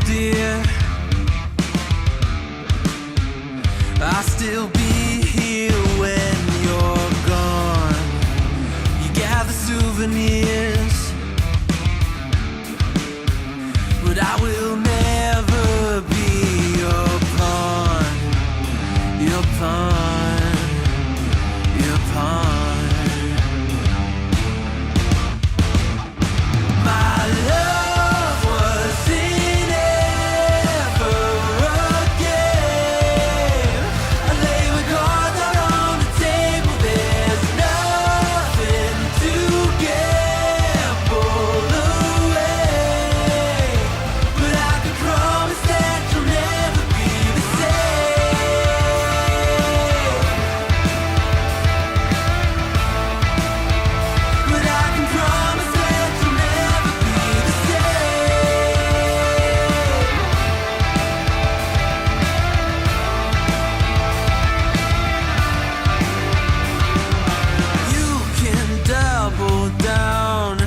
dear. I'll still be here when you're gone. You gather souvenirs, but I will never be your pawn. Your pawn. Your pawn. My love wasn't ever a game. I lay with cards out on the table. There's nothing to gamble away, but I can promise that you'll never be the same. But I can promise that you'll never be the same. You can double down.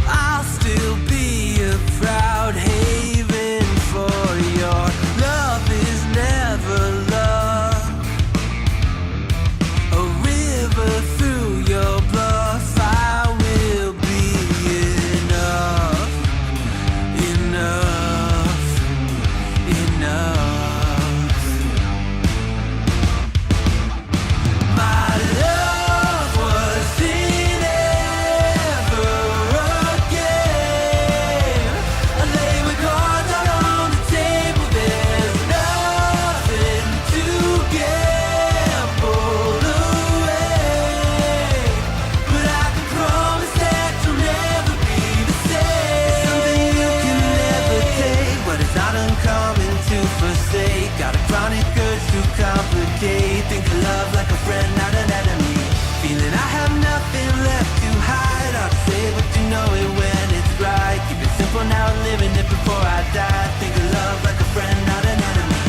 I'll still be a proud haven for your love is never love. A river through your bluff, I will be enough, enough, enough. My love wasn't ever a game. I lay with cards out on the table. There's nothing to gamble away, but I can promise that you'll never be the same. Something you can never take, but it's not uncommon to forsake. Got a chronic urge to complicate. Think of love like a friend, not an enemy. Feeling I have nothing left to hide. I'll say what you know it when it's right. Keep it simple now, living it before I die. Think of love like a friend, not an enemy.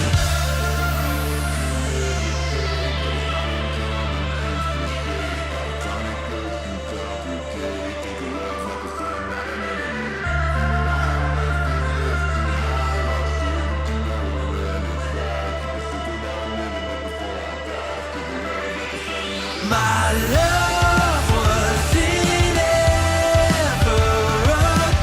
My love wasn't ever a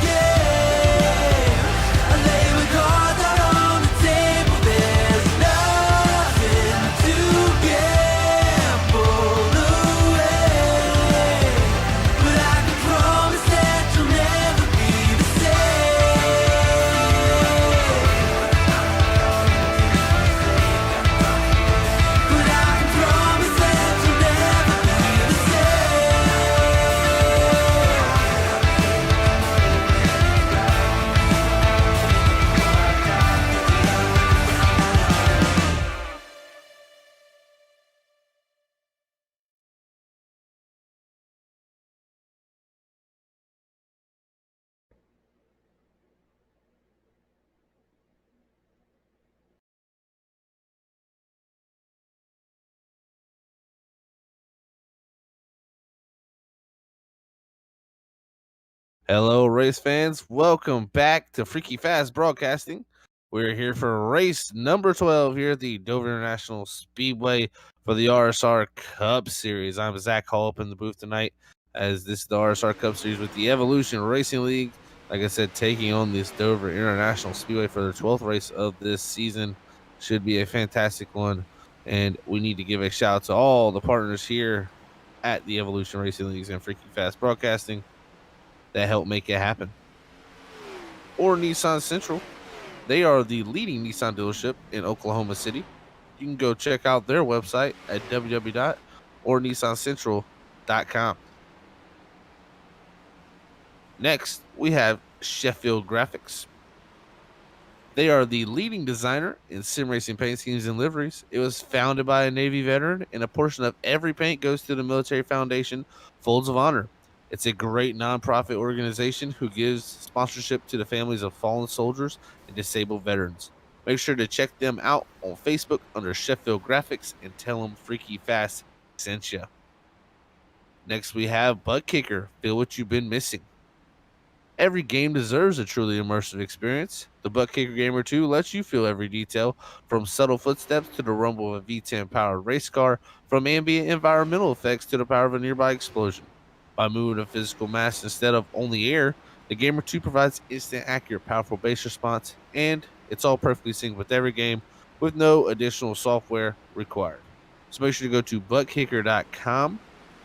game. I lay with cards out on the table. There's nothing to gamble away, but I can promise that you'll never be the same. But I can promise that you'll never be the Hello, race fans. Welcome back to Freaky Fast Broadcasting. We're here for race number 12 here at the Dover International Speedway for the RSR Cup Series. I'm Zach Hall up in the booth tonight, as this is the RSR Cup Series with the Evolution Racing League. Like I said, taking on this Dover International Speedway for their 12th race of this season. Should be a fantastic one. And we need to give a shout out to all the partners here at the Evolution Racing Leagues and Freaky Fast Broadcasting that help make it happen. Or Nissan Central. They are the leading Nissan dealership in Oklahoma City. You can go check out their website at www.ornissancentral.com. Next, we have Sheffield Graphics. They are the leading designer in sim racing paint schemes and liveries. It was founded by a Navy veteran, and a portion of every paint goes to the Military Foundation Folds of Honor. It's a great nonprofit organization who gives sponsorship to the families of fallen soldiers and disabled veterans. Make sure to check them out on Facebook under Sheffield Graphics and tell them Freaky Fast sent you. Next, we have Buttkicker. Feel what you've been missing. Every game deserves a truly immersive experience. The Buttkicker Gamer 2 lets you feel every detail, from subtle footsteps to the rumble of a V10 powered race car, from ambient environmental effects to the power of a nearby explosion. By moving a physical mass instead of only air, the Gamer 2 provides instant, accurate, powerful base response, and it's all perfectly synced with every game with no additional software required. So make sure to go to buttkicker.com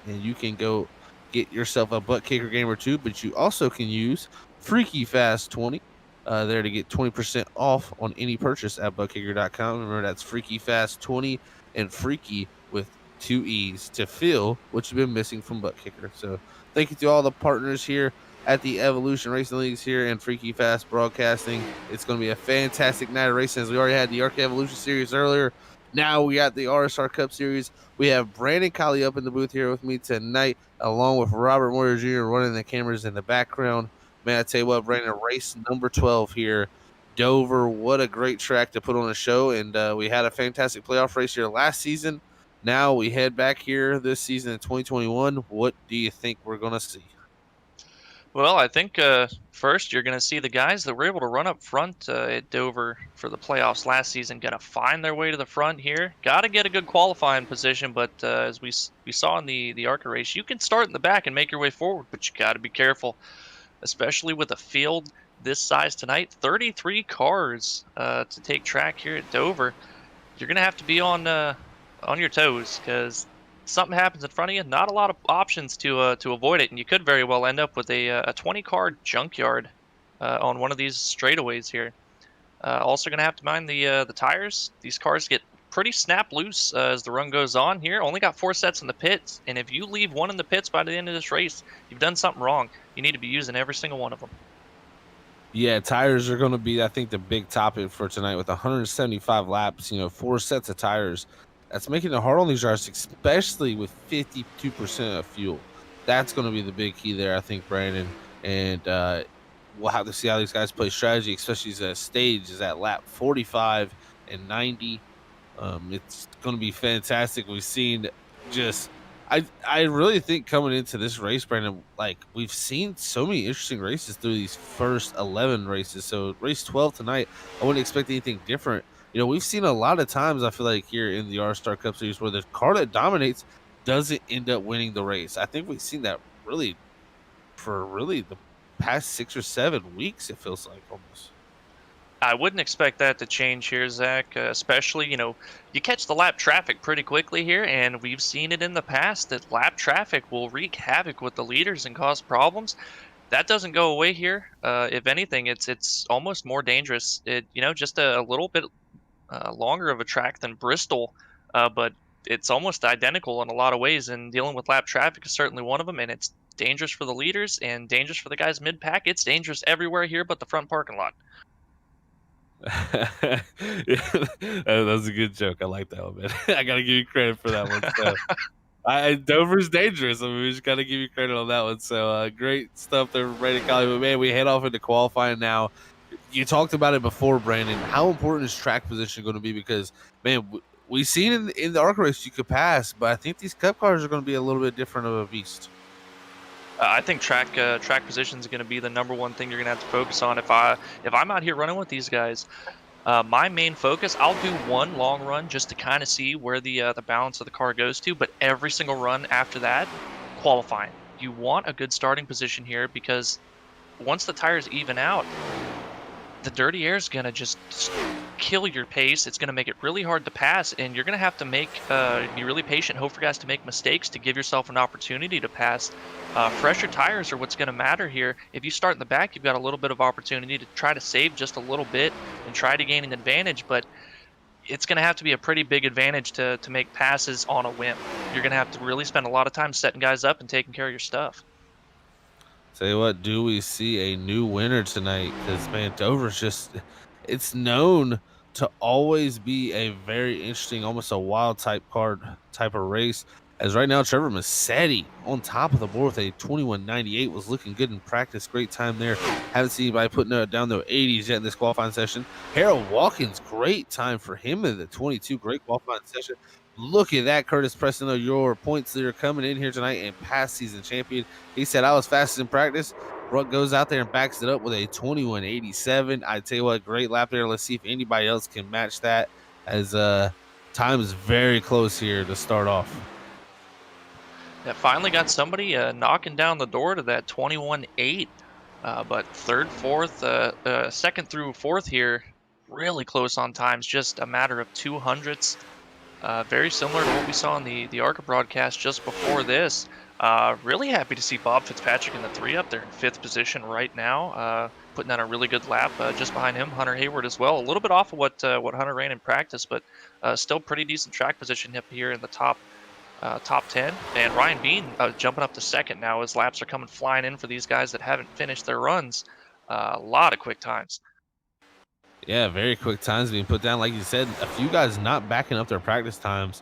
and you can go get yourself a Buttkicker Gamer 2, but you also can use Freaky Fast 20 there to get 20% off on any purchase at buttkicker.com. Remember, that's Freaky Fast 20 and Freaky with two E's to feel what you've been missing from Buttkicker. So thank you to all the partners here at the Evolution Racing Leagues here and Freaky Fast Broadcasting. It's going to be a fantastic night of racing, as we already had the Arc Evolution Series earlier. Now we got the RSR Cup Series. We have Brandon Colley up in the booth here with me tonight, along with Robert Moyer Jr. running the cameras in the background. Man, I tell you what, Brandon, race number 12 here. Dover, what a great track to put on a show. And we had a fantastic playoff race here last season. Now we head back here this season in 2021. What do you think we're going to see? Well, I think first you're going to see the guys that were able to run up front at Dover for the playoffs last season going to find their way to the front here. Got to get a good qualifying position, but as we saw in the ARCA race, you can start in the back and make your way forward, but you got to be careful, especially with a field this size tonight. 33 cars to take track here at Dover. You're going to have to be on your toes, because something happens in front of you, not a lot of options to avoid it, and you could very well end up with a 20-car junkyard on one of these straightaways here. Also going to have to mind the tires. These cars get pretty snap loose as the run goes on here. Only got 4 sets in the pits, and if you leave one in the pits by the end of this race, you've done something wrong. You need to be using every single one of them. Yeah, tires are going to be, I think, the big topic for tonight with 175 laps, 4 sets of tires. That's making it hard on these drivers, especially with 52% of fuel. That's going to be the big key there, I think, Brandon. And we'll have to see how these guys play strategy, especially as a stage is at lap 45 and 90. It's going to be fantastic. We've seen just I really think coming into this race, Brandon, like we've seen so many interesting races through these first 11 races. So race 12 tonight, I wouldn't expect anything different. We've seen a lot of times, I feel like, here in the R-Star Cup Series where the car that dominates doesn't end up winning the race. I think we've seen that really for the past 6 or 7 weeks, it feels like almost. I wouldn't expect that to change here, Zach, especially, you catch the lap traffic pretty quickly here, and we've seen it in the past that lap traffic will wreak havoc with the leaders and cause problems. That doesn't go away here. If anything, it's almost more dangerous. Just a little bit longer of a track than Bristol, but it's almost identical in a lot of ways, and dealing with lap traffic is certainly one of them, and it's dangerous for the leaders and dangerous for the guys mid-pack. It's dangerous everywhere here but the front parking lot. Yeah, that was a good joke. I like that one, man. I gotta give you credit for that one. So, Dover's dangerous. I mean, we just gotta give you credit on that one. So, great stuff there, Brandon Colley. But man, we head off into qualifying now. You talked about it before, Brandon. How important is track position going to be? Because man, we've seen in the ARC race you could pass, but I think these Cup cars are going to be a little bit different of a beast. I think track position is going to be the number one thing you're going to have to focus on. If I'm out here running with these guys, my main focus, I'll do one long run just to kind of see where the balance of the car goes to. But every single run after that, qualifying. You want a good starting position here, because once the tires even out, the dirty air is going to just kill your pace. It's going to make it really hard to pass, and you're going to have to be really patient, hope for guys to make mistakes to give yourself an opportunity to pass. Fresher tires are what's going to matter here. If you start in the back, you've got a little bit of opportunity to try to save just a little bit and try to gain an advantage, but it's going to have to be a pretty big advantage to make passes on a whim. You're going to have to really spend a lot of time setting guys up and taking care of your stuff. Tell you what, do we see a new winner tonight? Because, man, Dover's it's known to always be a very interesting, almost a wild type of race. As right now, Trevor Massetti on top of the board with a 21.98 was looking good in practice. Great time there. Haven't seen anybody putting down the 80s yet in this qualifying session. Harold Watkins, great time for him in the 22. Great qualifying session. Look at that, Curtis Preston, your points leader coming in here tonight and past season champion. He said, I was fastest in practice. Bruck goes out there and backs it up with a 21.87. I tell you what, great lap there. Let's see if anybody else can match that, as time is very close here to start off. Yeah, finally got somebody knocking down the door to that 21.8. But third, fourth, second through fourth here, really close on times, just a matter of 200ths. Very similar to what we saw in the ARCA broadcast just before this. Really happy to see Bob Fitzpatrick in the 3 up there in 5th position right now, putting on a really good lap. Just behind him, Hunter Hayward as well. A little bit off of what Hunter ran in practice, but still pretty decent track position up here in the top 10. And Ryan Bean jumping up to 2nd now as laps are coming flying in for these guys that haven't finished their runs. A lot of quick times. Yeah, very quick times being put down. Like you said, a few guys not backing up their practice times,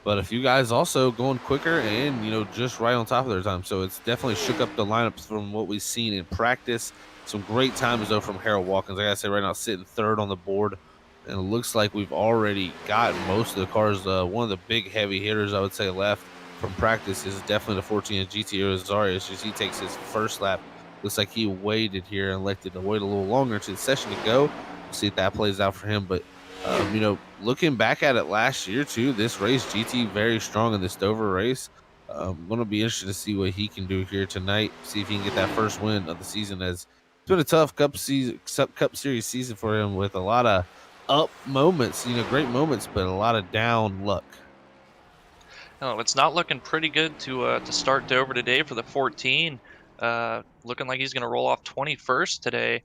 but a few guys also going quicker and, just right on top of their time. So it's definitely shook up the lineups from what we've seen in practice. Some great times, though, from Harold Watkins. Like I said, right now sitting 3rd on the board. And it looks like we've already got most of the cars. One of the big heavy hitters, I would say, left from practice is definitely the 14 GT Rosario. As he takes his first lap. Looks like he waited here and elected to wait a little longer into the session to go. We'll see if that plays out for him. But, looking back at it last year, too, this race, GT very strong in this Dover race. Going to be interested to see what he can do here tonight. See if he can get that first win of the season, as it's been a tough Cup Series season for him with a lot of up moments, great moments, but a lot of down luck. No, it's not looking pretty good to start Dover today for the 14. Looking like he's going to roll off 21st today.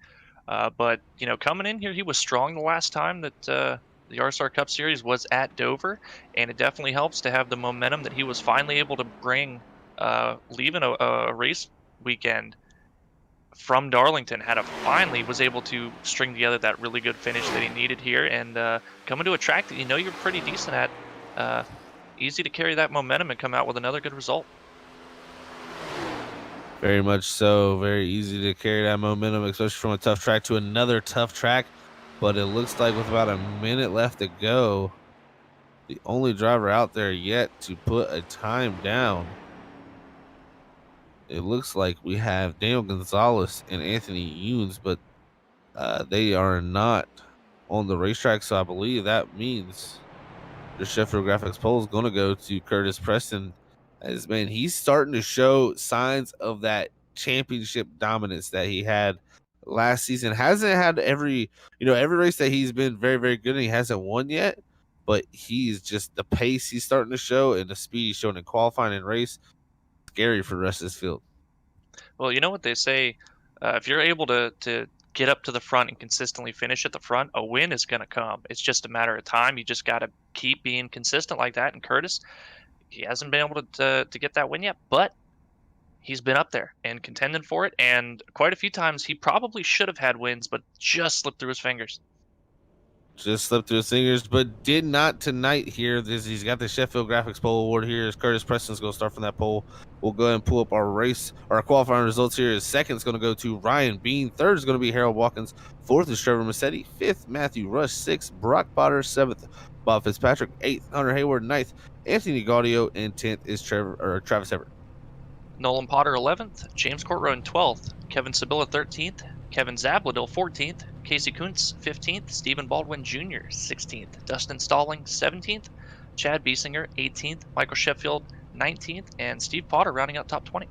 But, coming in here, he was strong the last time that the RSR Cup Series was at Dover, and it definitely helps to have the momentum that he was finally able to bring leaving a race weekend from Darlington. Finally was able to string together that really good finish that he needed here, and coming to a track that you're pretty decent at, easy to carry that momentum and come out with another good result. Very much so. Very easy to carry that momentum, especially from a tough track to another tough track. But it looks like with about a minute left to go, the only driver out there yet to put a time down, it looks like we have Daniel Gonzalez and Anthony Younes, but they are not on the racetrack. So I believe that means the Sheffield Graphics poll is going to go to Curtis Preston. As, man, he's starting to show signs of that championship dominance that he had last season. Hasn't had every race that he's been very, very good, and he hasn't won yet. But he's just, the pace he's starting to show and the speed he's showing in qualifying and race, scary for the rest of this field. Well, you know what they say, if you're able to get up to the front and consistently finish at the front, a win is going to come. It's just a matter of time. You just got to keep being consistent like that. And Curtis, he hasn't been able to get that win yet, but he's been up there and contending for it. And quite a few times he probably should have had wins, but just slipped through his fingers. Just slipped through his fingers, but did not tonight here. He's got the Sheffield Graphics Poll Award here. As Curtis Preston's going to start from that poll. We'll go ahead and pull up our qualifying results here. Second is going to go to Ryan Bean. Third is going to be Harold Watkins. Fourth is Trevor Massetti. Fifth, Matthew Rush. Sixth, Brock Potter. Seventh, Bob Fitzpatrick. Eighth, Hunter Hayward. Ninth, Anthony Gaudio. And 10th is Travis Everett. Nolan Potter 11th, James Courtrow 12th, Kevin Sabilla 13th, Kevin Zabladil 14th, Casey Kuntz 15th, Stephen Baldwin Jr. 16th, Dustin Stalling 17th, Chad Biesinger 18th, Michael Sheffield 19th, and Steve Potter rounding out top 20.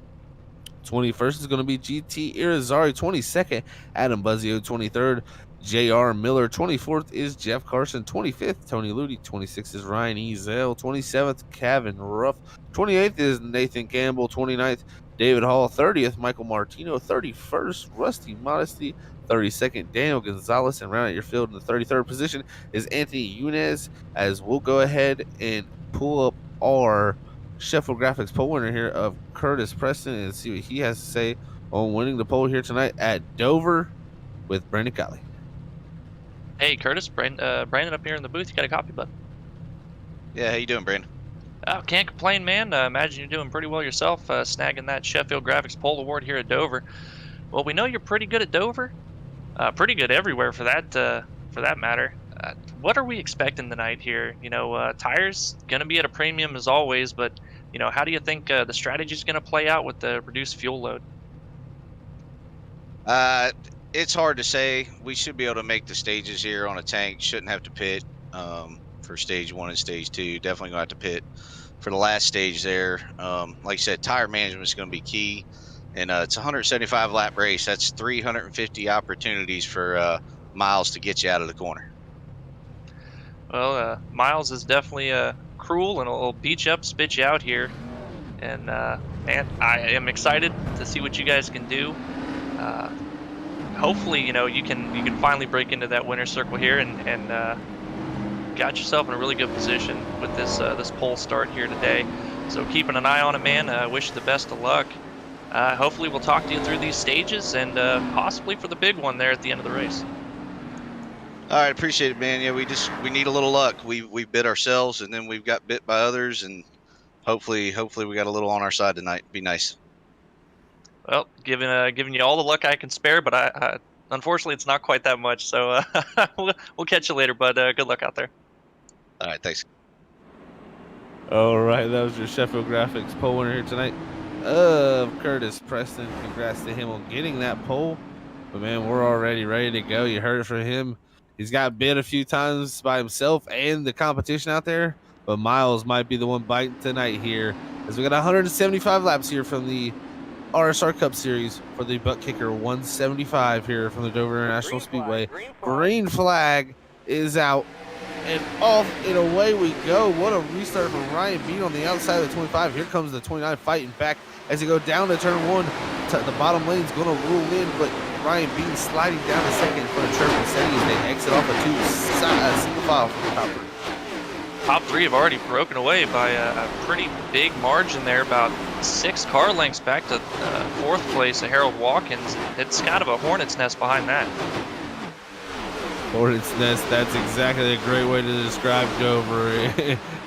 21st is going to be GT Irizarry. 22nd, Adam Buzzio. 23rd, J.R. Miller. 24th is Jeff Carson. 25th, Tony Ludi. 26th is Ryan Ezel. 27th, Kevin Ruff. 28th is Nathan Campbell. 29th, David Hall. 30th, Michael Martino. 31st, Rusty Modesty. 32nd, Daniel Gonzalez. And round out your field in the 33rd position is Anthony Younes. As we'll go ahead and pull up our Sheffield Graphics poll winner here of Curtis Preston and see what he has to say on winning the poll here tonight at Dover with Brandon Colley. Hey, Curtis, Brandon up here in the booth. You got a copy, bud? Yeah, how you doing, Brandon? Oh, can't complain, man. Imagine you're doing pretty well yourself, snagging that Sheffield Graphics Poll Award here at Dover. Well, we know you're pretty good at Dover. Pretty good everywhere for that matter. What are we expecting tonight here? Tires going to be at a premium as always, but, how do you think the strategy is going to play out with the reduced fuel load? Uh, it's hard to say. We should be able to make the stages here on a tank. Shouldn't have to pit for stage 1 and stage 2. Definitely going to have to pit for the last stage there. Like I said, tire management is going to be key. And it's a 175 lap race. That's 350 opportunities for Miles to get you out of the corner. Well, Miles is definitely cruel and will beat you up, spit you out here. And man, I am excited to see what you guys can do. Hopefully, you can finally break into that winner's circle here and got yourself in a really good position with this pole start here today. So keeping an eye on it, man. Wish you the best of luck. Hopefully, we'll talk to you through these stages and possibly for the big one there at the end of the race. All right, appreciate it, man. Yeah, we need a little luck. We bit ourselves, and then we've got bit by others, and hopefully we got a little on our side tonight. Be nice. Well, giving you all the luck I can spare, but I unfortunately it's not quite that much. So we'll catch you later, bud. Good luck out there. All right, thanks. All right, that was your Sheffield Graphics pole winner here tonight of Curtis Preston. Congrats to him on getting that pole. But man, we're already ready to go. You heard it from him. He's got bit a few times by himself and the competition out there, but Miles might be the one biting tonight here, as we got 175 laps here from the RSR Cup Series for the Buttkicker 175 here from the Dover International Speedway. Green flag is out. And off and away we go. What a restart from Ryan Bean on the outside of the 25. Here comes the 29 fighting back as they go down to turn 1. The bottom lane's going to rule in, but Ryan Bean sliding down to second in front of Trevor Massetti as they exit off a single file from the top 3. Top 3 have already broken away by a pretty big margin there, about 6 car lengths back to 4th place of Harold Watkins. It's kind of a hornet's nest behind that. Hornet's nest, that's exactly a great way to describe Dover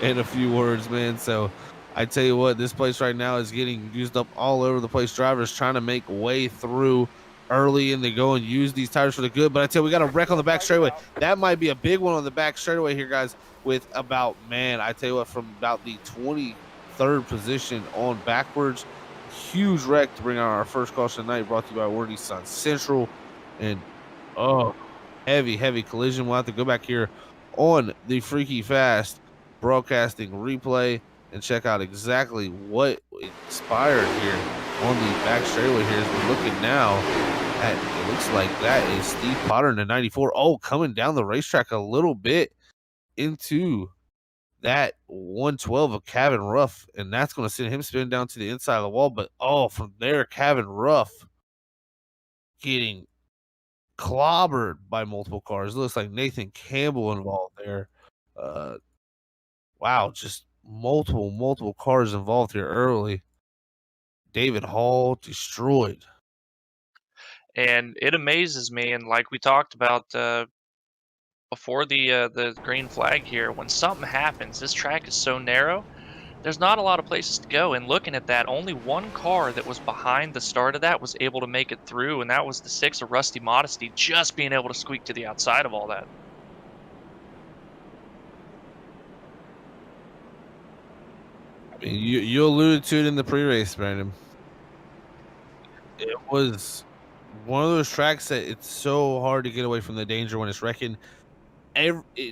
in a few words, man. So I tell you what, this place right now is getting used up all over the place. Drivers trying to make way through early and they go and use these tires for the good. But I tell you, we got a wreck on the back straightaway. That might be a big one on the back straightaway here, guys, with about, man, I tell you what, from about the 23rd position on backwards. Huge wreck to bring on our first caution tonight, brought to you by Wordy Sun Central. And, oh, heavy collision. We'll have to go back here on the Freaky Fast broadcasting replay and check out exactly what inspired here on the back straightaway here. As we're looking now at, it looks like that is Steve Potter in the 94. Oh, coming down the racetrack a little bit into that 112 of Kevin Ruff, and that's going to send him spinning down to the inside of the wall. But oh, from there, Kevin Ruff getting clobbered by multiple cars. It looks like Nathan Campbell involved there. Wow, just multiple cars involved here early. David Hall destroyed. And it amazes me, and like we talked about before the green flag here, when something happens, this track is so narrow, there's not a lot of places to go. And looking at that, only one car that was behind the start of that was able to make it through, and that was the 6 of Rusty Modesty, just being able to squeak to the outside of all that. I mean, you alluded to it in the pre-race, Brandon. It was one of those tracks that it's so hard to get away from the danger when it's wrecking.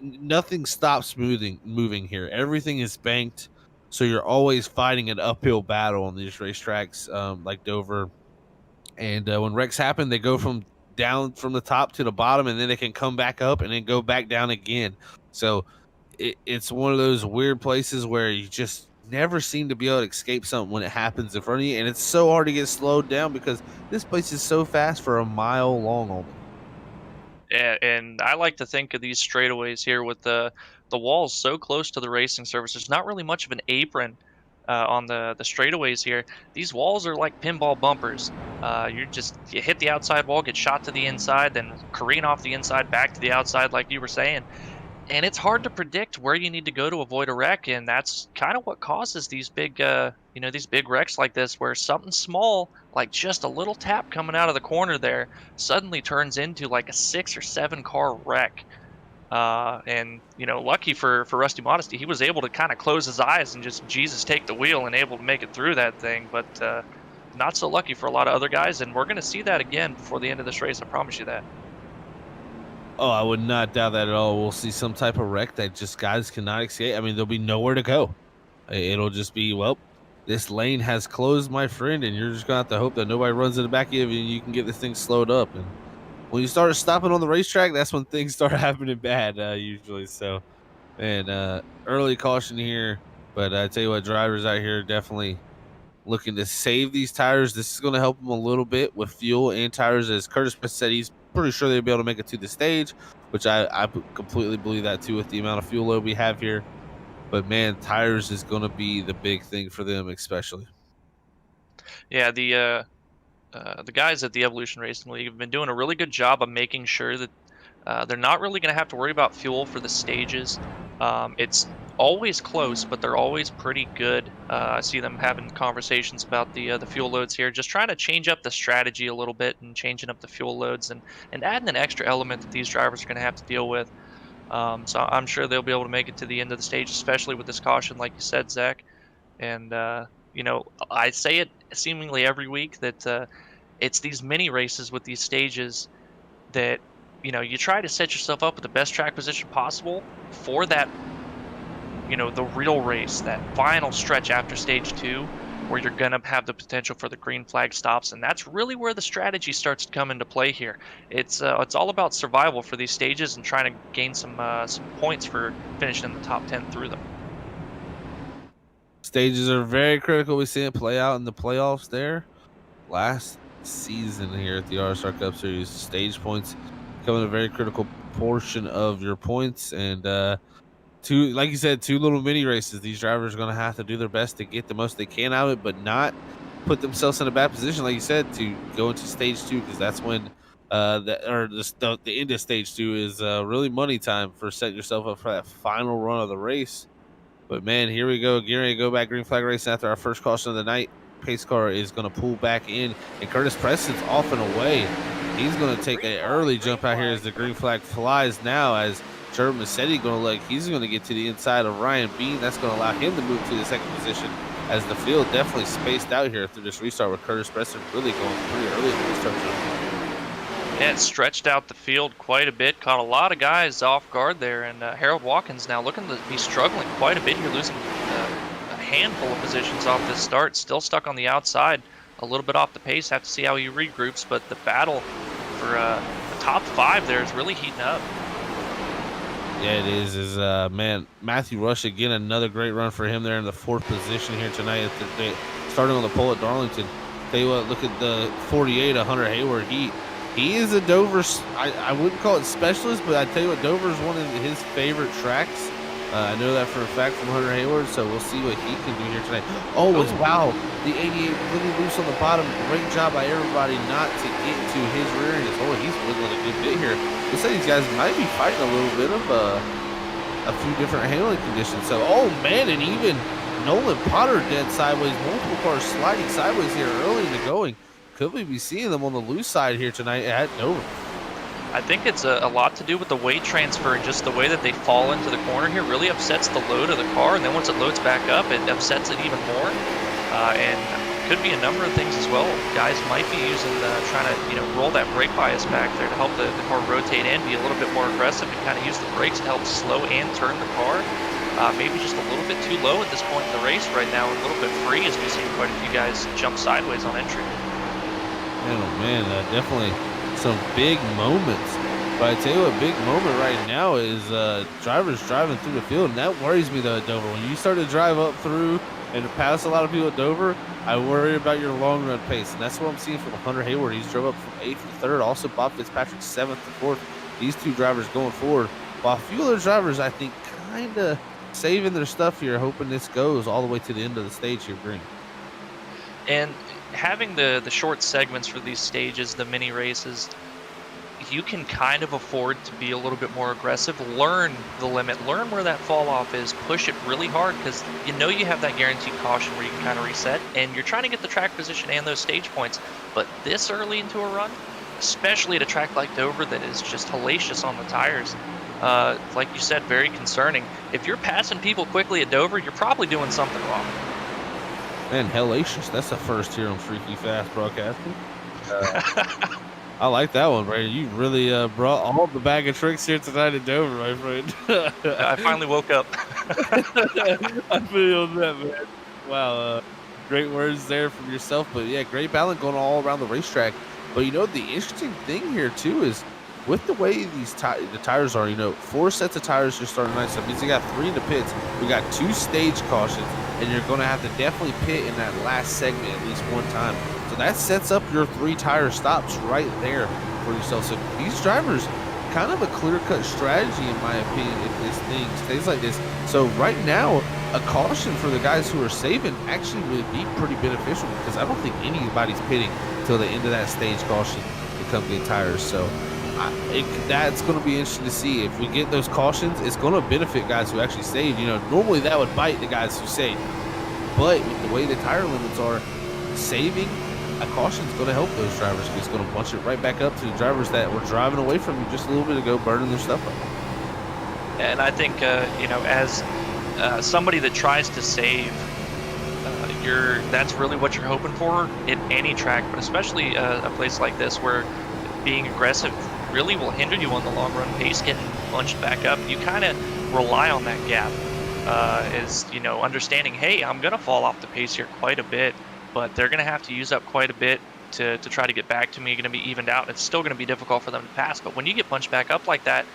Nothing stops moving here. Everything is banked, so you're always fighting an uphill battle on these racetracks like Dover. And when wrecks happen, they go from down from the top to the bottom, and then they can come back up and then go back down again. So it's one of those weird places where you just never seem to be able to escape something when it happens in front of you, and it's so hard to get slowed down because this place is so fast for a mile long only. Yeah, and I like to think of these straightaways here with the walls so close to the racing surface. There's not really much of an apron on the straightaways here. These walls are like pinball bumpers. You hit the outside wall, get shot to the inside, then careen off the inside back to the outside, like you were saying. And it's hard to predict where you need to go to avoid a wreck, and that's kind of what causes these big, these big wrecks like this, where something small, like just a little tap coming out of the corner there, suddenly turns into like a 6 or 7 car wreck. And lucky for Rusty Modesty, he was able to kind of close his eyes and just Jesus take the wheel and able to make it through that thing. But not so lucky for a lot of other guys, and we're going to see that again before the end of this race. I promise you that. Oh, I would not doubt that at all. We'll see some type of wreck that just guys cannot escape. I mean, there'll be nowhere to go. It'll just be, well, this lane has closed, my friend, and you're just gonna have to hope that nobody runs in the back of you and you can get this thing slowed up. And when you start stopping on the racetrack, that's when things start happening bad, usually. So, man, early caution here. But I tell you what, drivers out here definitely looking to save these tires. This is going to help them a little bit with fuel and tires. As Curtis said, he's pretty sure they'll be able to make it to the stage, which I completely believe that too with the amount of fuel load we have here. But man, tires is going to be the big thing for them, especially. Yeah, the guys at the Evolution Racing League have been doing a really good job of making sure that they're not really going to have to worry about fuel for the stages. It's always close, but they're always pretty good. I see them having conversations about the fuel loads here, just trying to change up the strategy a little bit and changing up the fuel loads and adding an extra element that these drivers are going to have to deal with. So I'm sure they'll be able to make it to the end of the stage, especially with this caution, like you said, Zach. And you know, I say it seemingly every week that it's these mini races with these stages that, you know, you try to set yourself up with the best track position possible for that, you know, the real race, that final stretch after stage 2, where you're going to have the potential for the green flag stops. And that's really where the strategy starts to come into play here. It's all about survival for these stages and trying to gain some points for finishing in the top 10 through them. Stages are very critical. We see it play out in the playoffs there. Last season here at the RSR Cup Series, stage points becoming a very critical portion of your points. And two, like you said, two little mini races. These drivers are going to have to do their best to get the most they can out of it, but not put themselves in a bad position, like you said, to go into stage 2, because that's when the end of stage 2 is really money time for setting yourself up for that final run of the race. But man, here we go. Getting ready to go back green flag racing after our first caution of the night. Pace car is going to pull back in, and Curtis Preston's off and away. He's going to take an early jump out here as the green flag flies now, as Jeremy Massetti he's going to get to the inside of Ryan Bean. That's going to allow him to move to the second position, as the field definitely spaced out here through this restart with Curtis Preston really going pretty early in the restart zone. Yeah, it stretched out the field quite a bit, caught a lot of guys off guard there, and Harold Watkins now looking to be struggling quite a bit here, losing a handful of positions off this start, still stuck on the outside, a little bit off the pace, have to see how he regroups, but the battle for the top 5 there is really heating up. Yeah, it is. Man, Matthew Rush, again, another great run for him there in the 4th position here tonight, starting on the pole at Darlington. Tell you what, look at the 48, Hunter Hayward. He is a Dover, I wouldn't call it specialist, but I tell you what, Dover is one of his favorite tracks. I know that for a fact from Hunter Hayward, so we'll see what he can do here tonight. Wow, the 88 really loose on the bottom. Great job by everybody not to get to his rear end. He's wiggling a good bit here. Looks like these guys might be fighting a little bit of a few different handling conditions. So, man, and even Nolan Potter dead sideways. Multiple cars sliding sideways here early in the going. Could we be seeing them on the loose side here tonight at Dover? I think it's a lot to do with the weight transfer, and just the way that they fall into the corner here really upsets the load of the car, and then once it loads back up, it upsets it even more. And could be a number of things as well. Guys might be using trying to roll that brake bias back there to help the car rotate and be a little bit more aggressive and kind of use the brakes to help slow and turn the car. Maybe just a little bit too low at this point in the race right now, a little bit free, as we've seen quite a few guys jump sideways on entry. Man, definitely some big moments. But I tell you what, big moment right now is drivers driving through the field, and that worries me though at Dover. When you start to drive up through and to pass a lot of people at Dover, I worry about your long run pace, and that's what I'm seeing from Hunter Hayward. He's drove up from 8th to 3rd. Also, Bob Fitzpatrick 7th to 4th. These two drivers going forward, while a few other drivers, I think, kind of saving their stuff here, hoping this goes all the way to the end of the stage here, green. And having the short segments for these stages, the mini races, you can kind of afford to be a little bit more aggressive, learn the limit, learn where that fall off is, push it really hard, because you have that guaranteed caution where you can kind of reset, and you're trying to get the track position and those stage points. But this early into a run, especially at a track like Dover that is just hellacious on the tires, like you said, very concerning. If you're passing people quickly at Dover, you're probably doing something wrong. Man, hellacious. That's the first here on Freaky Fast Broadcasting. I like that one, Brandon. You really brought all the bag of tricks here tonight in Dover, my friend. I finally woke up. I feel that, man. Wow, great words there from yourself. But yeah, great balance going all around the racetrack. But you know, the interesting thing here too is with the way the tires are. You know, 4 sets of tires just starting tonight. So that means you got 3 in the pits. We got 2 stage cautions, and you're going to have to definitely pit in that last segment at least one time. So that sets up your 3 tire stops right there for yourself. So these drivers, kind of a clear-cut strategy in my opinion if this thing stays like this. So right now, a caution for the guys who are saving actually would be pretty beneficial because I don't think anybody's pitting till the end of that stage caution to come get tires. So that's going to be interesting to see. If we get those cautions, it's going to benefit guys who actually save. You know, normally that would bite the guys who save. But with the way the tire limits are, saving a caution is going to help those drivers because it's going to bunch it right back up to the drivers that were driving away from you just a little bit ago, burning their stuff up. And I think, you know, as somebody that tries to save, that's really what you're hoping for in any track, but especially a place like this where being aggressive really will hinder you on the long run pace, getting bunched back up. You kind of rely on that gap is, you know, understanding, hey, I'm going to fall off the pace here quite a bit, but they're going to have to use up quite a bit to try to get back to me. You're going to be evened out. It's still going to be difficult for them to pass, but when you get bunched back up like that,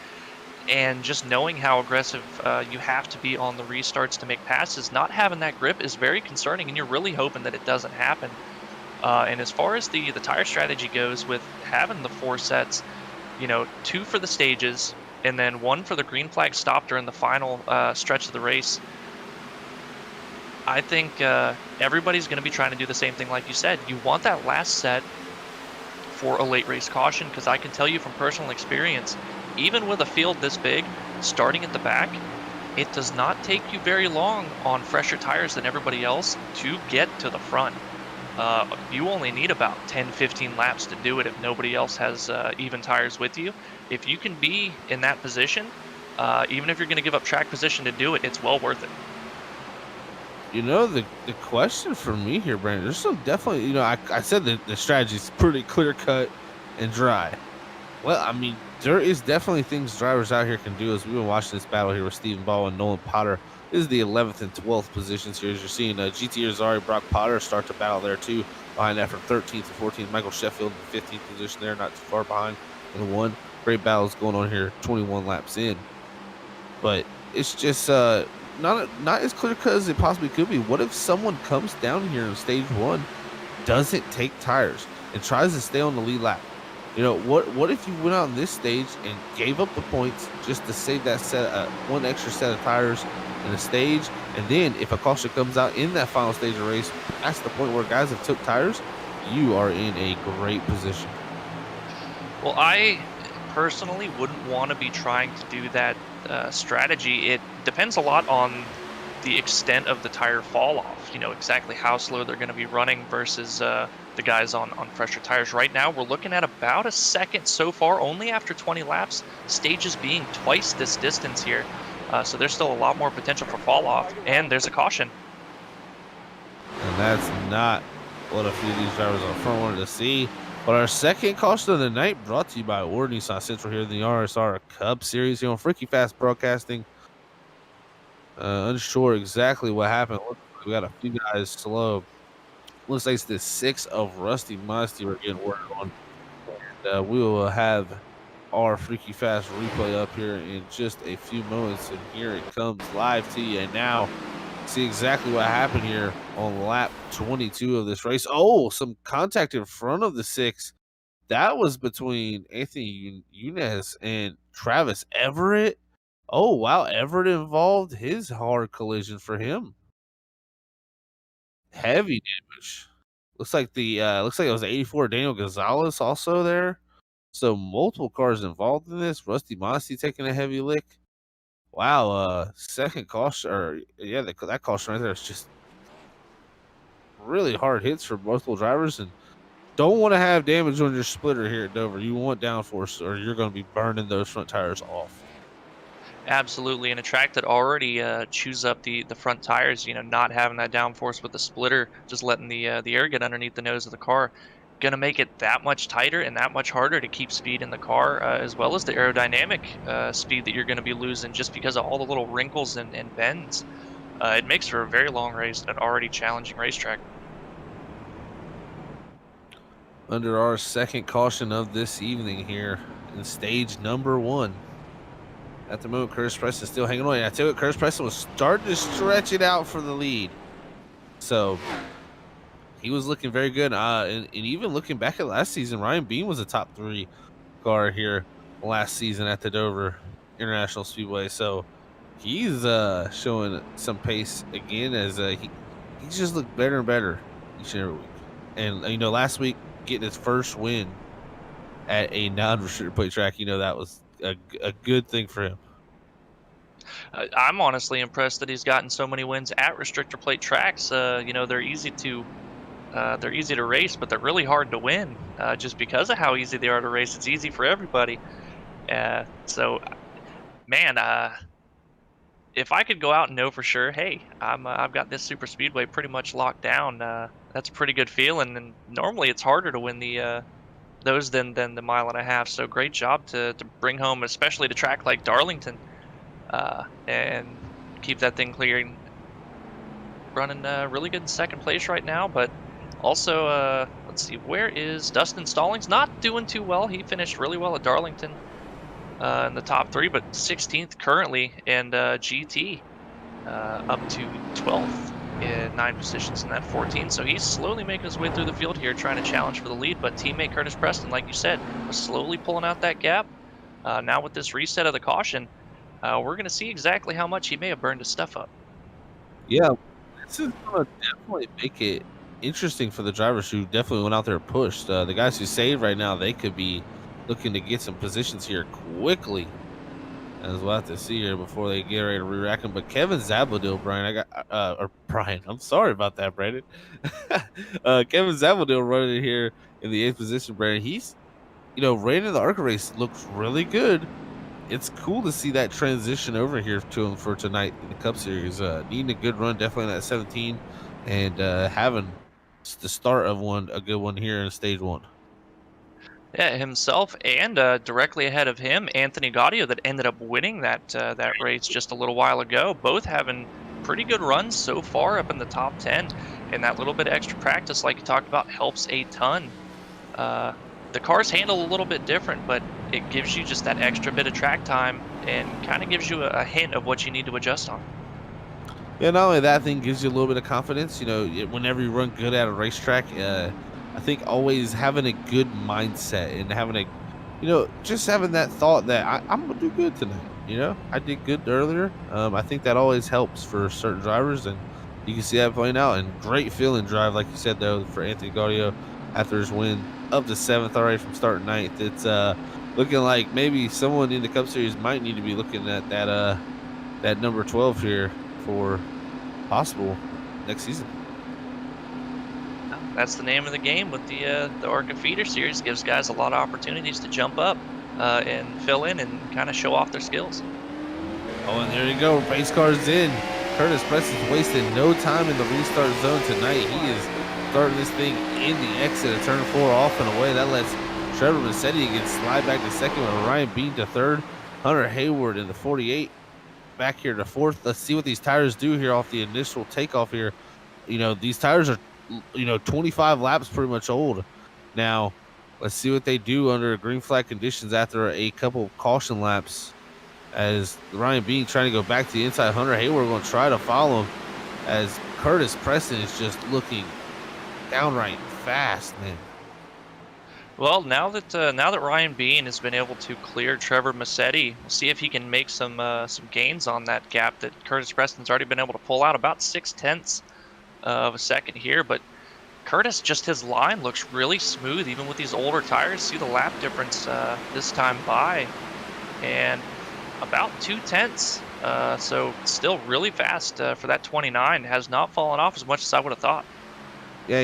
and just knowing how aggressive you have to be on the restarts to make passes, not having that grip is very concerning, and you're really hoping that it doesn't happen. And as far as the tire strategy goes with having the 4 sets, you know, 2 for the stages, and then 1 for the green flag stop during the final stretch of the race, I think everybody's going to be trying to do the same thing like you said. You want that last set for a late race caution, because I can tell you from personal experience, even with a field this big, starting at the back, it does not take you very long on fresher tires than everybody else to get to the front. You only need about 10-15 laps to do it if nobody else has even tires with you. If you can be in that position, even if you're going to give up track position to do it, it's well worth it. You know, the question for me here, Brandon, there's some definitely, you know, I said that the strategy is pretty clear cut and dry. Well, I mean, there is definitely things drivers out here can do. As we've been watching this battle here with Stephen Ball and Nolan Potter. This is the 11th and 12th positions here. As you're seeing GT Azari, Brock Potter start to battle there too. Behind that from 13th to 14th. Michael Sheffield in the 15th position there, not too far behind in the 1. Great battles going on here, 21 laps in. But it's just not as clear cut as it possibly could be. What if someone comes down here in stage 1, doesn't take tires, and tries to stay on the lead lap? You know, what if you went out on this stage and gave up the points just to save that set, 1 extra set of tires in the stage, and then if a caution comes out in that final stage of race, that's the point where guys have took tires, you are in a great position. Well, I personally wouldn't want to be trying to do that strategy. It depends a lot on the extent of the tire fall off, you know, exactly how slow they're going to be running versus the guys on fresher tires. Right now, we're looking at about a second so far, only after 20 laps, stages being twice this distance here. So there's still a lot more potential for fall off, and there's a caution. And that's not what a few of these drivers on front wanted to see. But our second caution of the night brought to you by Ward Nissan Central here in the RSR Cup Series here on Freaky Fast Broadcasting. Unsure exactly what happened. We got a few guys slow. Looks like it's the 6 of Rusty Musty we're getting worked on. And we will have our Freaky Fast replay up here in just a few moments. And here it comes live to you. And now, see exactly what happened here on lap 22 of this race. Oh, some contact in front of the 6. That was between Anthony Younes and Travis Everett. Oh, wow. Everett involved. His hard collision for him. Heavy damage. Looks like it was 84 Daniel Gonzalez also there. So multiple cars involved in this. Rusty Mossy taking a heavy lick. Wow, second caution, or yeah, that caution right there is just really hard hits for multiple drivers, and don't want to have damage on your splitter here at Dover. You want downforce, or you're going to be burning those front tires off. Absolutely, and a track that already chews up the front tires. Not having that downforce with the splitter, just letting the air get underneath the nose of the car, gonna make it that much tighter and that much harder to keep speed in the car, as well as the aerodynamic speed that you're going to be losing just because of all the little wrinkles and bends. It makes for a very long race at an already challenging racetrack. Under our second caution of this evening here in stage number 1. At the moment, Curtis Preston still hanging on. And I tell you what, Curtis Preston was starting to stretch it out for the lead. So he was looking very good. And even looking back at last season, Ryan Bean was a top 3 car here last season at the Dover International Speedway. So he's showing some pace again as he just looked better and better each and every week. And last week getting his first win at a non-restricted plate track, that was a good thing for him. I'm honestly impressed that he's gotten so many wins at restrictor plate tracks. They're easy to race, but they're really hard to win just because of how easy they are to race. It's easy for everybody. So, man, if I could go out and know for sure, hey, I've got this super speedway pretty much locked down. That's a pretty good feeling. And normally it's harder to win those than the mile and a half. So great job to bring home, especially to track like Darlington, and keep that thing clearing. Running really good in second place right now, but also let's see, where is Dustin Stallings? Not doing too well. He finished really well at Darlington in the top 3, but 16th currently, and GT up to 12th in 9 positions in that 14. So he's slowly making his way through the field here, trying to challenge for the lead. But teammate Curtis Preston, like you said, was slowly pulling out that gap. Now with this reset of the caution, we're going to see exactly how much he may have burned his stuff up. Yeah, this is going to definitely make it interesting for the drivers who definitely went out there and pushed. The guys who saved right now, they could be looking to get some positions here quickly, as we'll have to see here before they get ready to re-rack them. But Kevin Zabladil, Brian, I'm sorry about that, Brandon. Kevin Zabladil running here in the 8th position, Brandon. He's, ran in the ARCA race, looks really good. It's cool to see that transition over here to him for tonight in the Cup Series. Needing a good run, definitely in that 17, and having the start of a good one here in stage 1. Yeah, himself and directly ahead of him, Anthony Gaudio, that ended up winning that race just a little while ago. Both having pretty good runs so far up in the top 10, and that little bit of extra practice, like you talked about, helps a ton. The cars handle a little bit different, but it gives you just that extra bit of track time and kind of gives you a hint of what you need to adjust on. Yeah, not only that, thing gives you a little bit of confidence. Whenever you run good at a racetrack, I think always having a good mindset and having just having that thought that I'm gonna do good tonight. I did good earlier. I think that always helps for certain drivers, and you can see that playing out. And great feeling drive, like you said, though, for Anthony Gaudio after his win up to 7th already from starting 9th. It's looking like maybe someone in the Cup Series might need to be looking at that number 12 here for possible next season. That's the name of the game with the ARCA Feeder Series. Gives guys a lot of opportunities to jump up and fill in and kind of show off their skills. Oh, and there you go. Race cars in. Curtis Preston's wasting no time in the restart zone tonight. He is starting this thing in the exit of turn 4 off and away. That lets Trevor Massetti again slide back to 2nd with Ryan Bean to 3rd. Hunter Hayward in the 48 back here to 4th. Let's see what these tires do here off the initial takeoff here. These tires are 25 laps pretty much old. Now, let's see what they do under green flag conditions after a couple of caution laps, as Ryan Bean trying to go back to the inside. Hunter Hayward going to try to follow him, as Curtis Preston is just looking downright fast, man. Well, now that Ryan Bean has been able to clear Trevor Massetti, we'll see if he can make some gains on that gap that Curtis Preston's already been able to pull out, about 0.6 of a second here. But Curtis, just his line looks really smooth, even with these older tires. See the lap difference this time by, and about 0.2. So still really fast for that 29. Has not fallen off as much as I would have thought. Yeah,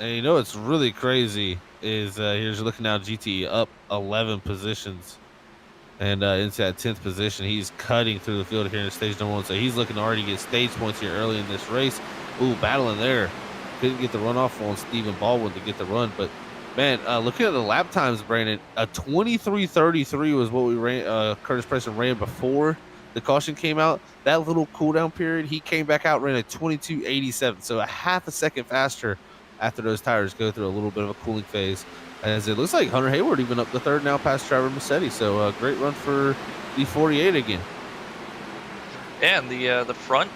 it's really crazy is here's looking now, GT up 11 positions and into that 10th position. He's cutting through the field here in stage number 1, so he's looking to already get stage points here early in this race. Ooh, battling there. Couldn't get the run off on Stephen Baldwin to get the run, but man, looking at the lap times, Brandon, a 23:33 was what we ran. Curtis Preston ran before the caution came out. That little cooldown period, he came back out, ran a 22:87, so a half a second faster after those tires go through a little bit of a cooling phase. As it looks like Hunter Hayward even up the third now past Trevor Massetti. So great run for the 48 again. And the front,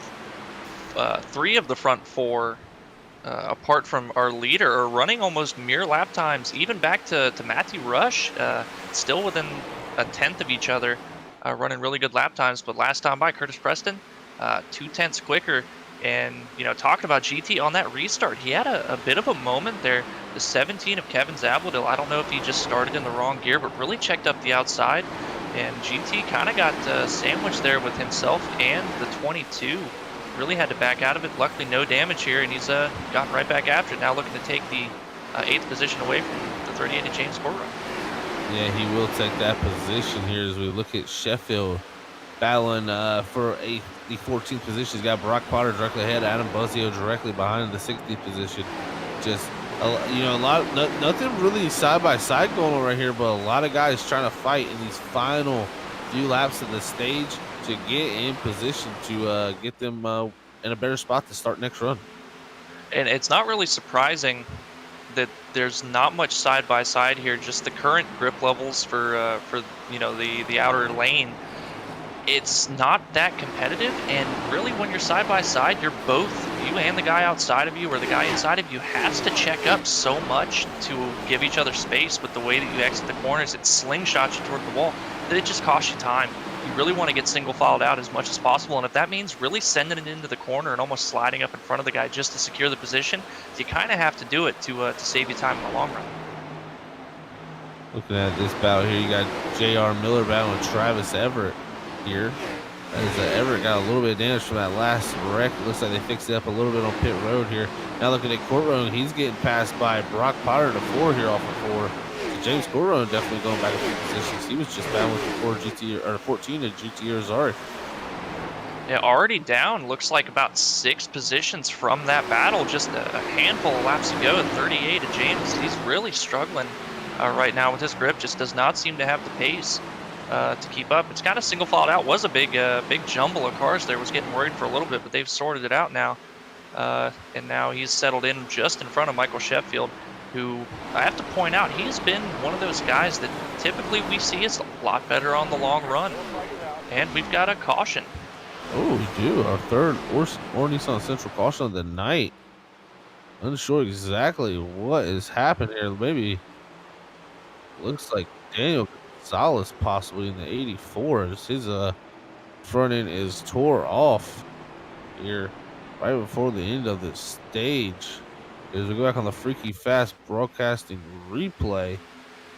3 of the front 4, apart from our leader, are running almost mere lap times, even back to Matthew Rush, still within a tenth of each other, running really good lap times. But last time by, Curtis Preston, 2/10 quicker. And, talking about GT on that restart, he had a bit of a moment there. The 17 of Kevin Zabladil, I don't know if he just started in the wrong gear, but really checked up the outside. And GT kind of got sandwiched there with himself and the 22. Really had to back out of it. Luckily, no damage here, and he's gotten right back after it. Now looking to take the 8th position away from the 38 of James Corrow. Yeah, he will take that position here as we look at Sheffield battling for the 14th position. He's got Brock Potter directly ahead, Adam Buzzio directly behind in the 60th position. Just nothing really side by side going on right here, but a lot of guys trying to fight in these final few laps of the stage to get in position to get them in a better spot to start next run. And it's not really surprising that there's not much side by side here. Just the current grip levels for the outer lane. It's not that competitive, and really when you're side by side, you're both, you and the guy outside of you or the guy inside of you, has to check up so much to give each other space. But the way that you exit the corners, it slingshots you toward the wall, that it just costs you time. You really want to get single filed out as much as possible, and if that means really sending it into the corner and almost sliding up in front of the guy just to secure the position, you kind of have to do it to save you time in the long run. Looking at this battle here, you got J.R. Miller battling Travis Everett here. As Everett got a little bit of damage from that last wreck. It looks like they fixed it up a little bit on pit road here. Now looking at Court Road, he's getting passed by Brock Potter to 4 here off of 4. So James Court Road definitely going back a few positions. He was just battling with 14 at GT Ozark. Yeah, already down, looks like about 6 positions from that battle. Just a handful of laps to go at 38 of James. He's really struggling right now with his grip. Just does not seem to have the pace to keep up. It's kind of single filed out. Was a big jumble of cars there. Was getting worried for a little bit, but they've sorted it out now. And now he's settled in just in front of Michael Sheffield, who I have to point out, he's been one of those guys that typically we see is a lot better on the long run. And we've got a caution. Oh, we do. Our third or Nissan Central caution of the night. Unsure exactly what is happening here. Maybe looks like Daniel Gonzalez possibly in the 84. His front end is tore off here right before the end of the stage. As we go back on the Freaky Fast Broadcasting replay,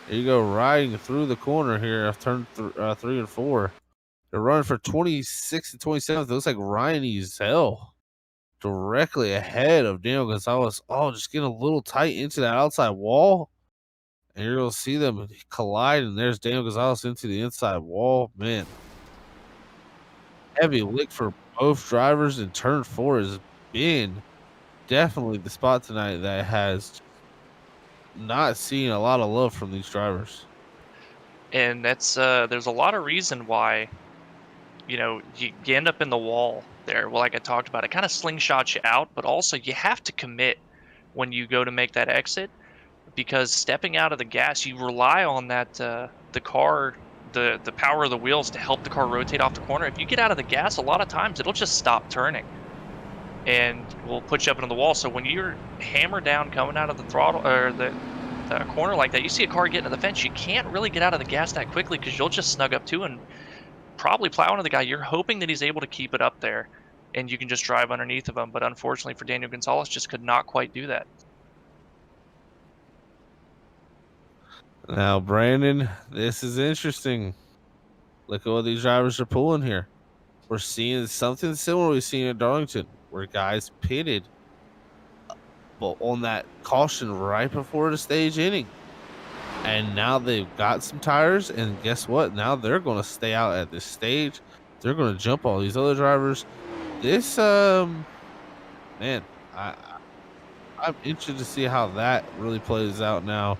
there you go, riding through the corner here of turn 3 and 4. They're running for 26 and 27. It looks like Ryan Ezel directly ahead of Daniel Gonzalez. Oh, just getting a little tight into that outside wall. And you're going to see them collide, and there's Daniel Gonzalez into the inside wall. Man, heavy lick for both drivers, and turn 4 has been definitely the spot tonight that has not seen a lot of love from these drivers. And that's there's a lot of reason why, you end up in the wall there. Well, like I talked about, it kind of slingshots you out, but also you have to commit when you go to make that exit, because stepping out of the gas, you rely on that the car, the power of the wheels to help the car rotate off the corner. If you get out of the gas, a lot of times it'll just stop turning and will put you up into the wall. So when you're hammered down coming out of the throttle or the corner like that, you see a car get into the fence, you can't really get out of the gas that quickly because you'll just snug up too and probably plow into the guy. You're hoping that he's able to keep it up there and you can just drive underneath of him. But unfortunately for Daniel Gonzalez, just could not quite do that. Now, Brandon, this is interesting. Look at what these drivers are pulling here. We're seeing something similar we've seen at Darlington, where guys pitted on that caution right before the stage ending. And now they've got some tires, and guess what? Now they're going to stay out at this stage. They're going to jump all these other drivers. This man, I'm interested to see how that really plays out now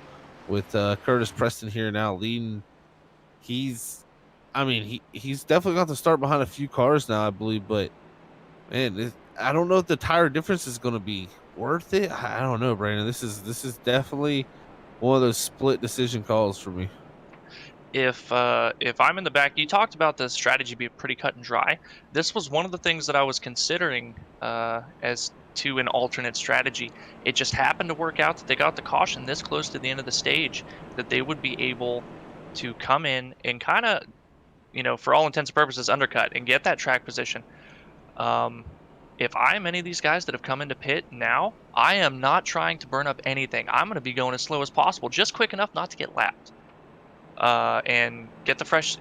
with Curtis Preston here now leading. He's I mean, he's definitely got to start behind a few cars now, I believe, but man, I don't know if the tire difference is going to be worth it. I don't know, Brandon. This is definitely one of those split decision calls for me. If I'm in the back, you talked about the strategy being pretty cut and dry. This was one of the things that I was considering as to an alternate strategy. It just happened to work out that they got the caution this close to the end of the stage that they would be able to come in and kind of, for all intents and purposes, undercut and get that track position. If I'm any of these guys that have come into pit now, I am not trying to burn up anything. I'm going to be going as slow as possible, just quick enough not to get lapped. And get the fresh,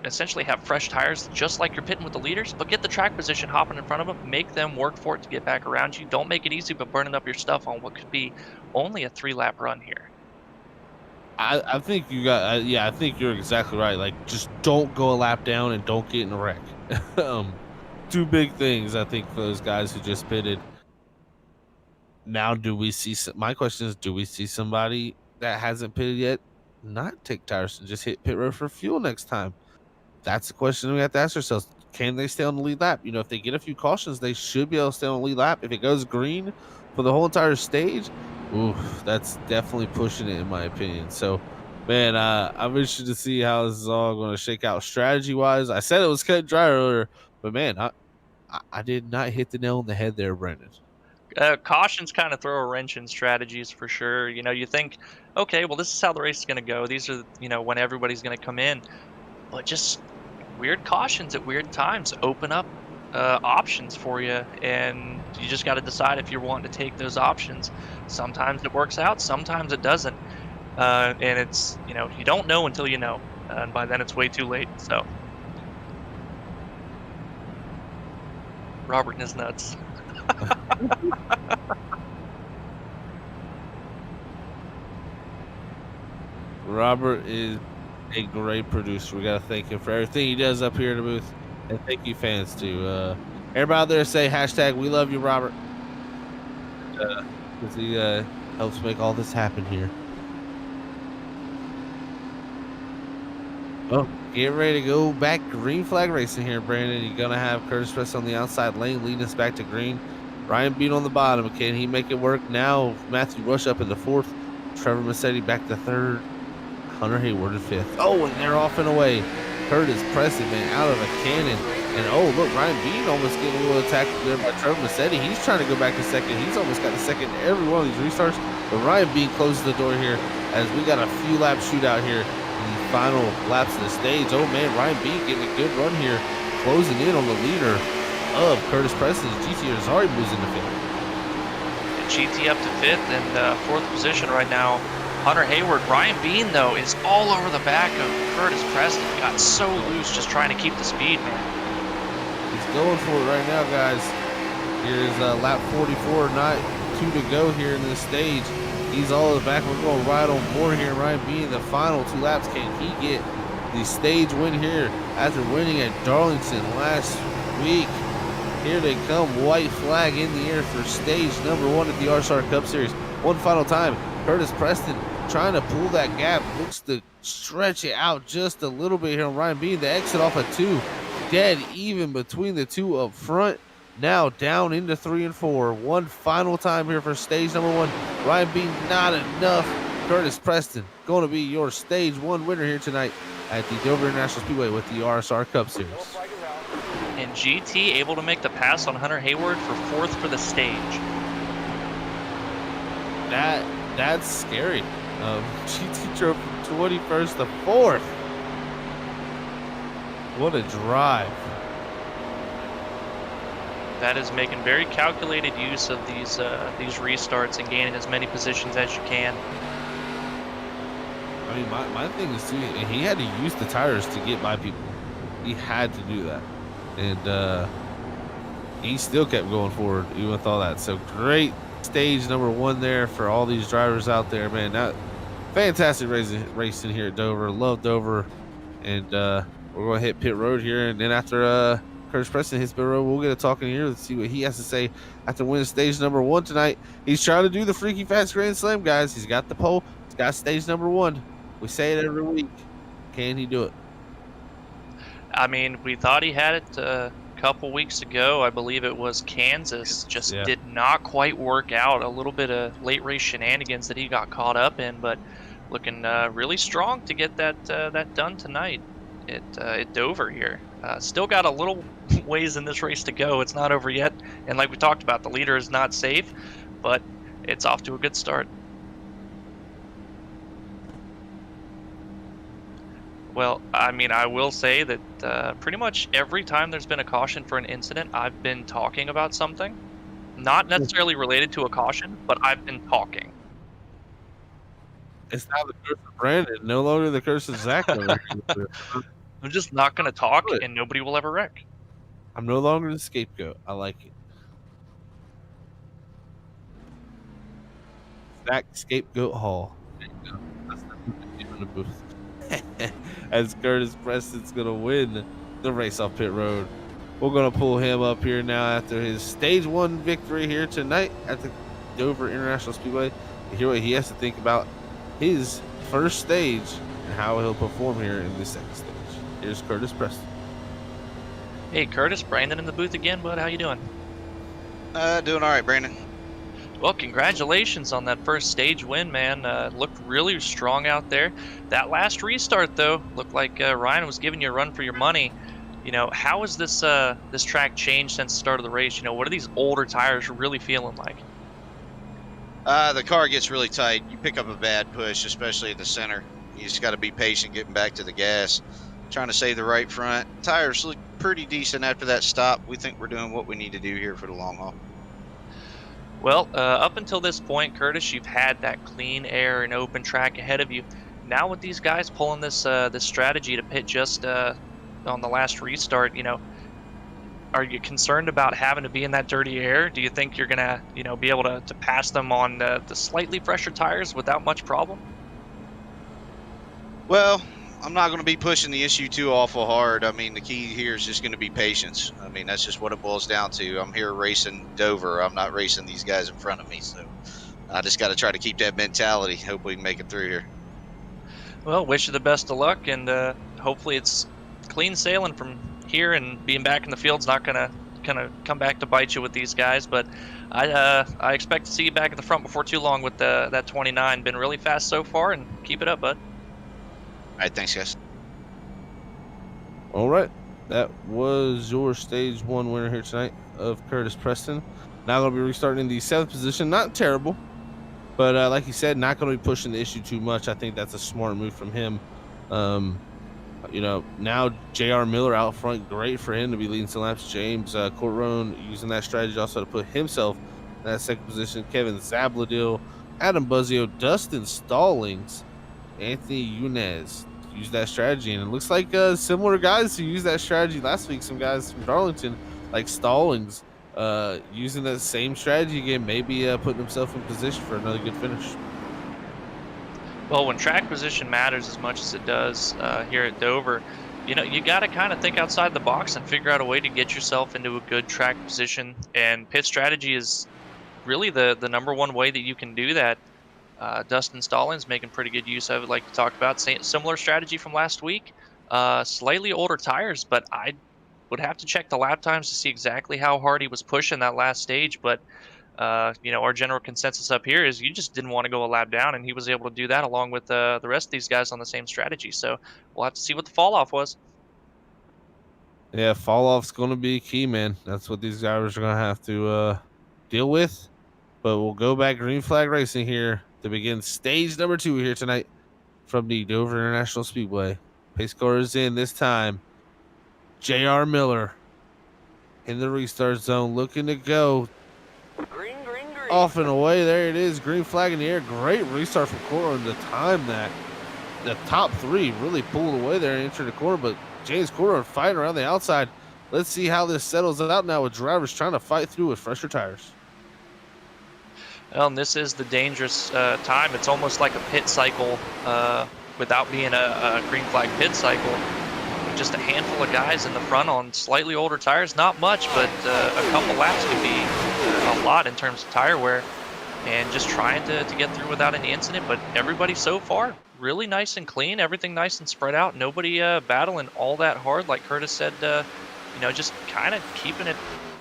essentially have fresh tires, just like you're pitting with the leaders, but get the track position hopping in front of them, make them work for it to get back around you. Don't make it easy, but burning up your stuff on what could be only a 3-lap run here. I think you got, yeah, I think you're exactly right. Like, just don't go a lap down and don't get in a wreck. Two big things, I think, for those guys who just pitted. Now, my question is, do we see somebody that hasn't pitted yet not take tires and just hit pit road for fuel next time? That's the question we have to ask ourselves. Can they stay on the lead lap? If they get a few cautions, they should be able to stay on the lead lap. If it goes green for the whole entire stage, oof, that's definitely pushing it in my opinion. So, man, I'm interested to see how this is all going to shake out strategy-wise. I said it was cut and dry earlier, but man, I did not hit the nail on the head there, Brandon. Cautions kind of throw a wrench in strategies for sure. You think, okay, well, this is how the race is going to go. These are, when everybody's going to come in. But just weird cautions at weird times open up options for you, and you just got to decide if you're wanting to take those options. Sometimes it works out, sometimes it doesn't, and it's you don't know until you know, and by then it's way too late. So Robert and his nuts. Robert is a great producer. We gotta thank him for everything he does up here in the booth, and thank you fans too. Everybody out there say hashtag we love you, Robert, because he helps make all this happen here. Oh, get ready to go back green flag racing here, Brandon. You're gonna have Curtis Press on the outside lane leading us back to green. Ryan Bean on the bottom. Can he make it work? Now Matthew Rush up in the 4th. Trevor Massetti back to 3rd. Hunter Hayward in 5th. Oh, and they're off and away. Curtis Preston, man, out of a cannon. And oh, look, Ryan Bean almost getting a little attacked there by Trevor Massetti. He's trying to go back to 2nd. He's almost got the 2nd in every one of these restarts. But Ryan Bean closes the door here as we got a few lap shootout here in the final laps of the stage. Oh, man, Ryan Bean getting a good run here, closing in on the leader of Curtis Preston's GT Azari moves into 5th. GT up to 5th and 4th position right now. Hunter Hayward. Ryan Bean, though, is all over the back of Curtis Preston. Got so loose just trying to keep the speed, man. He's going for it right now, guys. Here's lap 44, not 2 to go here in this stage. He's all in the back. We're going right on board here. Ryan Bean, the final 2 laps. Can he get the stage win here after winning at Darlington last week? Here they come, white flag in the air for stage number 1 at the RSR Cup Series. One final time, Curtis Preston trying to pull that gap, looks to stretch it out just a little bit here on Ryan Bean. The exit off of 2, dead even between the 2 up front. Now down into 3 and 4. One final time here for stage number 1. Ryan Bean, not enough. Curtis Preston going to be your stage 1 winner here tonight at the Dover International Speedway with the RSR Cup Series. And GT able to make the pass on Hunter Hayward for 4th for the stage. That's scary. GT drove from 21st to 4th. What a drive. That is making very calculated use of these restarts and gaining as many positions as you can. I mean, my thing is too, he had to use the tires to get by people. He had to do that. And he still kept going forward even with all that. So great stage number 1 there for all these drivers out there, man. Fantastic racing here at Dover. Love Dover. And we're going to hit pit road here. And then after Curtis Preston hits pit road, we'll get a talking here. Let's see what he has to say after winning stage number 1 tonight. He's trying to do the Freaky Fast Grand Slam, guys. He's got the pole. He's got stage number 1. We say it every week. Can he do it? I mean, we thought he had it a couple weeks ago. I believe it was Kansas. Just did not quite work out. A little bit of late race shenanigans that he got caught up in, but looking really strong to get that done tonight at Dover here. Still got a little ways in this race to go. It's not over yet, and like we talked about, the leader is not safe, but it's off to a good start. Well, I mean, I will say that pretty much every time there's been a caution for an incident, I've been talking about something. Not necessarily related to a caution, but I've been talking. It's now the curse of Brandon, no longer the curse of Zach. I'm just not going to talk, and nobody will ever wreck. I'm no longer the scapegoat. I like it. Zach Scapegoat Hall. There you go. That's the name in the booth. As Curtis Preston's going to win the race off pit road. We're going to pull him up here now after his stage 1 victory here tonight at the Dover International Speedway to hear what he has to think about his first stage and how he'll perform here in the second stage. Here's Curtis Preston. Hey, Curtis, Brandon in the booth again, bud. How you doing? Doing all right, Brandon. Well, congratulations on that first stage win, man. Looked really strong out there. That last restart, though, looked like Ryan was giving you a run for your money. You know, how has this track changed since the start of the race? You know, what are these older tires really feeling like? The car gets really tight. You pick up a bad push, especially at the center. You just got to be patient getting back to the gas, trying to save the right front. Tires look pretty decent after that stop. We think we're doing what we need to do here for the long haul. Well, up until this point, Curtis, you've had that clean air and open track ahead of you. Now with these guys pulling this strategy to pit just on the last restart, you know, are you concerned about having to be in that dirty air? Do you think you're gonna, you know, be able to pass them on the slightly fresher tires without much problem? Well, I'm not going to be pushing the issue too awful hard. I mean, the key here is just going to be patience. I mean, that's just what it boils down to. I'm here racing Dover. I'm not racing these guys in front of me. So I just got to try to keep that mentality. Hope we can make it through here. Well, wish you the best of luck, and hopefully it's clean sailing from here, and being back in the field's not gonna come back to bite you with these guys. But I expect to see you back at the front before too long with that 29. Been really fast so far, and keep it up, bud. All right, thanks, guys. All right. That was your stage 1 winner here tonight of Curtis Preston. Now going to be restarting in the 7th position. Not terrible, but like you said, not going to be pushing the issue too much. I think that's a smart move from him. You know, now J.R. Miller out front, great for him to be leading some laps. James Cortron using that strategy also to put himself in that 2nd position. Kevin Zabladil, Adam Buzzio, Dustin Stallings, Anthony Yunez use that strategy, and it looks like similar guys who used that strategy last week. Some guys from Darlington, like Stallings, using that same strategy again, maybe putting himself in position for another good finish. Well, when track position matters as much as it does here at Dover, you know, you got to kind of think outside the box and figure out a way to get yourself into a good track position. And pit strategy is really the number one way that you can do that. Dustin Stallings making pretty good use of it, like you talked about. Similar strategy from last week. Slightly older tires, but I would have to check the lap times to see exactly how hard he was pushing that last stage. But you know, our general consensus up here is you just didn't want to go a lap down, and he was able to do that along with the rest of these guys on the same strategy. So we'll have to see what the fall off was. Yeah, fall off's going to be key, man. That's what these drivers are going to have to deal with. But we'll go back green flag racing here to begin stage number 2 here tonight from the Dover International Speedway. Pace car is in this time. J.R. Miller in the restart zone, looking to go. Green. Off and away. There it is. Green flag in the air. Great restart from Cortland to time that. The top 3 really pulled away there and entered the corner, but James Cortland fighting around the outside. Let's see how this settles out now with drivers trying to fight through with fresher tires. Well, and this is the dangerous time. It's almost like a pit cycle without being a green flag pit cycle. Just a handful of guys in the front on slightly older tires. Not much, but a couple laps could be a lot in terms of tire wear. And just trying to get through without any incident. But everybody so far, really nice and clean. Everything nice and spread out. Nobody battling all that hard. Like Curtis said, just kind of keeping it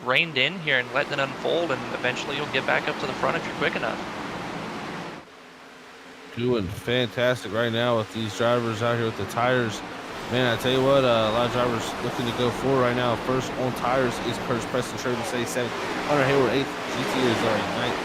reined in here and letting it unfold, and eventually you'll get back up to the front if you're quick enough. Doing fantastic right now with these drivers out here with the tires. Man, I tell you what, a lot of drivers looking to go forward right now. First on tires is Curtis Preston, Sherman say 7th, Hunter Hayward 8th, GT is already 9th,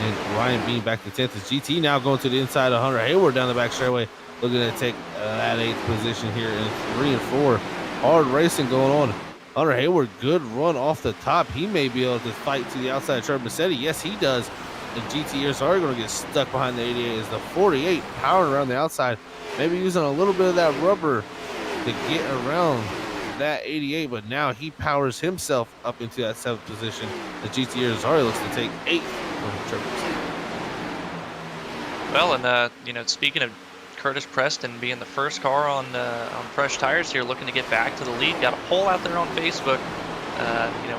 and Ryan Bean back to 10th. As GT now going to the inside of Hunter Hayward down the back straightaway, looking to take that 8th position here in 3 and 4. Hard racing going on. Hunter Hayward, good run off the top. He may be able to fight to the outside of Trevor Bassetti. Yes, he does. And GTers are going to get stuck behind the 88 as the 48 powering around the outside. Maybe using a little bit of that rubber to get around that 88, but now he powers himself up into that 7th position. The GT Azari looks to take 8th from Trevor Bassetti. Well, and speaking of Curtis Preston being the first car on fresh tires here, looking to get back to the lead. Got a poll out there on Facebook.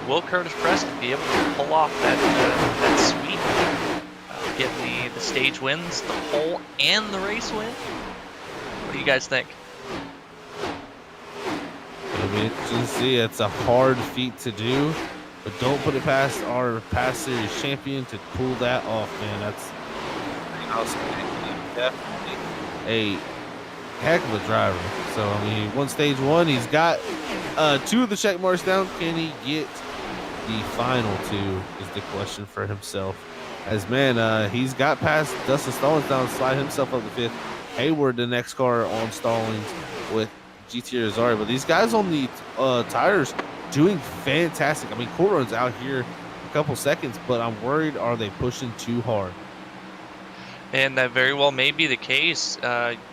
Will Curtis Preston be able to pull off that sweep, getting the stage wins, the pole, and the race win? What do you guys think? I mean, you see, it's a hard feat to do, but don't put it past our past series champion to pull that off, man. That's definitely a heck of a driver. So, I mean, he won stage 1. He's got 2 of the check marks down. Can he get the final 2 is the question for himself. As, man, he's got past Dustin Stallings down, slide himself up the 5th. Hayward, the next car on Stallings with GT Azari. But these guys on the tires doing fantastic. I mean, Cool Run's out here a couple seconds, but I'm worried, are they pushing too hard? And that very well may be the case.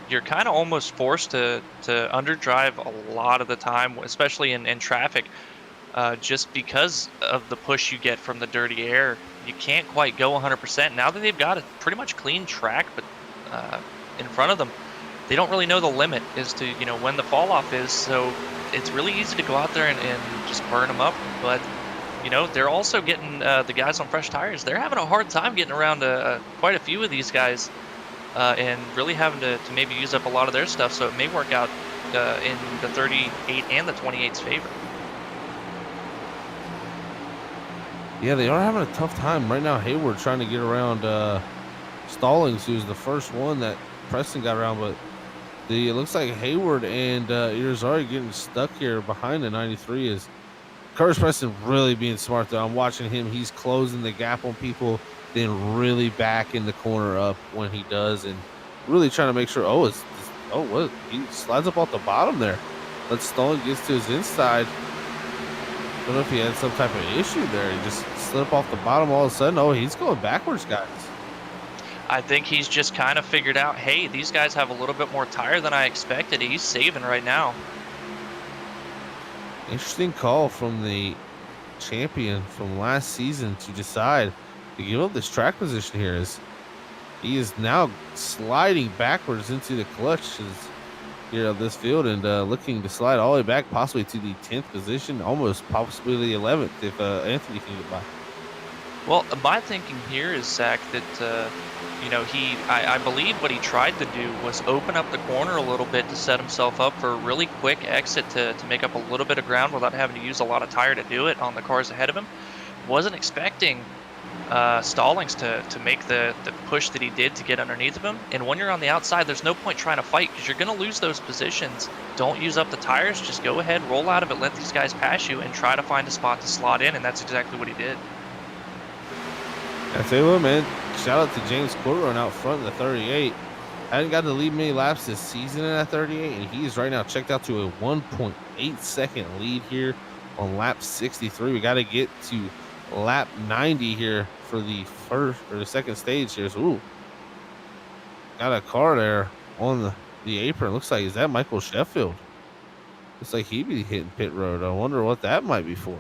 You're kind of almost forced to underdrive a lot of the time, especially in traffic, just because of the push you get from the dirty air. You can't quite go 100%. Now that they've got a pretty much clean track, but in front of them, they don't really know the limit as to when the fall off is. So it's really easy to go out there and just burn them up. But they're also getting the guys on fresh tires. They're having a hard time getting around quite a few of these guys and really having to maybe use up a lot of their stuff. So it may work out in the 38 and the 28's favor. Yeah, they are having a tough time right now. Hayward trying to get around Stallings, who's the first one that Preston got around, but it looks like Hayward and Irizarry getting stuck here behind the 93 is Curtis Preston really being smart, though. I'm watching him. He's closing the gap on people, then really backing the corner up when he does, and really trying to make sure. What? He slides up off the bottom there. But Stallings gets to his inside. I don't know if he had some type of issue there. He just slid up off the bottom all of a sudden. Oh, he's going backwards, guys. I think he's just kind of figured out, hey, these guys have a little bit more tire than I expected. He's saving right now. Interesting call from the champion from last season to decide to give up this track position here, as he is now sliding backwards into the clutch here of this field and looking to slide all the way back possibly to the 10th position, almost possibly the 11th if Anthony can get by. Well, my thinking here is, Zach, that I believe what he tried to do was open up the corner a little bit to set himself up for a really quick exit to make up a little bit of ground without having to use a lot of tire to do it on the cars ahead of him. Wasn't expecting Stallings to make the push that he did to get underneath of him. And when you're on the outside, there's no point trying to fight because you're going to lose those positions. Don't use up the tires. Just go ahead, roll out of it, let these guys pass you, and try to find a spot to slot in. And that's exactly what he did. I tell you what, man, shout out to James Corcoran out front in the 38. Hadn't got to lead many laps this season in that 38, and he is right now checked out to a 1.8 second lead here on lap 63. We got to get to lap 90 here for the second stage here. So, ooh, got a car there on the apron. Looks like, is that Michael Sheffield? Looks like he'd be hitting pit road. I wonder what that might be for.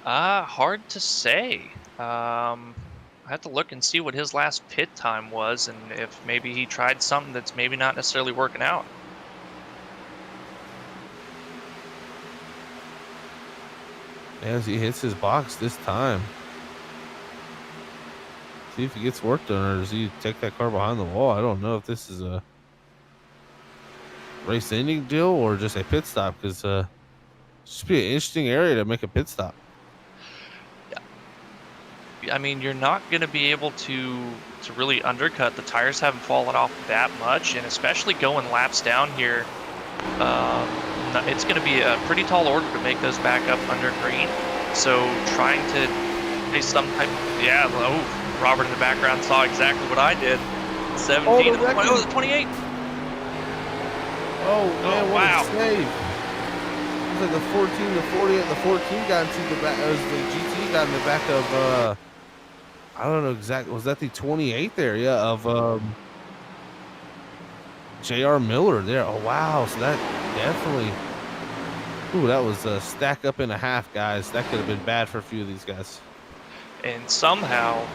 Hard to say. I have to look and see what his last pit time was, and if maybe he tried something that's maybe not necessarily working out. As he hits his box this time. See if he gets work done, or does he take that car behind the wall? I don't know if this is a race ending deal or just a pit stop, because should be an interesting area to make a pit stop. I mean, you're not going to be able to really undercut. The tires haven't fallen off that much, and especially going laps down here, it's going to be a pretty tall order to make those back up under green. So trying to do some type, yeah. Oh, Robert in the background saw exactly what I did. 17 to the 20, oh, the 28. Oh man, what wow. a save! It was like the 14 to 40, and the 14 got into the back. It was the GT got in the back of I don't know exactly. Was that the 28 there? Yeah, of J.R. Miller there. Oh wow, so that definitely. Ooh, that was a stack up and a half, guys. That could have been bad for a few of these guys. And somehow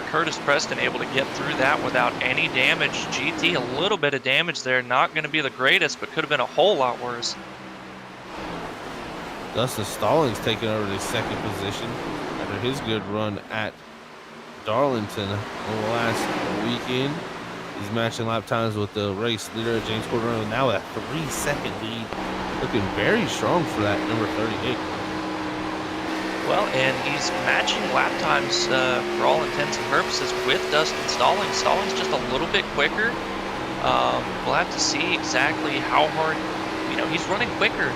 Curtis Preston able to get through that without any damage. GT, a little bit of damage there. Not going to be the greatest, but could have been a whole lot worse. Dustin Stallings taking over the second position after his good run at Darlington over the last weekend. He's matching lap times with the race leader, James Cordero, now at a 3-second lead. Looking very strong for that number 38. Well, and he's matching lap times for all intents and purposes with Dustin Stallings. Stallings just a little bit quicker. We'll have to see exactly how hard, he's running quicker.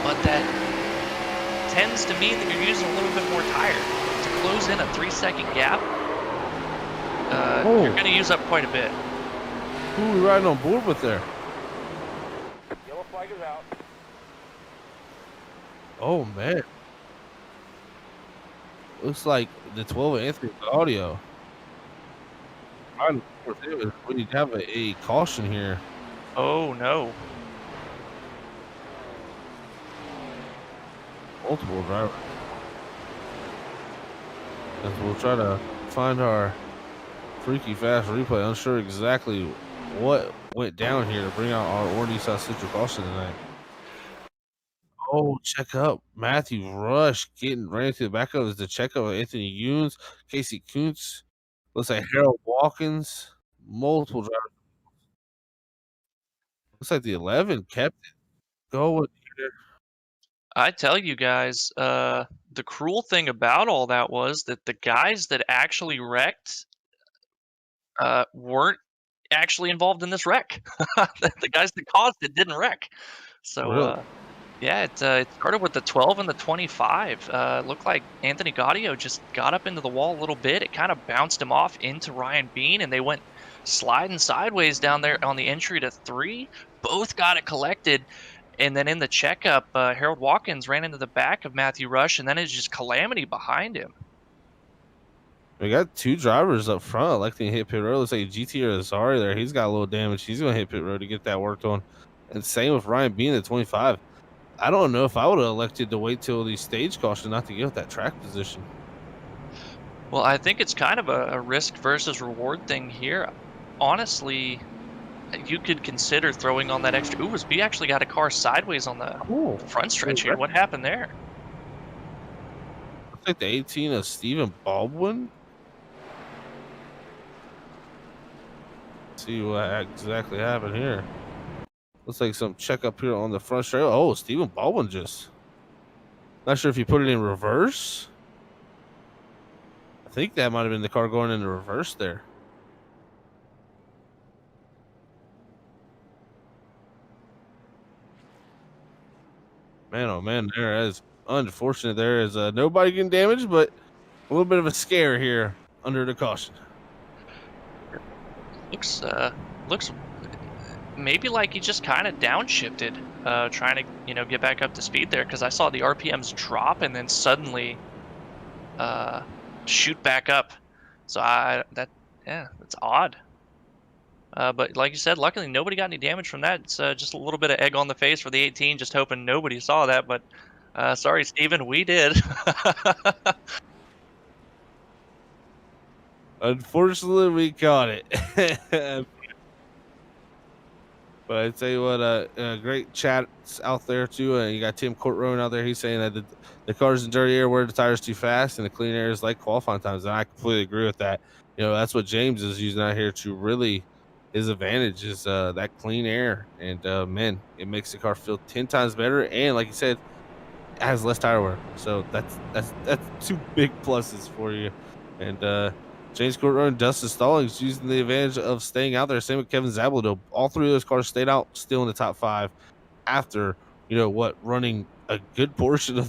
But that tends to mean that you're using a little bit more tire. To close in a 3-second gap, you're going to use up quite a bit. Who are we riding on board with there? Yellow flag is out. Oh, man. Looks like the 12 Anthony Audio. We need to have a caution here. Oh, no. Multiple drivers. As we'll try to find our Freaky Fast replay. Unsure exactly what went down here to bring out our Orange South Central caution tonight. Oh, check up. Matthew Rush ran into the back of is the check of Anthony Younes, Casey Kuntz. Looks like Harold Watkins. Multiple drivers. Looks like the 11 kept it going. I tell you guys, the cruel thing about all that was that the guys that actually wrecked weren't actually involved in this wreck. The guys that caused it didn't wreck. So, Really? yeah, it started with the 12 and the 25. Looked like Anthony Gaudio just got up into the wall a little bit. It kind of bounced him off into Ryan Bean, and they went sliding sideways down there on the entry to 3. Both got it collected. And then in the checkup, Harold Watkins ran into the back of Matthew Rush, and then it's just calamity behind him. We got 2 drivers up front electing to hit pit road. Looks like GT or Azari there. He's got a little damage. He's going to hit pit road to get that worked on. And same with Ryan Bean at 25. I don't know if I would have elected to wait till the stage caution not to give that track position. Well, I think it's kind of a risk versus reward thing here. Honestly, you could consider throwing on that extra. Ooh, we actually got a car sideways on the front stretch here. What happened there? Looks like the 18 of Stephen Baldwin. Let's see what exactly happened here. Looks like some checkup here on the front stretch. Oh, Stephen Baldwin just. Not sure if he put it in reverse. I think that might have been the car going into reverse there. Man, oh man, there is unfortunate. There is nobody getting damaged, but a little bit of a scare here under the caution. Looks maybe like he just kind of downshifted, trying to get back up to speed there, because I saw the RPMs drop and then suddenly shoot back up. So that's odd. But like you said, luckily nobody got any damage from that. It's just a little bit of egg on the face for the 18, just hoping nobody saw that. But sorry, Steven, we did. Unfortunately, we caught it. But I tell you what, great chats out there too. You got Tim Courtrowan out there. He's saying that the cars in dirty air wear the tires too fast, and the clean air is like qualifying times. And I completely agree with that. You know, that's what James is using out here to really his advantage is that clean air, and man, it makes the car feel 10 times better. And like you said, it has less tire wear. So that's two big pluses for you. And James Courtrowan and Dustin Stallings using the advantage of staying out there. Same with Kevin Zablodo. All three of those cars stayed out still in the top 5 after, running a good portion of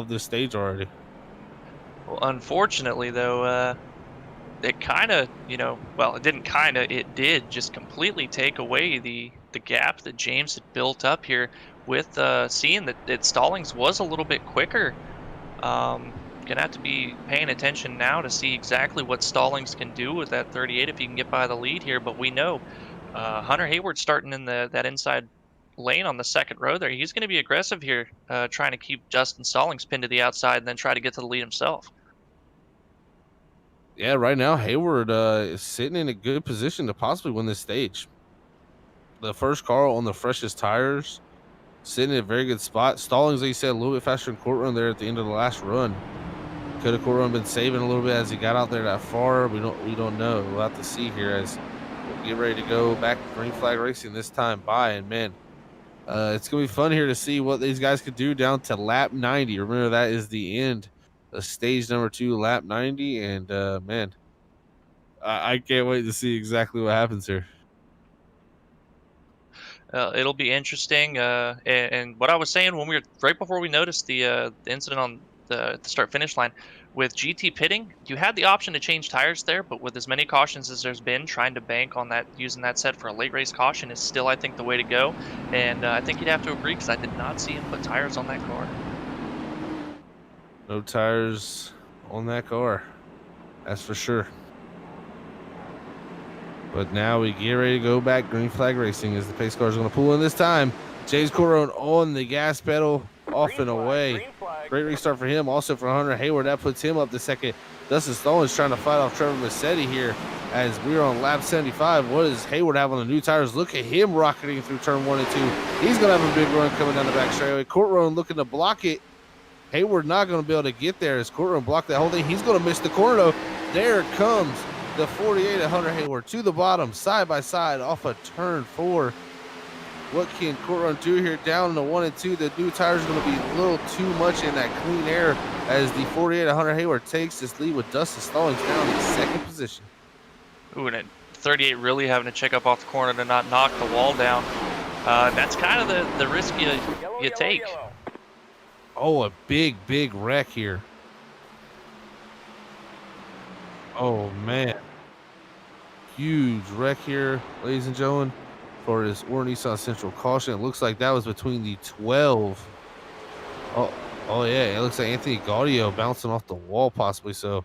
the stage already. Well, unfortunately, though, it kind of, well, it didn't kind of, it did just completely take away the gap that James had built up here with seeing that Stallings was a little bit quicker. Gonna have to be paying attention now to see exactly what Stallings can do with that 38 if he can get by the lead here. But we know Hunter Hayward starting in that inside lane on the second row there. He's going to be aggressive here, trying to keep Justin Stallings pinned to the outside and then try to get to the lead himself. Yeah, right now Hayward is sitting in a good position to possibly win this stage. The first car on the freshest tires, sitting in a very good spot. Stallings, like you said, a little bit faster than Courtrowan there at the end of the last run. Could have Courtrowan been saving a little bit as he got out there that far? We don't know. We'll have to see here as we get ready to go back to green flag racing this time by. And man, it's gonna be fun here to see what these guys could do down to lap 90. Remember, that is the end of stage number 2, lap 90. And man, I can't wait to see exactly what happens here. It'll be interesting. And what I was saying when we were right before we noticed the incident on the start finish line with GT pitting, you had the option to change tires there, but with as many cautions as there's been, trying to bank on that, using that set for a late race caution is still, I think, the way to go. And I think you'd have to agree because I did not see him put tires on that car. No tires on that car, that's for sure. But now we get ready to go back green flag racing as the pace car is going to pull in this time. James Courtrowan on the gas pedal, off and away. Great restart for him. Also for Hunter Hayward, that puts him up to second. Dustin Stallings trying to fight off Trevor Massetti here as we're on lap 75. What does Hayward have on the new tires? Look at him rocketing through turn 1 and 2. He's going to have a big run coming down the back straightaway. Courtrowan looking to block it. Hayward not going to be able to get there as Courtrowan blocked that whole thing. He's going to miss the corner though. There comes the 48 of Hunter Hayward to the bottom, side by side off of turn 4. What can Courtrowan do here down in the 1 and 2? The new tires are going to be a little too much in that clean air as the 48 of Hunter Hayward takes this lead with Dustin Stallings down in second position. Ooh, and 38 really having to check up off the corner to not knock the wall down. That's kind of the risk you take. Oh, a big wreck here. Oh, man. Huge wreck here, ladies and gentlemen, for this Or Nissan Central caution. It looks like that was between the 12. Oh yeah, it looks like Anthony Gaudio bouncing off the wall possibly. So,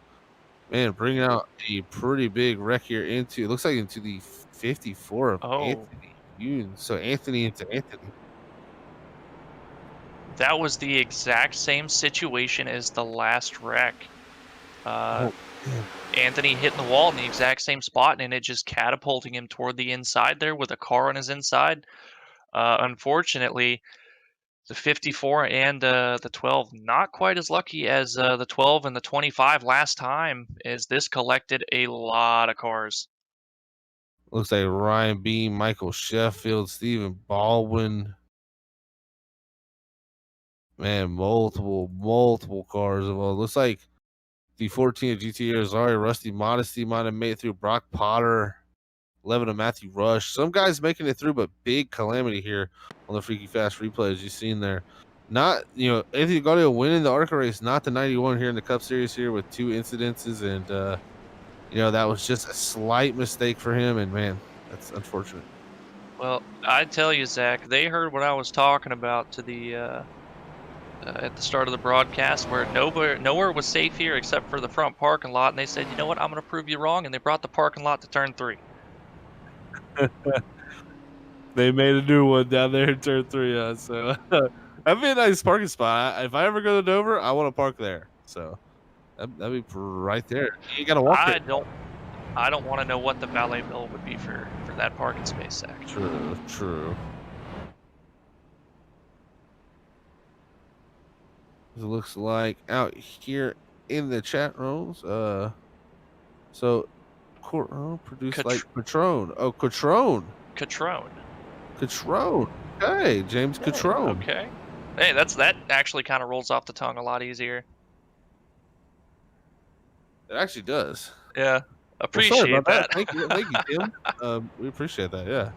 man, bringing out a pretty big wreck here into, it looks like into the 54 of Anthony Yoon. So Anthony into Anthony. That was the exact same situation as the last wreck. Anthony hitting the wall in the exact same spot, and it just catapulting him toward the inside there with a car on his inside. Unfortunately, the 54 and the 12 not quite as lucky as the 12 and the 25 last time, as this collected a lot of cars. Looks like Ryan Beam, Michael Sheffield, Stephen Baldwin. Man, multiple cars. Well, looks like the 14 of GT Arizari, Rusty Modesty might have made it through. Brock Potter, 11 of Matthew Rush. Some guys making it through, but big calamity here on the Freaky Fast replay, as you've seen there. Not, Anthony Gaudio winning the ARCA race, not the 91 here in the Cup Series here with 2 incidences. And, that was just a slight mistake for him. And, man, that's unfortunate. Well, I tell you, Zach, they heard what I was talking about to the at the start of the broadcast, where nowhere was safe here except for the front parking lot, and they said, you know what, I'm going to prove you wrong, and they brought the parking lot to turn 3. They made a new one down there in turn 3, so that'd be a nice parking spot. If I ever go to Dover, I want to park there. So that'd be right there. You got to walk it. I don't want to know what the valet bill would be for that parking space, Zach. True, true. It looks like out here in the chat rooms, so produced like Patron. Oh, Catrone. Catrone. Catrone. Okay, James Catrone. Okay. Hey, that actually kind of rolls off the tongue a lot easier. It actually does. Yeah. Well, Appreciate sorry about that. Thank you, Tim. We appreciate that. Yeah.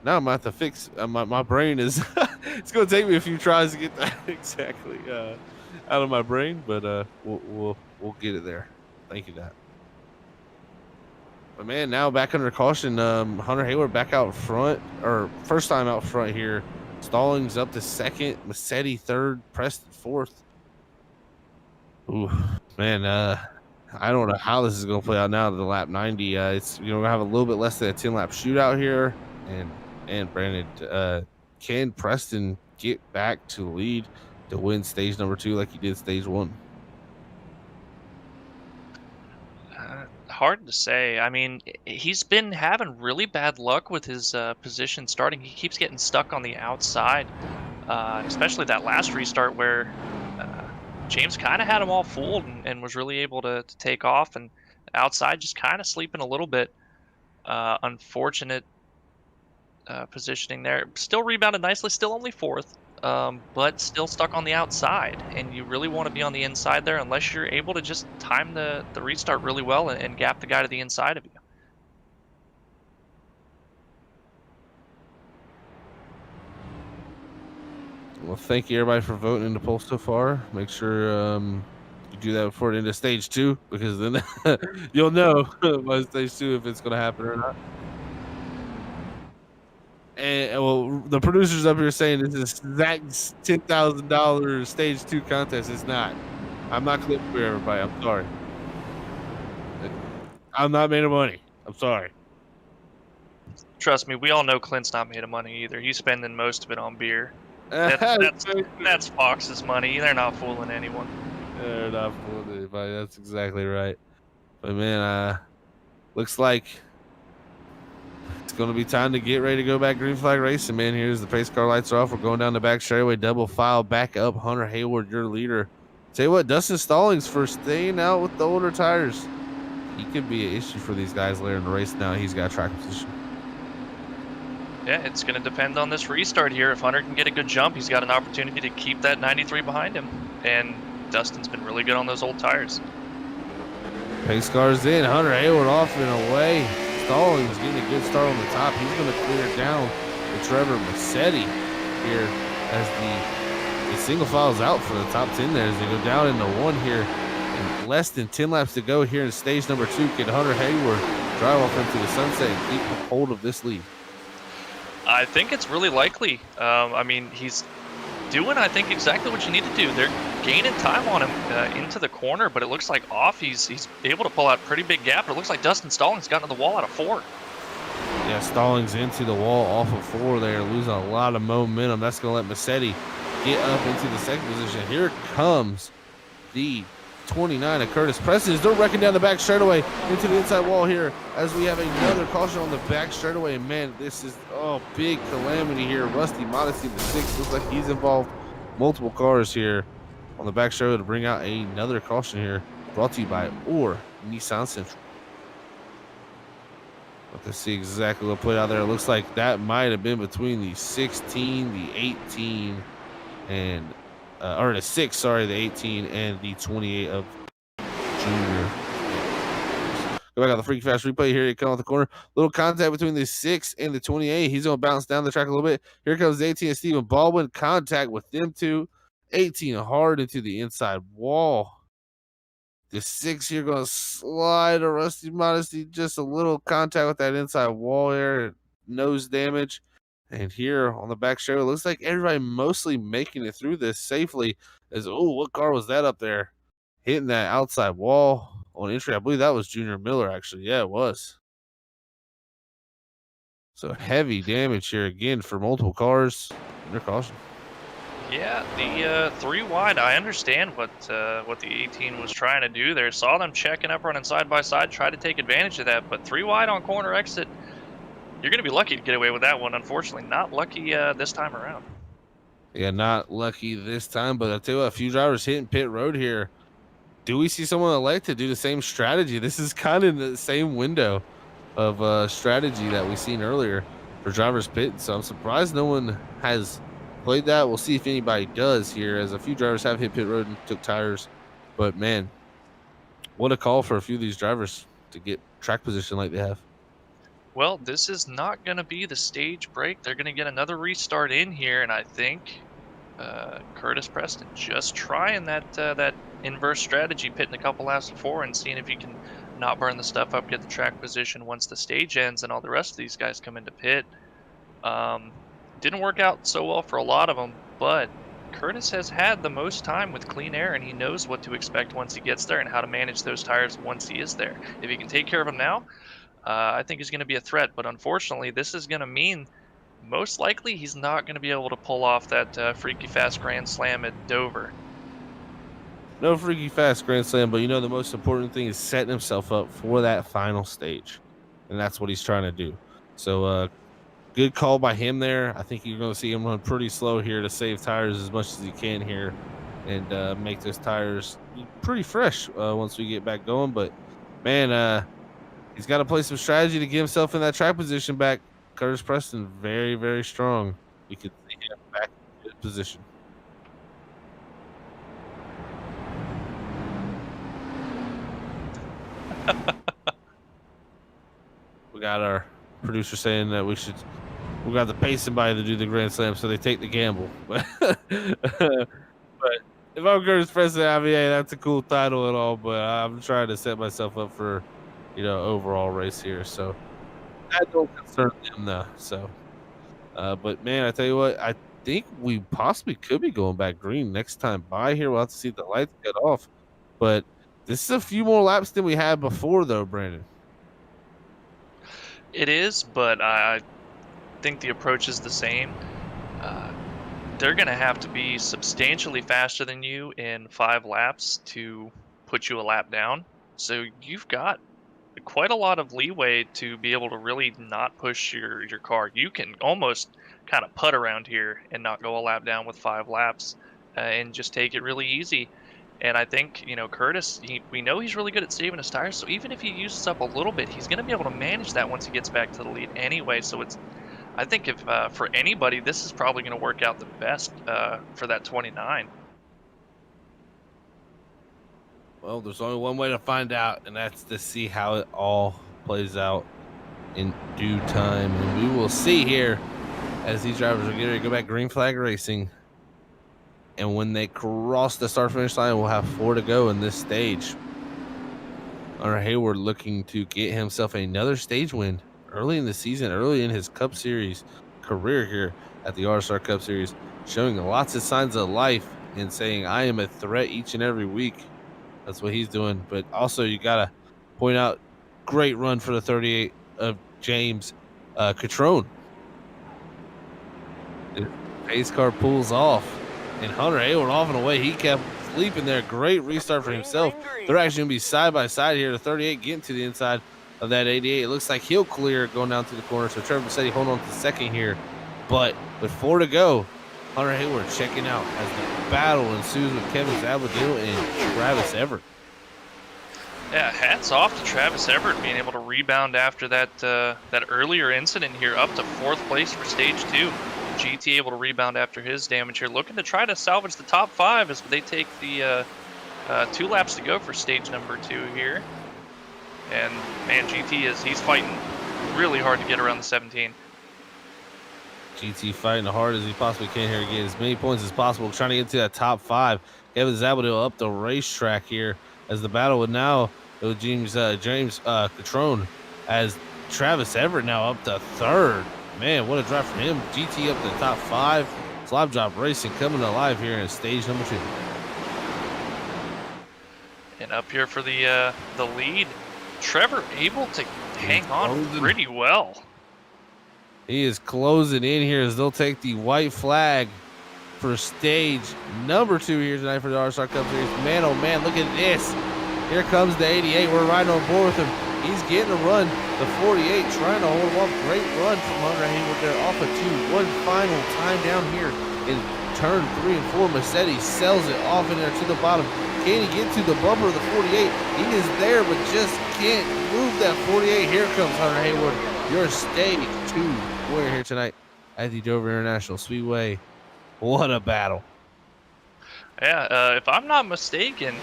Now I'm gonna have to fix. My brain is. It's gonna take me a few tries to get that exactly out of my brain, but we'll get it there. Thank you, Dad. But man, now back under caution. Hunter Hayward back out front, or first time out front here. Stallings up to second, Massetti third, Preston fourth. Ooh, man, I don't know how this is going to play out now to the lap 90. It's we're gonna have a little bit less than a 10-lap shootout here, and Brandon, can Preston get back to the lead to win stage number 2 like he did stage 1? Hard to say. I mean, he's been having really bad luck with his position starting. He keeps getting stuck on the outside, especially that last restart where James kind of had him all fooled and was really able to take off, and outside just kind of sleeping a little bit. Unfortunate positioning there. Still rebounded nicely, still only fourth, but still stuck on the outside. And you really want to be on the inside there unless you're able to just time the restart really well and gap the guy to the inside of you. Well, thank you everybody for voting in the poll so far. Make sure you do that before the end of stage 2, because then you'll know by stage 2 if it's going to happen or not. And well, the producers up here saying this is Zach's $10,000 stage 2 contest. It's not. I'm not clip for everybody. I'm sorry. I'm not made of money. I'm sorry. Trust me, we all know Clint's not made of money either. He's spending most of it on beer. That's Fox's money. They're not fooling anyone. They're not fooling anybody. That's exactly right. But man, looks like it's going to be time to get ready to go back green flag racing, man. Here's the pace car lights are off. We're going down the back straightaway, double file back up. Hunter Hayward, your leader. Tell you what, Dustin Stallings for staying out with the older tires. He could be an issue for these guys later in the race. Now he's got track position. Yeah, it's going to depend on this restart here. If Hunter can get a good jump, he's got an opportunity to keep that 93 behind him. And Dustin's been really good on those old tires. Pace car's in. Hunter Hayward off and away. Stallings getting a good start on the top. He's going to clear down the Trevor Massetti here as the single files out for the top 10 there as they go down into 1 here. And less than 10 laps to go here in stage number 2. Can Hunter Hayward drive off into the sunset and keep hold of this lead? I think it's really likely. I mean, he's doing, I think, exactly what you need to do. They're gaining time on him into the corner, but it looks like off. He's able to pull out a pretty big gap. But it looks like Dustin Stallings got into the wall out of 4. Yeah, Stallings into the wall off of 4 there, losing a lot of momentum. That's going to let Massetti get up into the second position. Here comes the 29 of Curtis Preston. They're wrecking down the back straightaway into the inside wall here as we have another caution on the back straightaway. And man, this is big calamity here. Rusty Modesty in the 6th. Looks like he's involved. Multiple cars here on the back straightaway to bring out another caution here. Brought to you by Nissan Central. Let's see exactly what played out there. It looks like that might have been between the 16, the 18, and or the 6, sorry, the 18 and the 28 of Junior. Go back on the Freaky Fast replay here. He comes off the corner. Little contact between the 6 and the 28. He's going to bounce down the track a little bit. Here comes the 18 and Stephen Baldwin. Contact with them two. 18 hard into the inside wall. The 6 here going to slide to Rusty Modesty. Just a little contact with that inside wall there. Nose damage. And here on the back straightaway, looks like everybody mostly making it through this safely. As what car was that up there? Hitting that outside wall on entry. I believe that was Junior Miller, actually. Yeah, it was. So heavy damage here again for multiple cars. Under caution. Yeah, the 3 wide. I understand what the 18 was trying to do there. Saw them checking up, running side by side, try to take advantage of that. But 3 wide on corner exit, you're gonna be lucky to get away with that one. Unfortunately, not lucky this time around. Yeah, not lucky this time, but I'll tell you what, a few drivers hitting pit road here. Do we see someone elect to do the same strategy? This is kind of the same window of strategy that we seen earlier for drivers pitting. So I'm surprised no one has played that. We'll see if anybody does here, as a few drivers have hit pit road and took tires. But man, what a call for a few of these drivers to get track position like they have. Well, this is not gonna be the stage break. They're gonna get another restart in here, and I think Curtis Preston just trying that inverse strategy, pitting a couple laps before and seeing if he can not burn the stuff up, get the track position once the stage ends and all the rest of these guys come into pit. Um, didn't work out so well for a lot of them, but Curtis has had the most time with clean air, and he knows what to expect once he gets there and how to manage those tires once he is there. If he can take care of them now, I think he's going to be a threat. But unfortunately, this is going to mean most likely he's not going to be able to pull off that freaky fast Grand Slam at Dover. No freaky fast Grand Slam, but you know the most important thing is setting himself up for that final stage, and that's what he's trying to do. So good call by him there. I think you're going to see him run pretty slow here to save tires as much as he can here and make those tires pretty fresh once we get back going. But man, he's got to play some strategy to get himself in that track position back. Curtis Preston, very, very strong. We could see him back in good position. We got our producer saying that we got to pay somebody to do the Grand Slam, so they take the gamble. But if I'm Curtis Preston, I mean, hey, that's a cool title and all, but I'm trying to set myself up for, overall race here. So that don't concern them though. So, but man, I tell you what, I think we possibly could be going back green next time by here. We'll have to see if the lights get off, but this is a few more laps than we had before, though, Brandon. It is, but I think the approach is the same. They're going to have to be substantially faster than you in 5 laps to put you a lap down. So you've got quite a lot of leeway to be able to really not push your car. You can almost kind of putt around here and not go a lap down with 5 laps and just take it really easy. And I think, Curtis, we know he's really good at saving his tires, so even if he uses up a little bit, he's going to be able to manage that once he gets back to the lead anyway. So I think if for anybody, this is probably going to work out the best for that 29. Well, there's only one way to find out, and that's to see how it all plays out in due time. And we will see here as these drivers are getting ready to go back green flag racing. And when they cross the start-finish line, we'll have 4 to go in this stage. Hunter Hayward looking to get himself another stage win early in the season, early in his Cup Series career here at the RSR Cup Series, showing lots of signs of life and saying, I am a threat each and every week. That's what he's doing. But also, you got to point out, great run for the 38 of James Catrone. The pace car pulls off. And Hunter Hayward off and away. He kept sleeping there. Great restart for himself. They're actually going to be side by side here. The 38 getting to the inside of that 88. It looks like he'll clear going down to the corner. So Trevor Bassetti holding on to second here. But with 4 to go, Hunter Hayward checking out as the battle ensues with Kevin Zabadil and Travis Everett. Yeah, hats off to Travis Everett being able to rebound after that earlier incident here, up to 4th place for stage 2. GT able to rebound after his damage here, looking to try to salvage the top 5 as they take the 2 laps to go for stage number 2 here. And man, he's fighting really hard to get around the 17. GT fighting as hard as he possibly can here, get as many points as possible, trying to get to that top 5. Kevin Zabadil up the racetrack here as the battle with now James Catrone, as Travis Everett now up to 3rd. Man, what a drive from him. GT up to the top 5. Slop Drop Racing coming alive here in stage number 2. And up here for the lead, Trevor able to hang on pretty well. He is closing in here as they'll take the white flag for stage number 2 here tonight for the RSR Cup Series. Man, oh man, look at this. Here comes the 88. We're right on board with him. He's getting a run. The 48 trying to hold him off. Great run from Hunter Hayward there off of 2. One final time down here in turn 3 and 4. Massetti sells it off in there to the bottom. Can he get to the bumper of the 48? He is there, but just can't move that 48. Here comes Hunter Hayward, your stage 2 winner here tonight at the Dover International Speedway. What a battle. Yeah, if I'm not mistaken,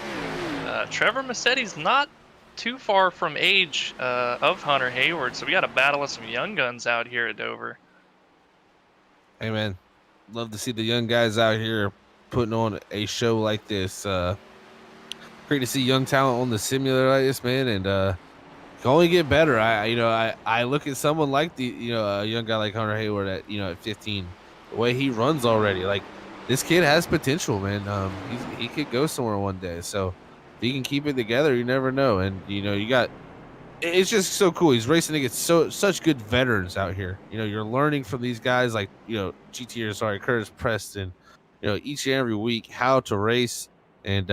Trevor Massetti's not too far from age of Hunter Hayward, so we got a battle of some young guns out here at Dover. Hey, man, love to see the young guys out here putting on a show like this. Great to see young talent on the simulator like this, man, and can only get better. I look at someone like a young guy like Hunter Hayward at 15, the way he runs already. Like, this kid has potential, man. He could go somewhere one day. So if he can keep it together, you never know. And it's just so cool. He's racing against such good veterans out here. You're learning from these guys like Curtis Preston. Each and every week how to race, and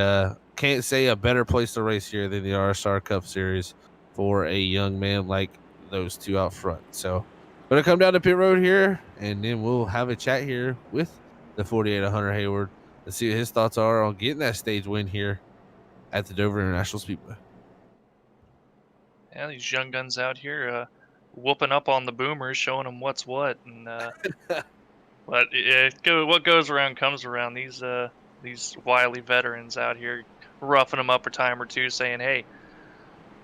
can't say a better place to race here than the RSR Cup Series for a young man like those two out front. So gonna come down to pit road here, and then we'll have a chat here with the 48 of Hunter Hayward. Let's see what his thoughts are on getting that stage win here at the Dover International Speedway. Yeah, these young guns out here whooping up on the boomers, showing them what's what. And but what goes around comes around. These wily veterans out here roughing them up a time or two, saying, hey,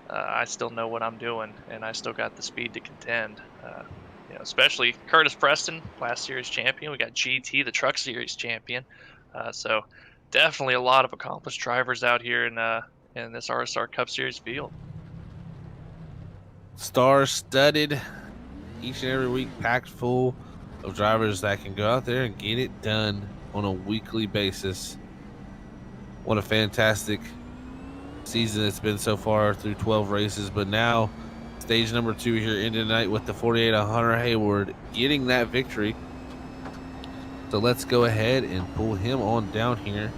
I still know what I'm doing, and I still got the speed to contend. Especially Curtis Preston, last series champion. We got GT, the Truck Series champion. So definitely a lot of accomplished drivers out here in this RSR Cup Series field. Star-studded each and every week, packed full of drivers that can go out there and get it done on a weekly basis. What a fantastic season it's been so far through 12 races, but now stage number 2 here in tonight with the 48 of Hunter Hayward getting that victory. So let's go ahead and pull him on down here.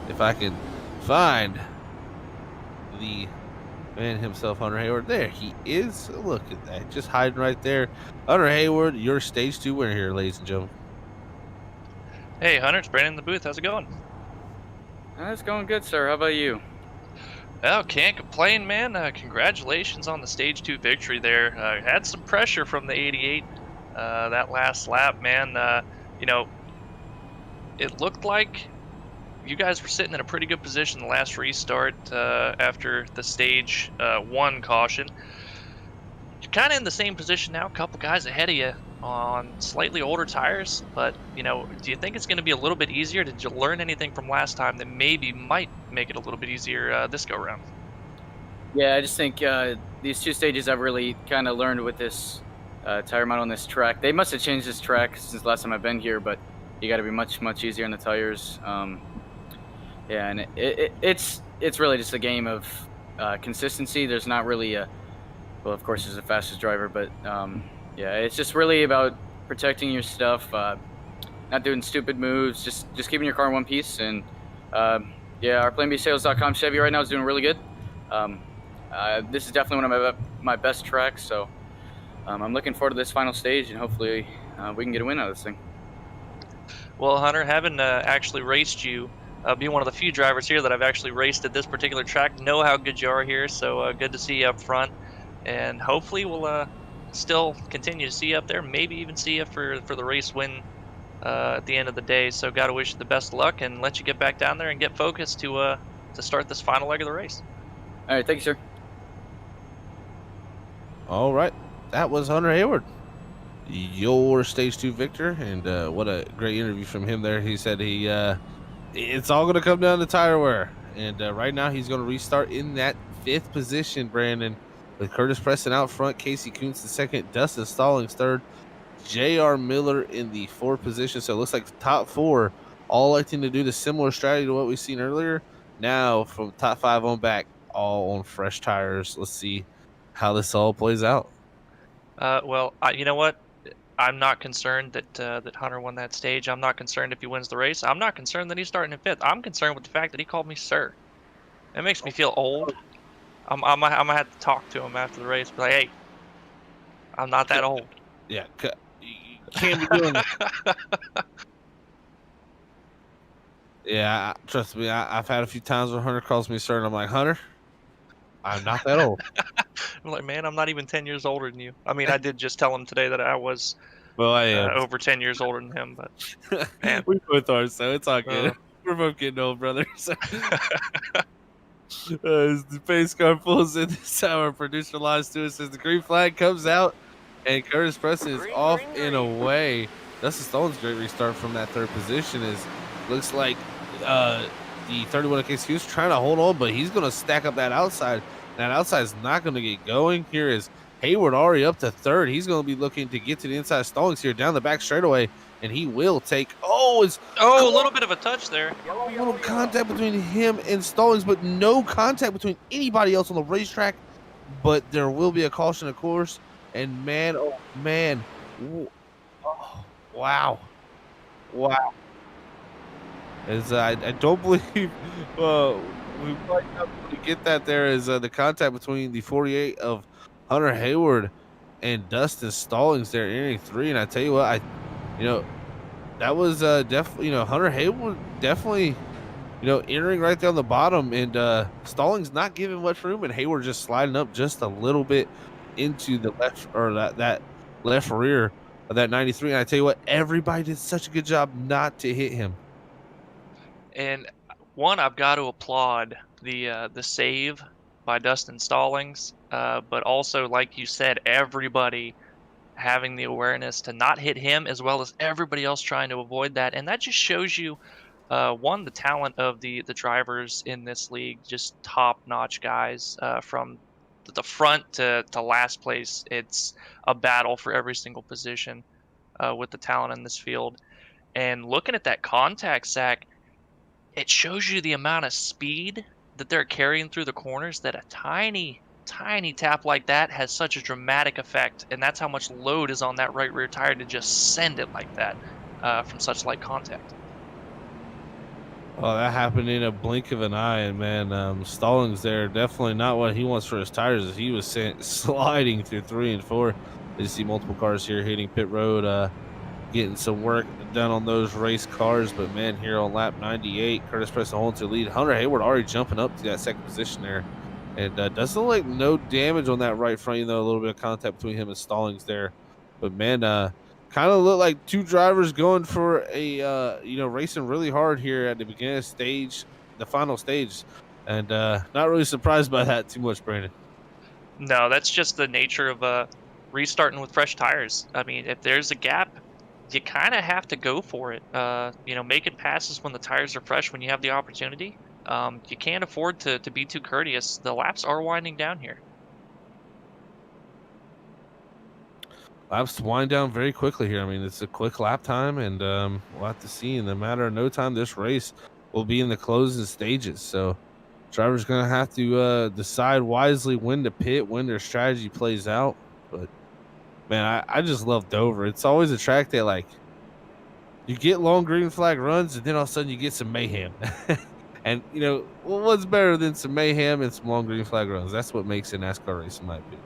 If I can find the man himself, Hunter Hayward. There he is. Look at that, just hiding right there. Hunter Hayward, your stage 2 winner here, ladies and gentlemen. Hey Hunter, it's Brandon in the booth. How's it going? It's going good, sir. How about you? Oh, can't complain, man. Congratulations on the stage 2 victory there. Had some pressure from the 88 that last lap, man. It looked like you guys were sitting in a pretty good position the last restart after the stage 1 caution. You're kind of in the same position now, a couple guys ahead of you on slightly older tires, but do you think it's going to be a little bit easier? Did you learn anything from last time that maybe might make it a little bit easier this go around? Yeah, I just think these 2 stages I've really kind of learned with this tire model on this track. They must have changed this track since the last time I've been here, but you got to be much easier on the tires. Yeah, and it's really just a game of consistency. There's not really well, of course, there's the fastest driver, but yeah, it's just really about protecting your stuff, not doing stupid moves, just keeping your car in one piece. And yeah, our PlanBSales.com Chevy right now is doing really good. This is definitely one of my best tracks, so I'm looking forward to this final stage, and hopefully we can get a win out of this thing. Well, Hunter, having actually raced you, being one of the few drivers here that I've actually raced at this particular track, know how good you are here, so good to see you up front. And hopefully we'll still continue to see you up there, maybe even see you for the race win at the end of the day. So gotta wish you the best of luck and let you get back down there and get focused to start this final leg of the race. All right, thank you, sir. All right, that was Hunter Hayward, your stage 2 victor, and what a great interview from him there. He said it's all going to come down to tire wear, and right now he's going to restart in that 5th position, Brandon, with Curtis Preston out front, Casey Kuntz the 2nd, Dustin Stallings 3rd, J.R. Miller in the 4th position. So it looks like the top 4 all electing to do the similar strategy to what we've seen earlier. Now from top 5 on back, all on fresh tires. Let's see how this all plays out. Well, you know what? I'm not concerned that Hunter won that stage. I'm not concerned if he wins the race. I'm not concerned that he's starting in 5th. I'm concerned with the fact that he called me sir. It makes me feel old. I'm gonna have to talk to him after the race. Be like, hey, I'm not that old. Yeah, you can't be doing that. Yeah, trust me, I've had a few times where Hunter calls me sir, and I'm like, Hunter, I'm not that old. I'm like, man, I'm not even 10 years older than you. I mean, I did just tell him today that I was Well, I am. over 10 years older than him, but man. We both are, so it's all good. We're both getting old, brother. So. As the pace car pulls in this hour, producer lies to us as the green flag comes out, and Curtis Preston is off and away. Dustin Stone's great restart from that 3rd position is looks like the 31 case he was trying to hold on, but he's going to stack up that outside. That outside is not going to get going. Here is Hayward already up to 3rd. He's going to be looking to get to the inside Stallings here down the back straightaway, and he will take. A little bit of a touch there. A little contact between him and Stallings, but no contact between anybody else on the racetrack. But there will be a caution, of course. And man, oh man, oh, wow. As I don't believe we might not be able to get that. There is the contact between the 48 of Hunter Hayward and Dustin Stallings there entering 3. And I tell you what, that was definitely, Hunter Hayward definitely, entering right down the bottom, and Stallings not giving much room, and Hayward just sliding up just a little bit into the left, or that left rear of that 93. And I tell you what, everybody did such a good job not to hit him. And one, I've got to applaud the save by Dustin Stallings, but also, like you said, everybody having the awareness to not hit him, as well as everybody else trying to avoid that. And that just shows you, one, the talent of the drivers in this league, just top-notch guys. From the front to last place, it's a battle for every single position with the talent in this field. And looking at that contact, Zach, it shows you the amount of speed that they're carrying through the corners, that a tiny tap like that has such a dramatic effect, and that's how much load is on that right rear tire to just send it like that from such light contact. Oh, that happened in a blink of an eye, and man, Stallings there, definitely not what he wants for his tires, as he was sliding through 3 and 4. You see multiple cars here hitting pit road, getting some work done on those race cars. But man, here on lap 98, Curtis Preston holding to lead. Hunter Hayward already jumping up to that 2nd position there, and doesn't look like no damage on that right front, a little bit of contact between him and Stallings there. But man, kind of look like 2 drivers going for a racing really hard here at the beginning of the final stage, and not really surprised by that too much, Brandon. No, that's just the nature of restarting with fresh tires. I mean, if there's a gap, you kind of have to go for it. Making passes when the tires are fresh, when you have the opportunity. You can't afford to be too courteous. The laps are winding down here. Laps wind down very quickly here. I mean, it's a quick lap time, and we'll have to see. In the matter of no time, this race will be in the closing stages. So drivers going to have to decide wisely when to pit, when their strategy plays out. But man, I just love Dover. It's always a track that, like, you get long green flag runs, and then all of a sudden you get some mayhem. And, what's better than some mayhem and some long green flag runs? That's what makes a NASCAR race, in my opinion.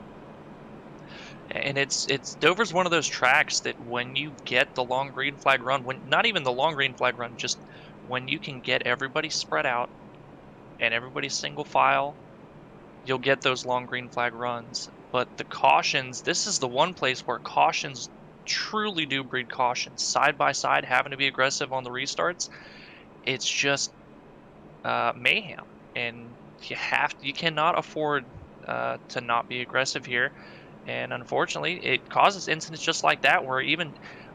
And it's Dover's one of those tracks that when you get the long green flag run, when not even the long green flag run, just when you can get everybody spread out and everybody single file, you'll get those long green flag runs. But the cautions, this is the one place where cautions truly do breed cautions. Side by side, having to be aggressive on the restarts, it's just mayhem, and you cannot afford to not be aggressive here. And unfortunately, it causes incidents just like that, where even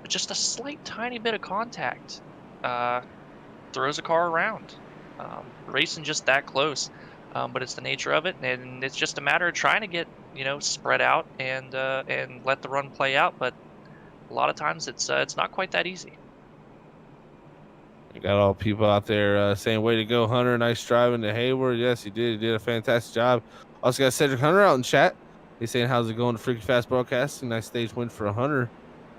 just a slight tiny bit of contact throws a car around. Racing just that close, but it's the nature of it, and it's just a matter of trying to get spread out and let the run play out. But a lot of times it's not quite that easy. You got all people out there saying, "Way to go, Hunter! Nice driving to Hayward." Yes, he did. He did a fantastic job. Also got Cedric Hunter out in chat. He's saying, "How's it going to Freaky Fast Broadcasting? Nice stage win for Hunter."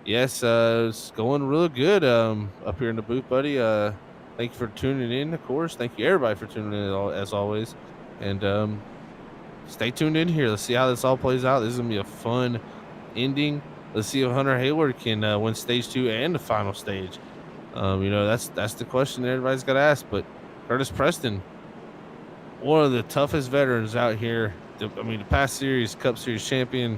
Yes, it's going real good up here in the booth, buddy. Thank you for tuning in, of course. Thank you everybody for tuning in as always. And stay tuned in here. Let's see how this all plays out. This is gonna be a fun ending. Let's see if Hunter Hayward can win stage 2 and the final stage. That's the question that everybody's got to ask. But Curtis Preston, one of the toughest veterans out here. The past series, Cup Series champion.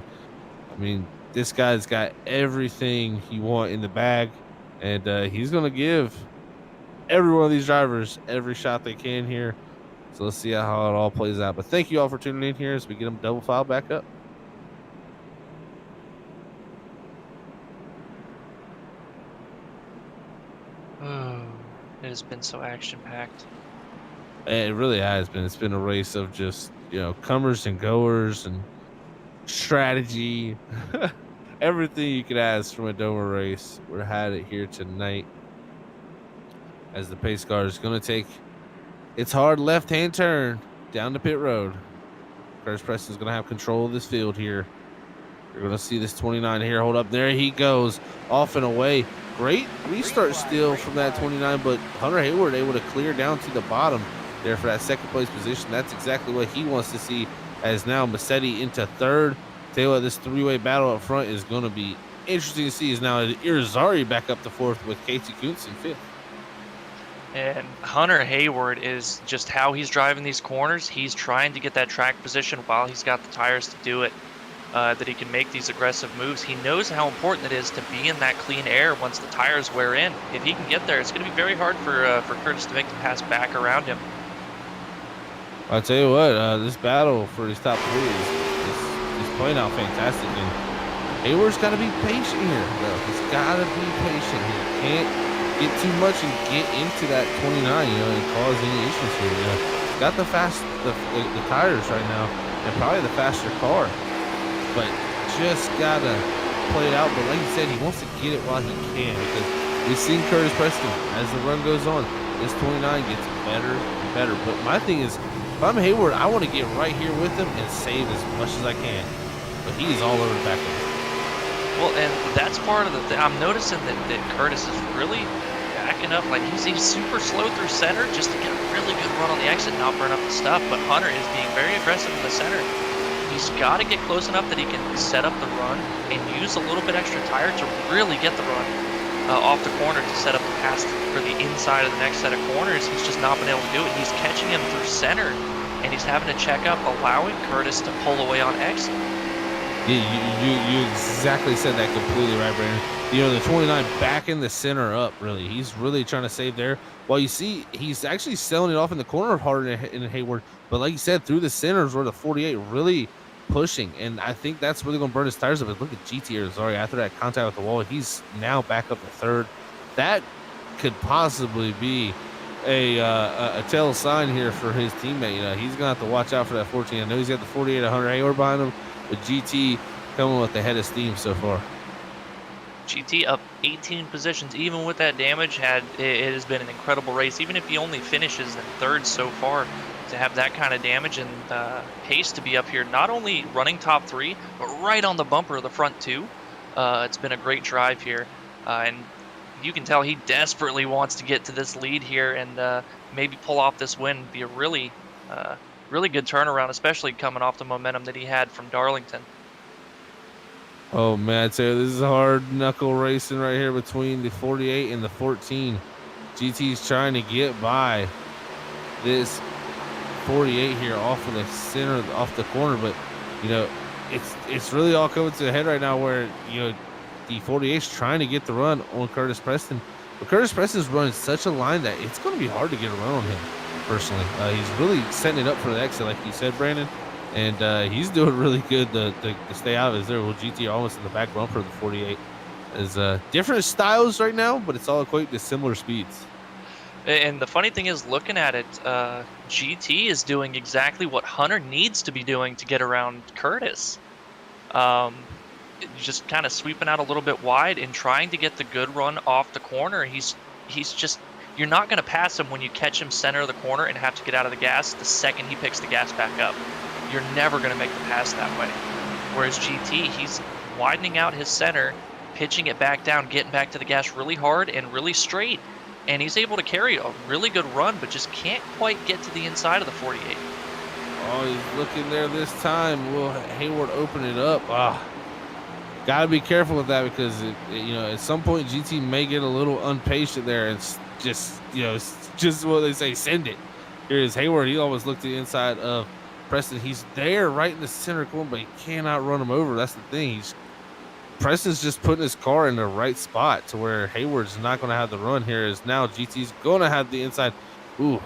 This guy's got everything you want in the bag, and he's going to give every one of these drivers every shot they can here. So let's see how it all plays out. But thank you all for tuning in here as we get them double file back up. It has been so action-packed. It really has been. It's been a race of just, comers and goers and strategy. Everything you could ask from a Dover race. We're had it here tonight as the pace car is going to take its hard left-hand turn down the pit road. Curtis Preston's going to have control of this field here. You're going to see this 29 here. Hold up. There he goes. Off and away. Great restart still from that 29, but Hunter Hayward able to clear down to the bottom there for that second place position. That's exactly what he wants to see, as now Massetti into third. Tell you what, this three-way battle up front is going to be interesting to see. Is now Irizarry back up to fourth with Casey Kuntz in fifth. And Hunter Hayward is just how he's driving these corners. He's trying to get that track position while he's got the tires to do it, that he can make these aggressive moves. He knows how important it is to be in that clean air once the tires wear in. If he can get there, it's going to be very hard for Curtis to make the pass back around him. I'll tell you what, this battle for these top three is playing out fantastic. And Hayward's got to be patient here, though. He's got to be patient here. Can't get too much and get into that 29, and cause any issues here. He's got the tires right now, and probably the faster car, but just gotta play it out. But like you said, he wants to get it while he can, because we've seen Curtis Preston as the run goes on. This 29 gets better and better. But my thing is, if I'm Hayward, I want to get right here with him and save as much as I can. But he's all over the back of it. Well, and that's part of the thing. I'm noticing that Curtis is really backing up. Like, he's super slow through center just to get a really good run on the exit and not burn up the stuff. But Hunter is being very aggressive in the center. He's got to get close enough that he can set up the run and use a little bit extra tire to really get the run off the corner to set up the pass for the inside of the next set of corners. He's just not been able to do it. He's catching him through center, and he's having to check up, allowing Curtis to pull away on exit. Yeah, you exactly said that completely right, Brandon. The 29 backing the center up, really. He's really trying to save there. Well, you see, he's actually selling it off in the corner harder in Hayward. But like you said, through the centers where the 48 really pushing. And I think that's really going to burn his tires up. But look at GT Irizarry after that contact with the wall. He's now back up to third. That could possibly be a tell sign here for his teammate. He's going to have to watch out for that 14. I know he's got the 48 100 Hayward behind him. But GT coming with the head of steam so far. GT up 18 positions, even with that damage. It has been an incredible race. Even if he only finishes in third so far, to have that kind of damage and pace to be up here, not only running top three, but right on the bumper of the front two. It's been a great drive here, and you can tell he desperately wants to get to this lead here and maybe pull off this win. Be a really good turnaround, especially coming off the momentum that he had from Darlington. Oh man, I tell you, this is hard knuckle racing right here between the 48 and the 14. GT's trying to get by this 48 here off of the center, off the corner, but it's really all coming to a head right now where the 48's trying to get the run on Curtis Preston, but Curtis Preston's running such a line that it's going to be hard to get a run on him. Personally, he's really setting it up for the exit, like you said, Brandon, and he's doing really good to stay out of his there. Well, GT almost in the back bumper of the 48 is different styles right now, but it's all equating to similar speeds. And the funny thing is, looking at it, GT is doing exactly what Hunter needs to be doing to get around Curtis. Just kind of sweeping out a little bit wide and trying to get the good run off the corner. He's just, you're not going to pass him when you catch him center of the corner and have to get out of the gas the second he picks the gas back up. You're never going to make the pass that way. Whereas GT, he's widening out his center, pitching it back down, getting back to the gas really hard and really straight. And he's able to carry a really good run, but just can't quite get to the inside of the 48. Oh, he's looking there this time. Will Hayward open it up? Gotta be careful with that because at some point GT may get a little impatient there and just it's just what they say, send it. Here's Hayward. He almost looked to the inside of Preston. He's there right in the center corner, but he cannot run him over. That's the thing. Preston's just putting his car in the right spot to where Hayward's not going to have the run here. Is now GT's going to have the inside. Ooh,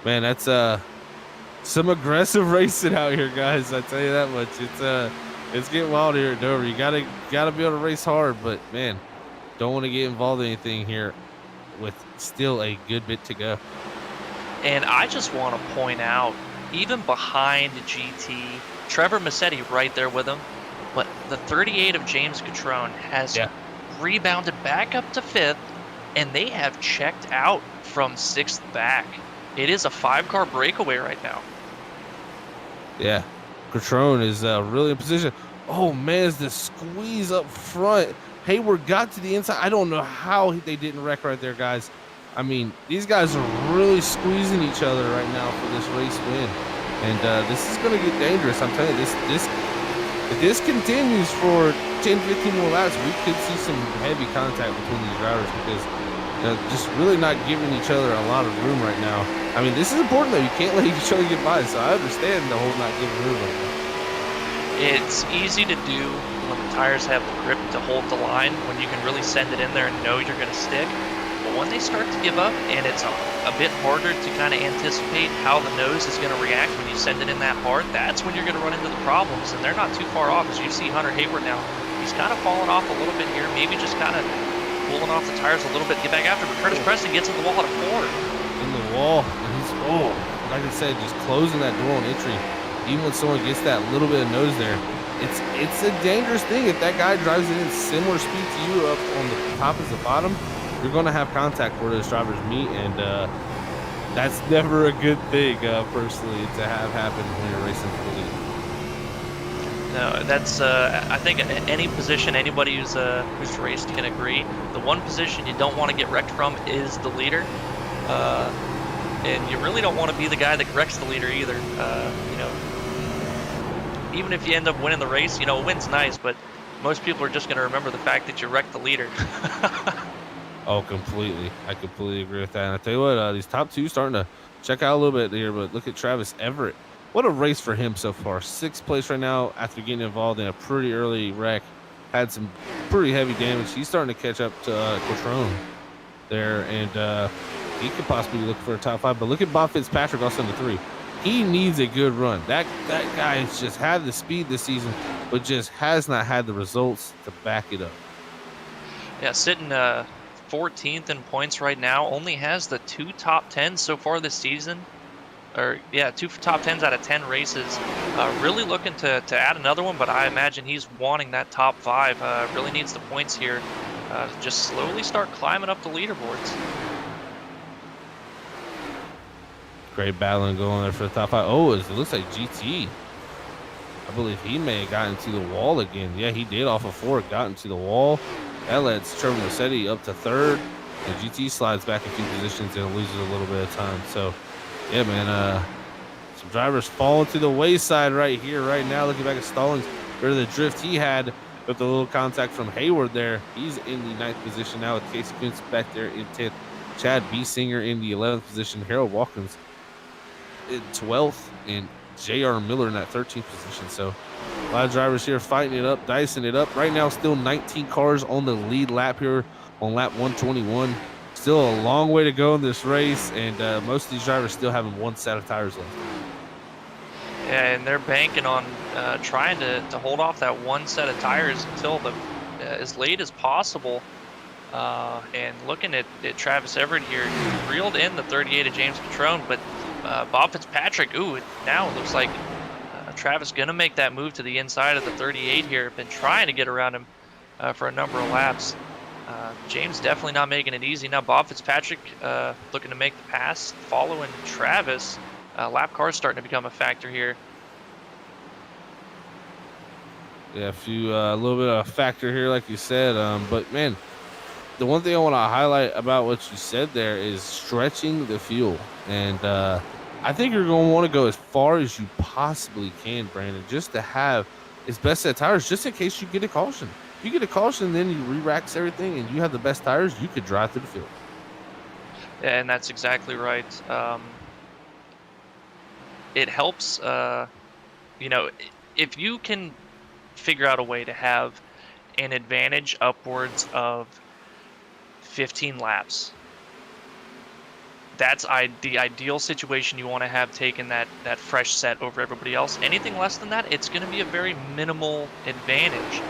man, that's some aggressive racing out here, guys. I tell you that much. It's getting wild here at Dover. You gotta be able to race hard, but man, don't want to get involved in anything here with still a good bit to go. And I just want to point out, even behind GT, Trevor Massetti right there with him, but the 38 of James Catrone has rebounded back up to 5th, and they have checked out from 6th back. It is a 5-car breakaway right now. Yeah, Catrone is really in position. Oh, man, is the squeeze up front. Hayward got to the inside. I don't know how they didn't wreck right there, guys. I mean, these guys are really squeezing each other right now for this race win. And this is going to get dangerous. I'm telling you, if this continues for 10, 15 more laps, we could see some heavy contact between these drivers because they're just really not giving each other a lot of room right now. I mean, this is important, though. You can't let each other get by, so I understand the whole not giving room right now. It's easy to do when the tires have the grip to hold the line, when you can really send it in there and know you're going to stick. But when they start to give up, and it's a bit harder to kind of anticipate how the nose is going to react when you send it in that hard, that's when you're going to run into the problems. And they're not too far off. As you see Hunter Hayward now, he's kind of fallen off a little bit here, maybe just kind of pulling off the tires a little bit, get back after. But Curtis Preston gets in the wall at a 4. In the wall, and he's, like I said, just closing that door on entry. Even when someone gets that little bit of nose there, it's a dangerous thing. If that guy drives it in similar speed to you up on the top as the bottom, you're going to have contact where those drivers meet, and that's never a good thing, personally, to have happen when you're racing for the lead. No, that's I think any position anybody who's raced can agree. The one position you don't want to get wrecked from is the leader, and you really don't want to be the guy that wrecks the leader either. Even if you end up winning the race, a win's nice, but most people are just going to remember the fact that you wrecked the leader. Oh, completely. I completely agree with that. And I tell you what, these top two starting to check out a little bit here, but look at Travis Everett. What a race for him so far. 6th place right now after getting involved in a pretty early wreck. Had some pretty heavy damage. He's starting to catch up to Catrone there, and he could possibly be looking for a top 5. But look at Bob Fitzpatrick also in the 3. He needs a good run. That guy has just had the speed this season, but just has not had the results to back it up. Yeah, sitting 14th in points right now, only has the 2 top 10s so far this season. 2 top 10s out of 10 races. Really looking to add another one, but I imagine he's wanting that top 5. Really needs the points here. Just slowly start climbing up the leaderboards. Great battling going there for the top 5. Oh, it looks like GT. I believe he may have gotten to the wall again. Yeah, he did off of 4, got into the wall. That lets Trevor Massetti up to 3rd. And GT slides back a few positions and loses a little bit of time. So, yeah, man, some drivers falling to the wayside right here, right now. Looking back at Stallings, or the drift he had with the little contact from Hayward there. He's in the 9th position now with Casey Kuntz back there in 10th. Chad Biesinger in the 11th position. Harold Watkins in 12th, and J.R. Miller in that 13th position. So a lot of drivers here fighting it up, dicing it up. Right now, still 19 cars on the lead lap here on lap 121. Still a long way to go in this race, and most of these drivers still having 1 set of tires left. Yeah, and they're banking on trying to hold off that 1 set of tires until as late as possible. And looking at Travis Everett here, he reeled in the 38 of James Catrone, but Bob Fitzpatrick, now it looks like Travis going to make that move to the inside of the 38 here. Been trying to get around him for a number of laps. James definitely not making it easy. Now Bob Fitzpatrick looking to make the pass, following Travis. Lap cars starting to become a factor here. Yeah, a little bit of a factor here, like you said. But man, the one thing I want to highlight about what you said there is stretching the fuel, and I think you're going to want to go as far as you possibly can, Brandon, just to have its best set tires, just in case you get a caution. If you get a caution, then you re-rax everything, and you have the best tires. You could drive through the field. Yeah, and that's exactly right. It helps, you know, if you can figure out a way to have an advantage upwards of 15 laps. That's the ideal situation you want to have, taken that fresh set over everybody else. Anything less than that, it's going to be a very minimal advantage.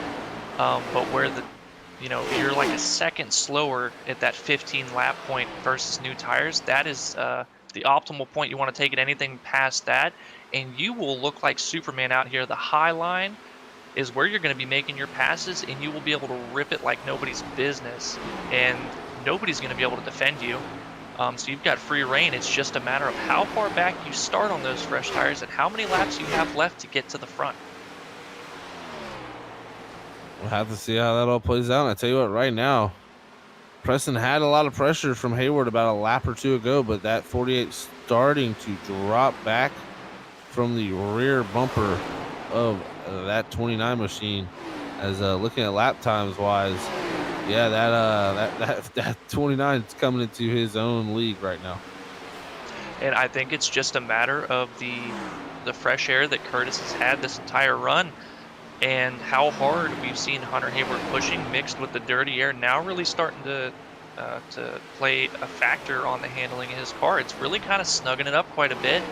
But where if you're like a second slower at that 15 lap point versus new tires, that is the optimal point. You want to take it anything past that, and you will look like Superman out here. The high line is where you're going to be making your passes, and you will be able to rip it like nobody's business, and nobody's going to be able to defend you. So you've got free reign. It's just a matter of how far back you start on those fresh tires and how many laps you have left to get to the front. We'll have to see how that all plays out. And I tell you what, right now, Preston had a lot of pressure from Hayward about a lap or two ago, but that 48 starting to drop back from the rear bumper of that 29 machine. As looking at lap times wise, yeah, that 29 is coming into his own league right now. And I think it's just a matter of the fresh air that Curtis has had this entire run, and how hard we've seen Hunter Hayward pushing, mixed with the dirty air, now really starting to play a factor on the handling of his car. It's really kind of snugging it up quite a bit.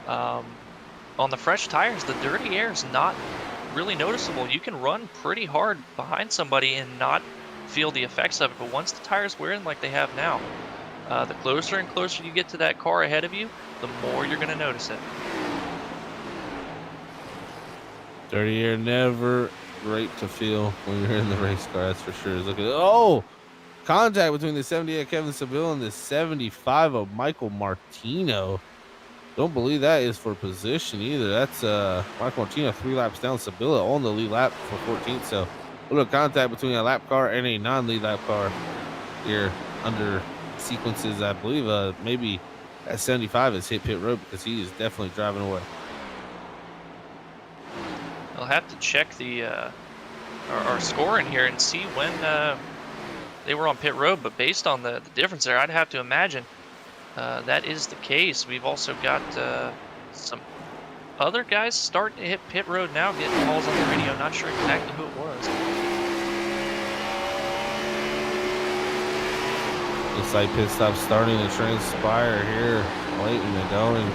On the fresh tires, the dirty air is not really noticeable. You can run pretty hard behind somebody and not feel the effects of it, but once the tires wear in like they have now, the closer and closer you get to that car ahead of you, the more you're going to notice it. Dirty air never great to feel when you're in the race car, that's for sure. Look at contact between the 78 of Kevin Seville and the 75 of Michael Martino. Don't believe that is for position either. That's Michael Martino 3 laps down, Sevilla on the lead lap for 14th. So a little contact between a lap car and a non-lead lap car here under sequences. I believe maybe at 75 has hit pit road, because he is definitely driving away. I'll have to check our score in here and see when they were on pit road, but based on the difference there, I'd have to imagine that is the case. We've also got some other guys starting to hit pit road now, getting calls on the radio. Not sure exactly who it was. Looks like pit stop starting to transpire here late in the going.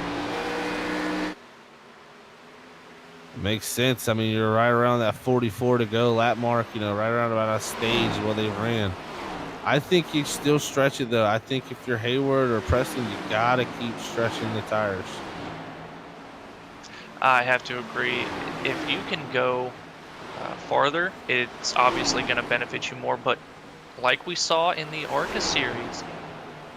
Makes sense. I mean, you're right around that 44 to go lap mark, right around about a stage where they ran. I think you still stretch it, though. I think if you're Hayward or Preston, you got to keep stretching the tires. I have to agree. If you can go farther, it's obviously going to benefit you more. But like we saw in the ARCA series,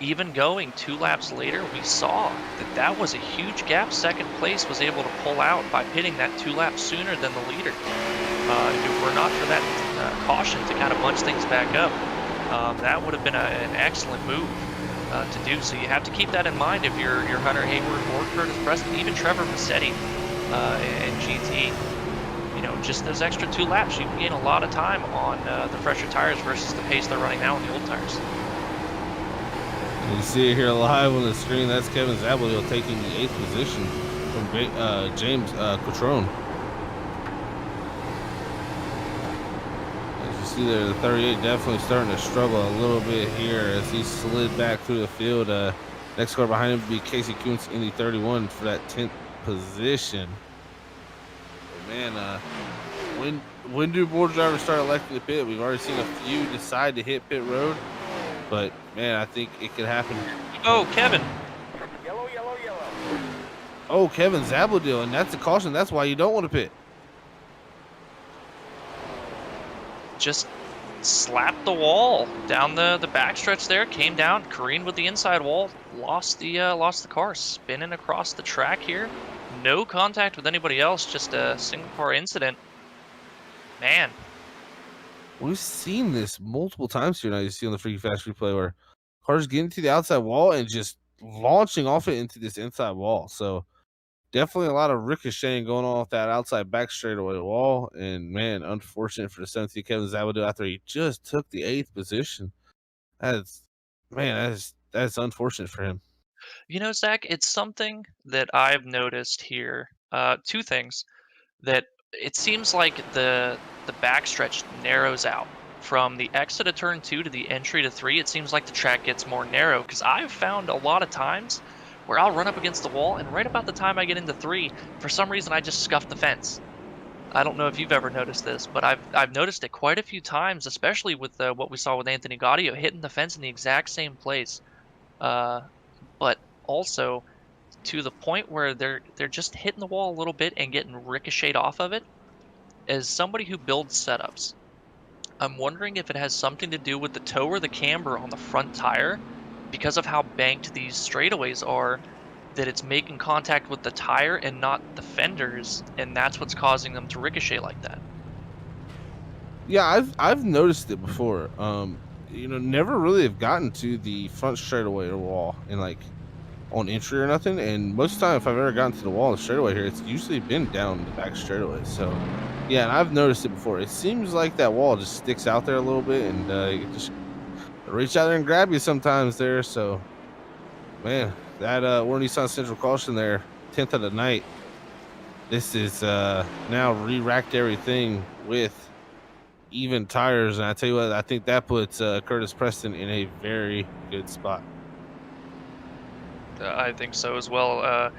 even going 2 laps later, we saw that was a huge gap. Second place was able to pull out by pitting that 2 laps sooner than the leader. If it were not for that caution to kind of bunch things back up, that would have been an excellent move to do. So you have to keep that in mind if you're Hunter Hayward or Curtis Preston, even Trevor Massetti in GT. Just those extra 2 laps, you can gain a lot of time on the fresher tires versus the pace they're running now on the old tires. You see it here live on the screen. That's Kevin Zabelil taking the 8th position from James Cotrone. As you see there, the 38 definitely starting to struggle a little bit here as he slid back through the field. Next car behind him would be Casey Kuntz in the 31 for that 10th position. But man, when do board drivers start electing the pit? We've already seen a few decide to hit pit road. But, man, I think it could happen. Oh, Kevin. Yellow, yellow, yellow. Oh, Kevin Zabelil, and that's a caution. That's why you don't want to pit. Just slapped the wall down the backstretch there, came down, careened with the inside wall, lost the car, spinning across the track here. No contact with anybody else, just a single car incident. Man, We've seen this multiple times here now. You see on the Freaky Fast replay where cars getting to the outside wall and just launching off it into this inside wall. So definitely a lot of ricocheting going on with that outside back straightaway wall. And man, unfortunate for the 17 Kevin Zabado after he just took the 8th position. That's that's unfortunate for him. you know, Zach, it's something that I've noticed here. Two things that it seems like the backstretch narrows out from the exit of turn 2 to the entry to 3. It seems like the track gets more narrow because I've found a lot of times where I'll run up against the wall, and right about the time I get into 3, for some reason I just scuff the fence. I don't know if you've ever noticed this, but I've noticed it quite a few times, especially with what we saw with Anthony Gaudio hitting the fence in the exact same place. But also to the point where they're just hitting the wall a little bit and getting ricocheted off of it. As somebody who builds setups, I'm wondering if it has something to do with the toe or the camber on the front tire, because of how banked these straightaways are, that it's making contact with the tire and not the fenders, and that's what's causing them to ricochet like that. Yeah, I've noticed it before. Never really have gotten to the front straightaway or wall and like on entry or nothing. And most of the time, if I've ever gotten to the wall in the straightaway here, it's usually been down the back straightaway. So yeah, and I've noticed it before. It seems like that wall just sticks out there a little bit, and you just reach out there and grab you sometimes there. So man, that Warren Nissan Central caution there, 10th of the night. This is now re-racked everything with even tires, and I tell you what, I think that puts Curtis Preston in a very good spot. I think so as well.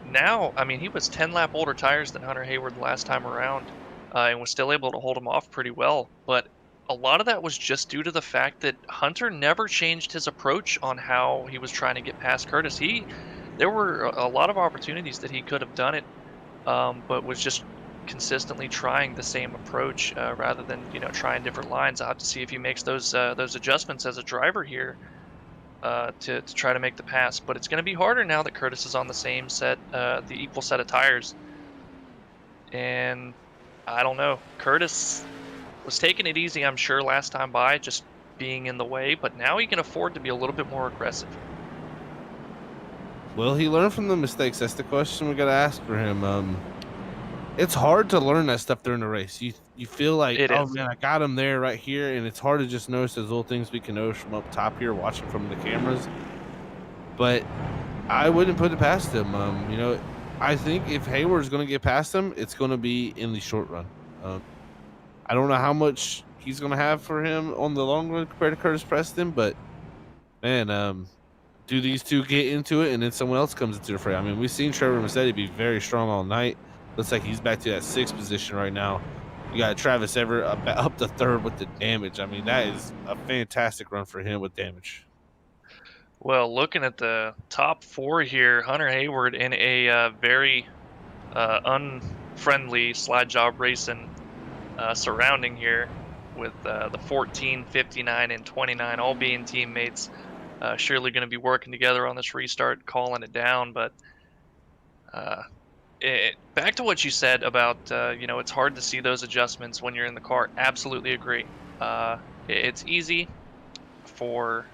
Now, I mean, he was 10 lap older tires than Hunter Hayward the last time around, and was still able to hold him off pretty well. But a lot of that was just due to the fact that Hunter never changed his approach on how he was trying to get past Curtis. There were a lot of opportunities that he could have done it, but was just consistently trying the same approach rather than trying different lines. I'll have to see if he makes those adjustments as a driver here to try to make the pass. But it's going to be harder now that Curtis is on the same set, the equal set of tires. And I don't know. Curtis was taking it easy, I'm sure, last time by, just being in the way. But now he can afford to be a little bit more aggressive. Well, he learned from the mistakes. That's the question we got to ask for him. It's hard to learn that stuff during the race. You feel like, oh man, I got him there right here, and it's hard to just notice those little things we can notice from up top here, watching from the cameras. But I wouldn't put it past him. I think if Hayward's going to get past him, it's going to be in the short run. I don't know how much he's going to have for him on the long run compared to Curtis Preston, but man, do these two get into it, and then someone else comes into the fray? I mean, we've seen Trevor Massetti be very strong all night. Looks like he's back to that 6th position right now. You got Travis Everett up to 3rd with the damage. I mean, that is a fantastic run for him with damage. Well, looking at the top 4 here, Hunter Hayward in a very unfriendly slide job racing surrounding here with the 14, 59, and 29 all being teammates. Surely going to be working together on this restart, calling it down. But back to what you said about, it's hard to see those adjustments when you're in the car. Absolutely agree. It's easy for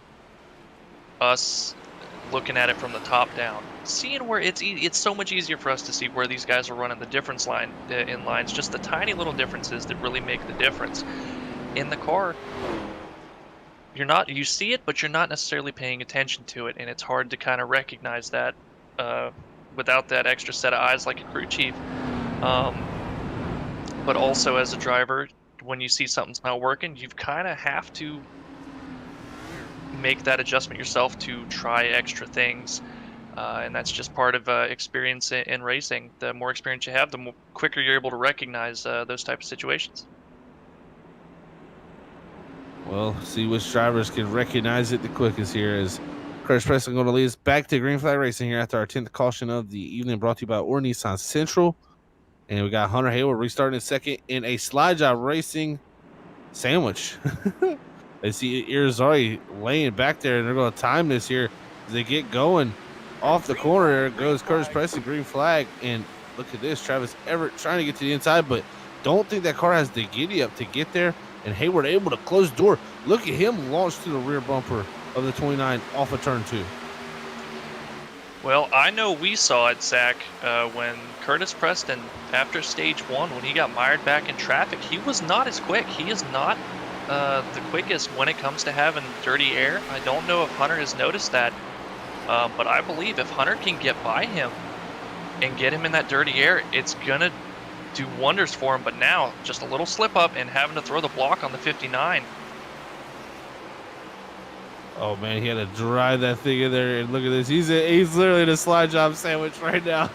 us looking at it from the top down, seeing where it's so much easier for us to see where these guys are running the difference in lines, just the tiny little differences that really make the difference. In the car, you see it, but you're not necessarily paying attention to it, and it's hard to kind of recognize that without that extra set of eyes like a crew chief. But also as a driver, when you see something's not working, you kind of have to make that adjustment yourself to try extra things, and that's just part of experience in racing. The more experience you have, the quicker you're able to recognize those type of situations. Well, see which drivers can recognize it the quickest here is Curtis Preston going to lead us back to Green Flag Racing here after our 10th caution of the evening, brought to you by Or Nissan Central. And we got Hunter Hayward restarting in 2nd in a slide job racing sandwich. I see Irizarry laying back there, and they're going to time this here as they get going off the corner. There goes Curtis Preston, green flag. And look at this, Travis Everett trying to get to the inside, but don't think that car has the giddy up to get there. And Hayward able to close the door. Look at him launch to the rear bumper of the 29 off of turn 2. Well, I know we saw it, Zach, when Curtis Preston, after stage 1, when he got mired back in traffic, he was not as quick. He is not the quickest when it comes to having dirty air. I don't know if Hunter has noticed that, but I believe if Hunter can get by him and get him in that dirty air, it's going to do wonders for him. But now, just a little slip up and having to throw the block on the 59. Oh man, he had to drive that thing in there, and look at this. He's literally in a slide job sandwich right now.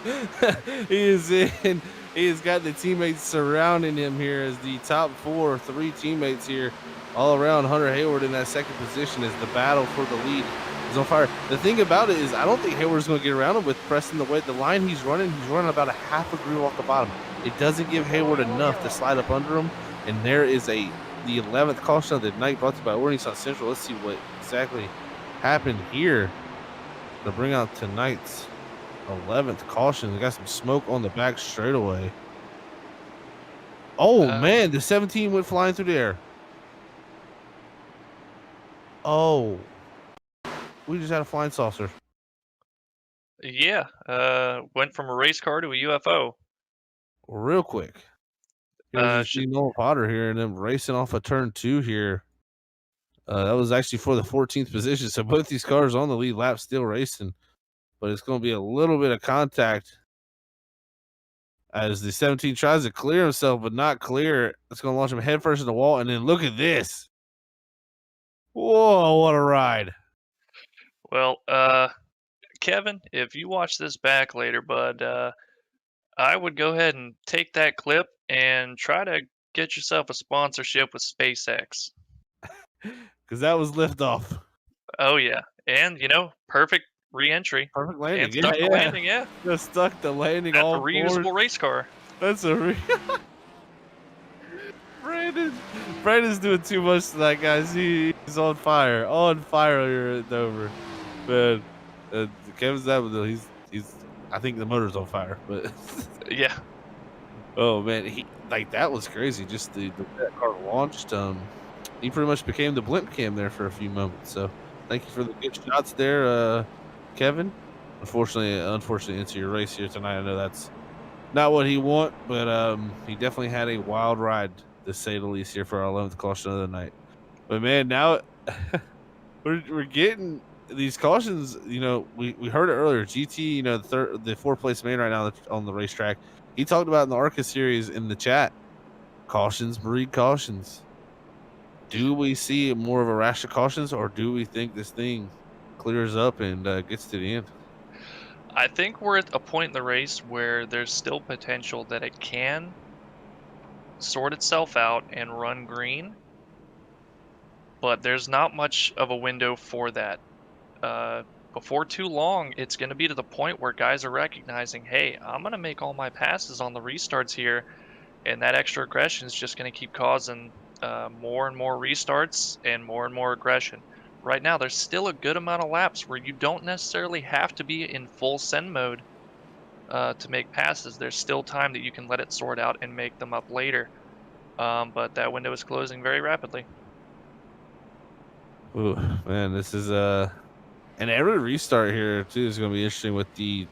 He has got the teammates surrounding him here as the top 3 teammates here all around Hunter Hayward in that second position as the battle for the lead is on fire. The thing about it is I don't think Hayward's going to get around him with Preston the line he's running about a half a groove off the bottom. It doesn't give Hayward enough to slide up under him, and there is the 11th caution of the night brought to you by Orleans Central. Let's see what exactly happened here to bring out tonight's 11th caution. We got some smoke on the back straightaway. Oh man, the 17 went flying through the air. Oh, we just had a flying saucer. Yeah, went from a race car to a UFO. Real quick. Here's Noah Potter here and then racing off of turn 2 here. That was actually for the 14th position. So both these cars on the lead lap still racing, but it's going to be a little bit of contact as the 17 tries to clear himself, but not clear. It's going to launch him headfirst in the wall. And then look at this. Whoa, what a ride. Well, Kevin, if you watch this back later, bud, I would go ahead and take that clip and try to get yourself a sponsorship with SpaceX. Because that was liftoff. Oh, yeah. And, perfect re-entry. Perfect landing. And stuck the landing, yeah. Just stuck the landing. That's all a reusable race car. That's a Brandon's doing too much tonight, guys. He's on fire here at Dover. Man, Kevin's that he's I think the motor's on fire, but yeah. Oh man, that was crazy. Just the way that car launched. He pretty much became the blimp cam there for a few moments. So thank you for the good shots there, Kevin. Unfortunately, into your race here tonight. I know that's not what he want, but he definitely had a wild ride, to say the least, here for our 11th caution of the night. But man, now we're getting these cautions. We heard it earlier. GT, the 4th place man right now on the racetrack. He talked about in the ARCA series in the chat. Cautions breed cautions. Do we see more of a rash of cautions, or do we think this thing clears up and gets to the end? I think we're at a point in the race where there's still potential that it can sort itself out and run green, but there's not much of a window for that. Before too long, it's going to be to the point where guys are recognizing, hey, I'm going to make all my passes on the restarts here, and that extra aggression is just going to keep causing more and more restarts and more aggression. Right now, there's still a good amount of laps where you don't necessarily have to be in full send mode to make passes. There's still time that you can let it sort out and make them up later. But that window is closing very rapidly. Ooh, man, this is and every restart here too is going to be interesting with the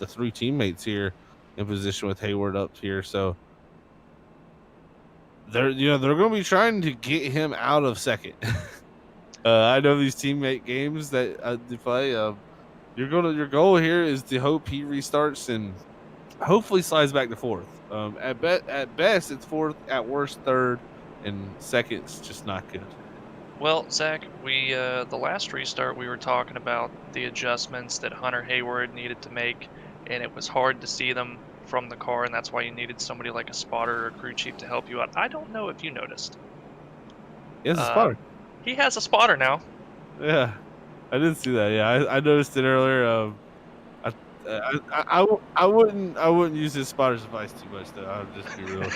3 teammates here in position with Hayward up here. So they're going to be trying to get him out of second. I know these teammate games that they play. Your goal here is to hope he restarts and hopefully slides back to 4th. At best it's 4th, at worst 3rd, and second's just not good. Well, Zach, the last restart we were talking about the adjustments that Hunter Hayward needed to make, and it was hard to see them from the car, and that's why you needed somebody like a spotter or a crew chief to help you out. I don't know if you noticed. He has a spotter. He has a spotter now. Yeah, I didn't see that. Yeah, I noticed it earlier. I wouldn't use his spotter's advice too much though. I'll just be real.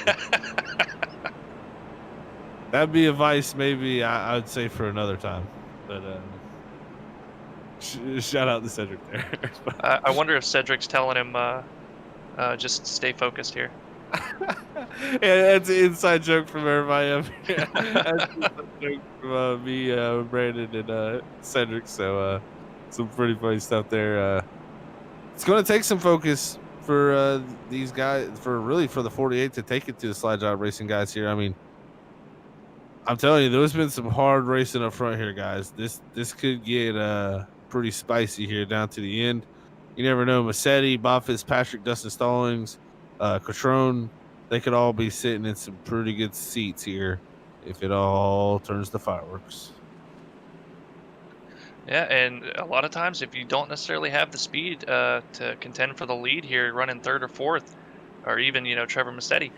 That'd be advice maybe I would say for another time. But shout out to Cedric there. I wonder if Cedric's telling him just stay focused here. Yeah, that's an inside joke from everybody up here. That's an inside joke from me, Brandon, and Cedric. So some pretty funny stuff there. It's going to take some focus for these guys, for the 48 to take it to the slide job racing guys here. I mean, I'm telling you, there's been some hard racing up front here, guys. This could get pretty spicy here down to the end. You never know. Massetti, Bob Fitzpatrick, Dustin Stallings, Catrone, they could all be sitting in some pretty good seats here if it all turns to fireworks. Yeah, and a lot of times if you don't necessarily have the speed to contend for the lead here, running third or fourth, or even Trevor Massetti,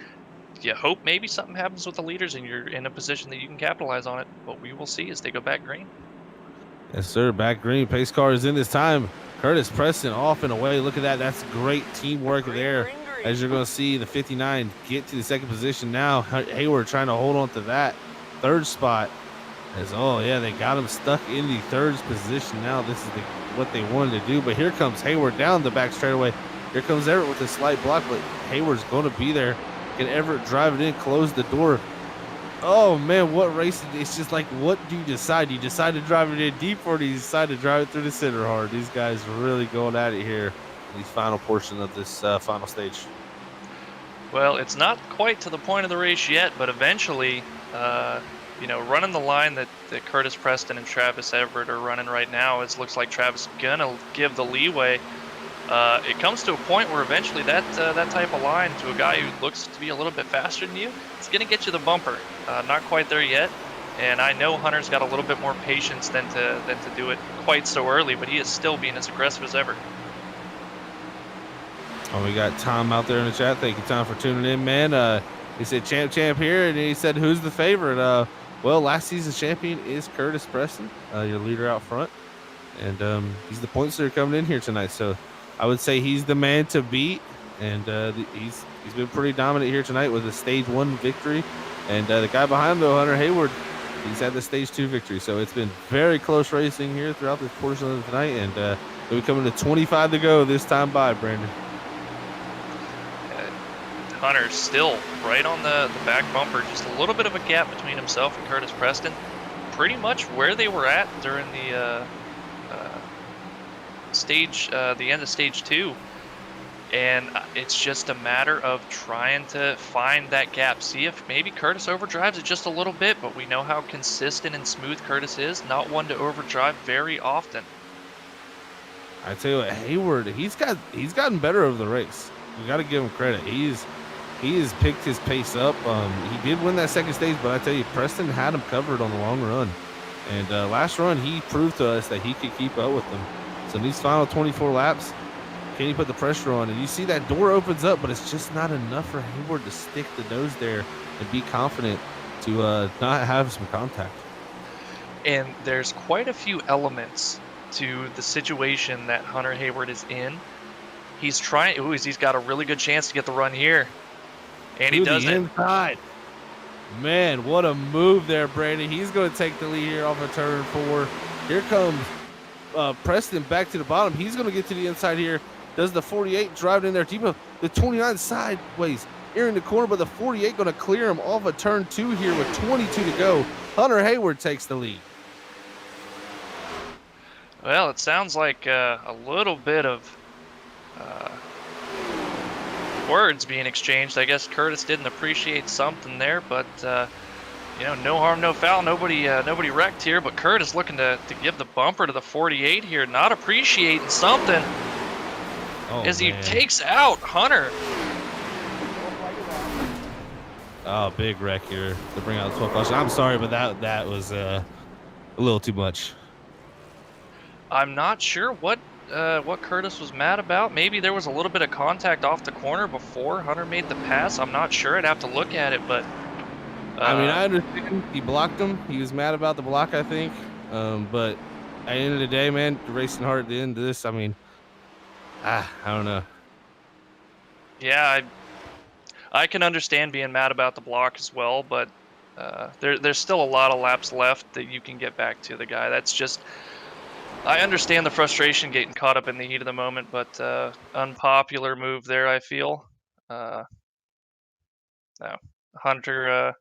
you hope maybe something happens with the leaders and you're in a position that you can capitalize on it. But we will see as they go back green. Yes, sir. Back green. Pace car is in this time. Curtis Preston off and away. Look at that. That's great teamwork there. As you're going to see the 59 get to the second position now. Hayward trying to hold on to that third spot. They got him stuck in the third position now. This is what they wanted to do. But here comes Hayward down the back straightaway. Here comes Everett with a slight block, but Hayward's going to be there. Can Everett drive it in, close the door? Oh, man, what race? It's just like, what do you decide? Do you decide to drive it in deep, or do you decide to drive it through the center hard? These guys are really going at it here in the final portion of this final stage. Well, it's not quite to the point of the race yet, but eventually, running the line that Curtis Preston and Travis Everett are running right now, it looks like Travis is going to give the leeway. It comes to a point where eventually that type of line to a guy who looks to be a little bit faster than you, it's going to get you the bumper. Not quite there yet, and I know Hunter's got a little bit more patience than to do it quite so early, but he is still being as aggressive as ever. Oh, we got Tom out there in the chat. Thank you, Tom, for tuning in, man. He said champ here, and he said who's the favorite? Well, last season's champion is Curtis Preston, your leader out front, and he's the points that are coming in here tonight. So I would say he's the man to beat, and he's been pretty dominant here tonight with a stage 1 victory. And the guy behind him, though, Hunter Hayward, he's had the stage 2 victory. So it's been very close racing here throughout this portion of the night, and we'll be coming to 25 to go this time by, Brandon. Hunter still right on the back bumper, just a little bit of a gap between himself and Curtis Preston. Pretty much where they were at during the the end of stage 2. And it's just a matter of trying to find that gap. See if maybe Curtis overdrives it just a little bit, but we know how consistent and smooth Curtis is. Not one to overdrive very often. I tell you what, Hayward, he's gotten better over the race. We got to give him credit. He has picked his pace up. He did win that second stage, but I tell you, Preston had him covered on the long run. And last run, he proved to us that he could keep up with them. So in these final 24 laps, can he put the pressure on? And you see that door opens up, but it's just not enough for Hayward to stick the nose there and be confident to not have some contact. And there's quite a few elements to the situation that Hunter Hayward is in. He's trying. He's got a really good chance to get the run here, and he does it. Inside. Man, what a move there, Brandon. He's going to take the lead here off of turn 4. Here comes Preston back to the bottom. He's going to get to the inside here. Does the 48 drive in there deep? The 29 sideways here in the corner, but the 48 going to clear him off of turn 2 here with 22 to go. Hunter Hayward takes the lead. Well, it sounds like a little bit of words being exchanged. I guess Curtis didn't appreciate something there, but no harm, no foul. Nobody wrecked here, but Curtis looking to give the bumper to the 48 here, not appreciating something as he takes out Hunter. Oh, big wreck here to bring out the 12 caution. I'm sorry, but that was a little too much. I'm not sure what Curtis was mad about. Maybe there was a little bit of contact off the corner before Hunter made the pass. I'm not sure. I'd have to look at it, but I mean, I understand he blocked him. He was mad about the block, I think. But at the end of the day, man, racing hard at the end of this, I mean, I don't know. Yeah, I can understand being mad about the block as well, but there's still a lot of laps left that you can get back to the guy. That's just, I understand the frustration getting caught up in the heat of the moment, but unpopular move there, I feel. No, Hunter.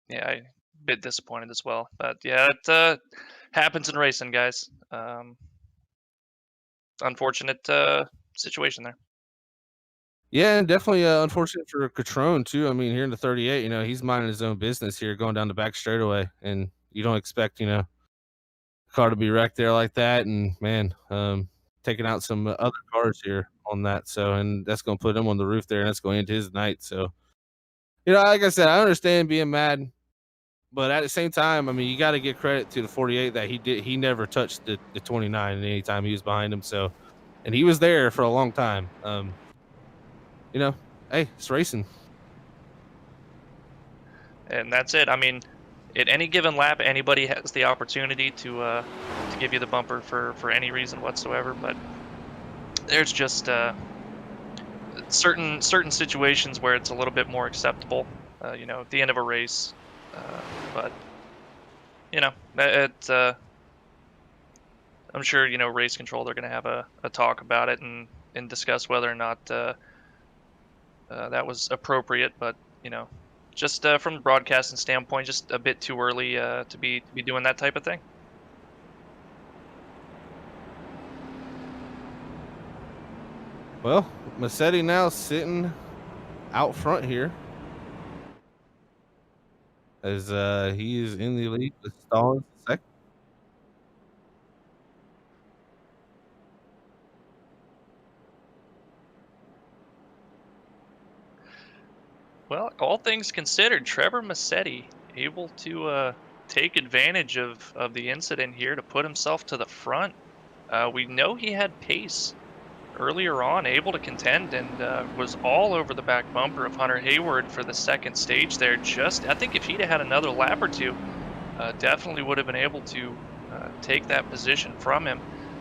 Yeah, a bit disappointed as well. But yeah, it happens in racing, guys. Unfortunate situation there. Yeah, and definitely unfortunate for Catrone too. I mean, here in the 38, he's minding his own business here, going down the back straightaway, and you don't expect, car to be wrecked there like that, and man, taking out some other cars here on that. So, and that's going to put him on the roof there, and that's going into his night. So, like I said, I understand being mad, but at the same time, I mean, you got to give credit to the 48 that he never touched the 29 any time he was behind him. So, and he was there for a long time. Hey, it's racing. And that's it. I mean, at any given lap, anybody has the opportunity to give you the bumper for any reason whatsoever. But there's just certain situations where it's a little bit more acceptable. At the end of a race, but I'm sure race control, they're going to have a talk about it and discuss whether or not that was appropriate. But just from the broadcasting standpoint, just a bit too early to be doing that type of thing. Well, Massetti now sitting out front here as he is in the lead with Stallings second. Well, all things considered, Trevor Massetti able to take advantage of the incident here to put himself to the front. We know he had pace earlier on, able to contend, and was all over the back bumper of Hunter Hayward for the second stage there. I think if he'd had another lap or two, definitely would have been able to take that position from him.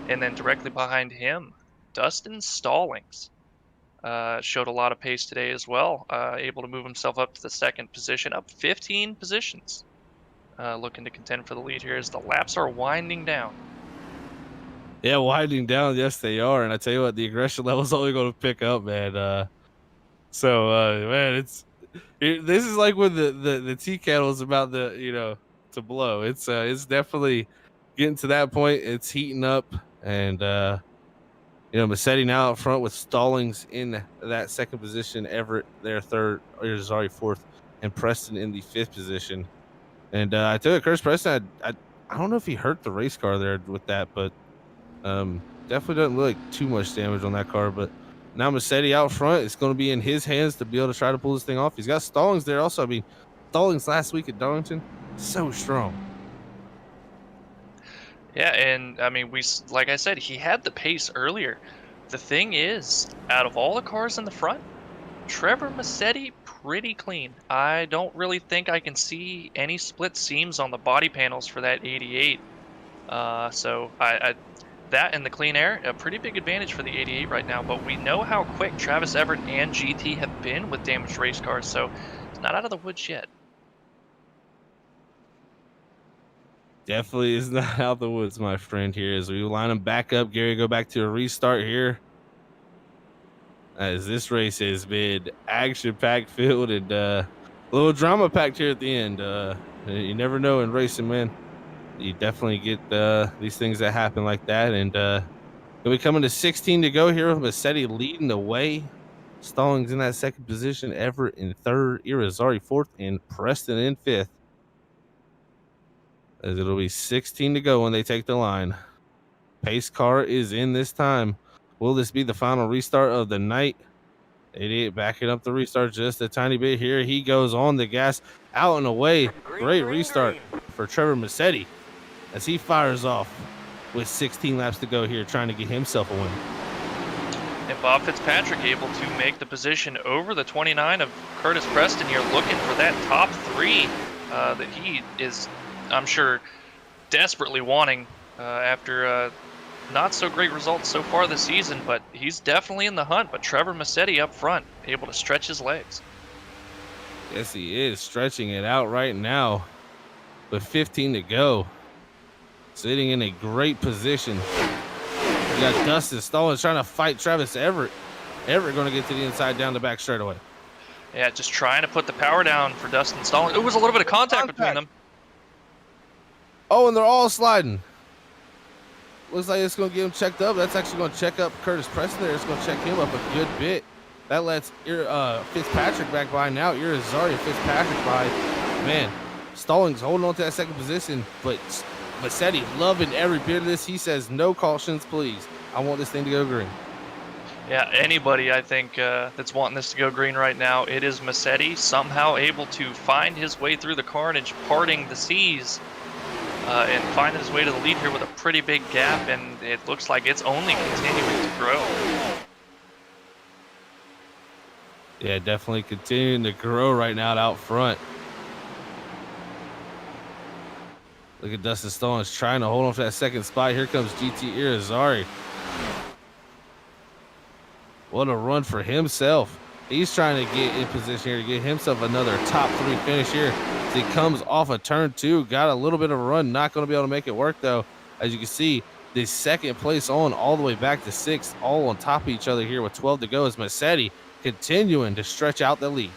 And then directly behind him, Dustin Stallings. Showed a lot of pace today as well, able to move himself up to the second position, up 15 positions, looking to contend for the lead here as the laps are winding down. Yeah, winding down. Yes, they are. And I tell you what, the aggression level is only going to pick up, man. Man, this is like when the tea kettle is about to blow. It's definitely getting to that point. It's heating up, and Massetti now up front with Stallings in that second position, Everett there third, or sorry, fourth, and Preston in the fifth position. And I tell you, Curtis Preston, I don't know if he hurt the race car there with that, but definitely doesn't look like too much damage on that car. But now Massetti out front, it's going to be in his hands to be able to try to pull this thing off. He's got Stallings there also. I mean, Stallings last week at Darlington, so strong. Yeah, and I mean, like I said, he had the pace earlier. The thing is, out of all the cars in the front, Trevor Massetti pretty clean. I don't really think I can see any split seams on the body panels for that 88. So that and the clean air, a pretty big advantage for the 88 right now. But we know how quick Travis Everett and GT have been with damaged race cars, so it's not out of the woods yet. Definitely is not out the woods, my friend, here as we line them back up. Gary, go back to a restart here. As this race has been action-packed filled and a little drama-packed here at the end. You never know in racing, man. You definitely get these things that happen like that. And we coming to 16 to go here with Massetti leading the way. Stallings in that second position, Everett in third, Irizarry fourth, and Preston in fifth. As it'll be 16 to go when they take the line. Pace car is in this time. Will this be the final restart of the night? 88 backing up the restart just a tiny bit here. He goes on the gas, out and away. Great restart for Trevor Massetti as he fires off with 16 laps to go here, trying to get himself a win. And Bob Fitzpatrick able to make the position over the 29 of Curtis Preston here, looking for that top three that he is, I'm sure, desperately wanting after not so great results so far this season, but he's definitely in the hunt. But Trevor Massetti up front, able to stretch his legs. Yes, he is stretching it out right now with 15 to go. Sitting in a great position. We got Dustin Stallings trying to fight Travis Everett. Everett going to get to the inside down the back straightaway. Yeah, just trying to put the power down for Dustin Stallings. It was a little bit of contact between them. Oh, and they're all sliding. Looks like it's going to get him checked up. That's actually going to check up Curtis Preston there. It's going to check him up a good bit. That lets Fitzpatrick back by now. Irizarry and Fitzpatrick by. Man, Stallings holding on to that second position, but Massetti loving every bit of this. He says, no cautions, please. I want this thing to go green. Yeah, anybody I think that's wanting this to go green right now, it is Massetti, somehow able to find his way through the carnage, parting the seas, and finding his way to the lead here with a pretty big gap, and it looks like it's only continuing to grow. Yeah, definitely continuing to grow right now out front. Look at Dustin Stallings trying to hold on to that second spot. Here comes GT Irizarry. What a run for himself. He's trying to get in position here to get himself another top 3 finish here. As he comes off of turn 2, got a little bit of a run, not going to be able to make it work though. As you can see, the second place on all the way back to 6th, all on top of each other here with 12 to go, as Massetti continuing to stretch out the lead.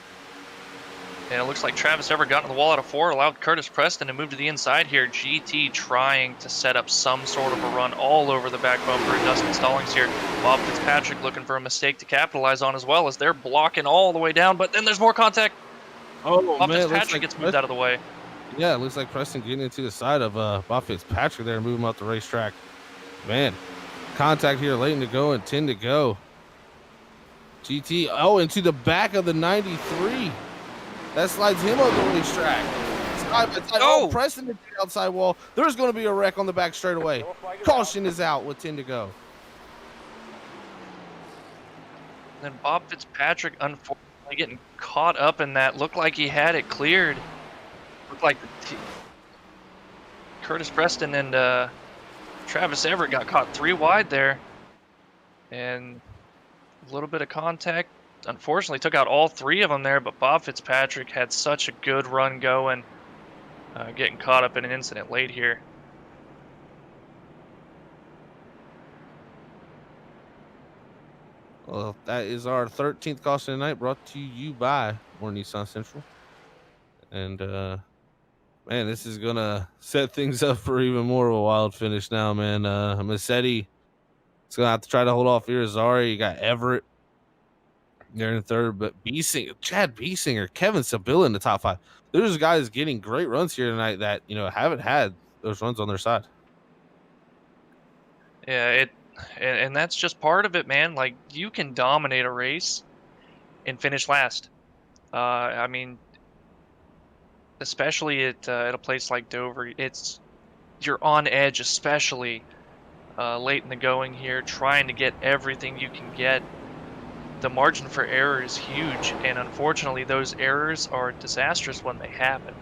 And it looks like Travis Everett got in the wall out of 4, allowed Curtis Preston to move to the inside here. GT trying to set up some sort of a run all over the back bumper. Dustin Stallings here. Bob Fitzpatrick looking for a mistake to capitalize on as well, as they're blocking all the way down. But then there's more contact. Oh, Bob man, Fitzpatrick gets moved out of the way. Yeah, it looks like Preston getting into the side of Bob Fitzpatrick there and moving up the racetrack. Man, contact here late to go and 10 to go. GT, into the back of the 93. That slides him up the racetrack. Side by side. Oh, Preston hit the outside wall. There's going to be a wreck on the back straightaway. Caution is out with 10 to go. Then Bob Fitzpatrick, unfortunately, getting caught up in that. Looked like he had it cleared. Looked like Curtis Preston and Travis Everett got caught 3 wide there. And a little bit of contact. Unfortunately, took out all 3 of them there, but Bob Fitzpatrick had such a good run going, getting caught up in an incident late here. Well, that is our 13th caution tonight, brought to you by More Nissan Central. And, man, this is going to set things up for even more of a wild finish now, man. Massetti is going to have to try to hold off Irizarry. You got Everett there in 3rd, but Chad Biesinger, Kevin Sabilla in the top 5. There's guys getting great runs here tonight that, haven't had those runs on their side. Yeah, and that's just part of it, man. Like, you can dominate a race and finish last. I mean, especially at a place like Dover, you're on edge, especially late in the going here, trying to get everything you can get. The margin for error is huge, and unfortunately, those errors are disastrous when they happen.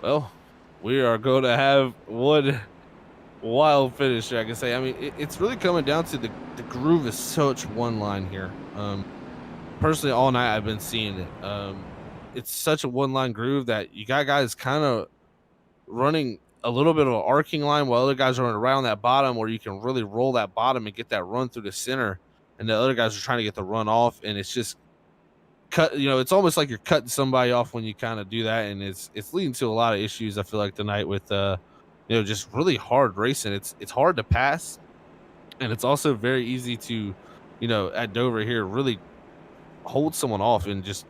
Well, we are going to have one wild finish, I can say. I mean, it's really coming down to the groove is such one line here. Personally, all night I've been seeing it. It's such a one-line groove that you got guys kind of running a little bit of an arcing line while other guys are running around that bottom, where you can really roll that bottom and get that run through the center, and the other guys are trying to get the run off, and it's just cut. It's almost like you're cutting somebody off when you kind of do that, and it's leading to a lot of issues, I feel like, tonight with just really hard racing. It's hard to pass, and it's also very easy to at Dover here really hold someone off and just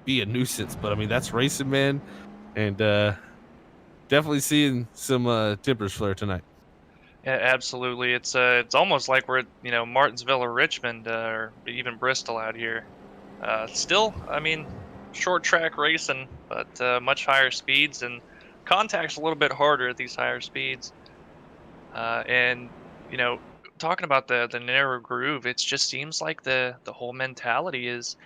be a nuisance. But I mean, that's racing, man, and definitely seeing some tempers flare tonight. Yeah, absolutely. It's almost like we're at Martinsville or Richmond or even Bristol out here. Still, I mean, short track racing, but much higher speeds, and contact's a little bit harder at these higher speeds. And talking about the narrow groove, it just seems like the whole mentality is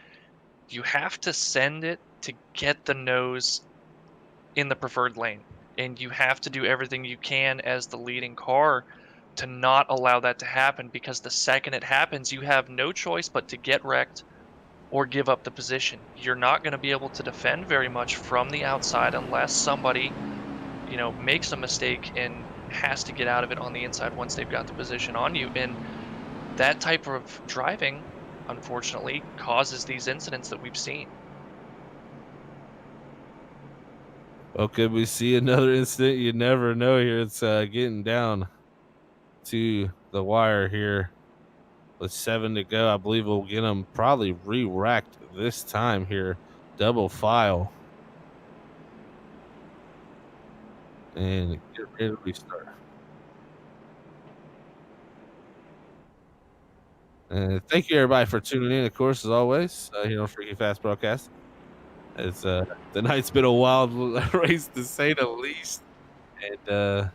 you have to send it to get the nose in the preferred lane. And you have to do everything you can as the leading car to not allow that to happen, because the second it happens, you have no choice but to get wrecked or give up the position. You're not going to be able to defend very much from the outside unless somebody, makes a mistake and has to get out of it on the inside once they've got the position on you. And that type of driving, unfortunately, causes these incidents that we've seen. Well, could we see another incident? You never know here. It's getting down to the wire here with 7 to go. I believe we'll get them probably re-racked this time here. Double file. And get ready to restart. And thank you, everybody, for tuning in, of course, as always, here on Freaky Fast Broadcast. It's the night's been a wild race, to say the least. And,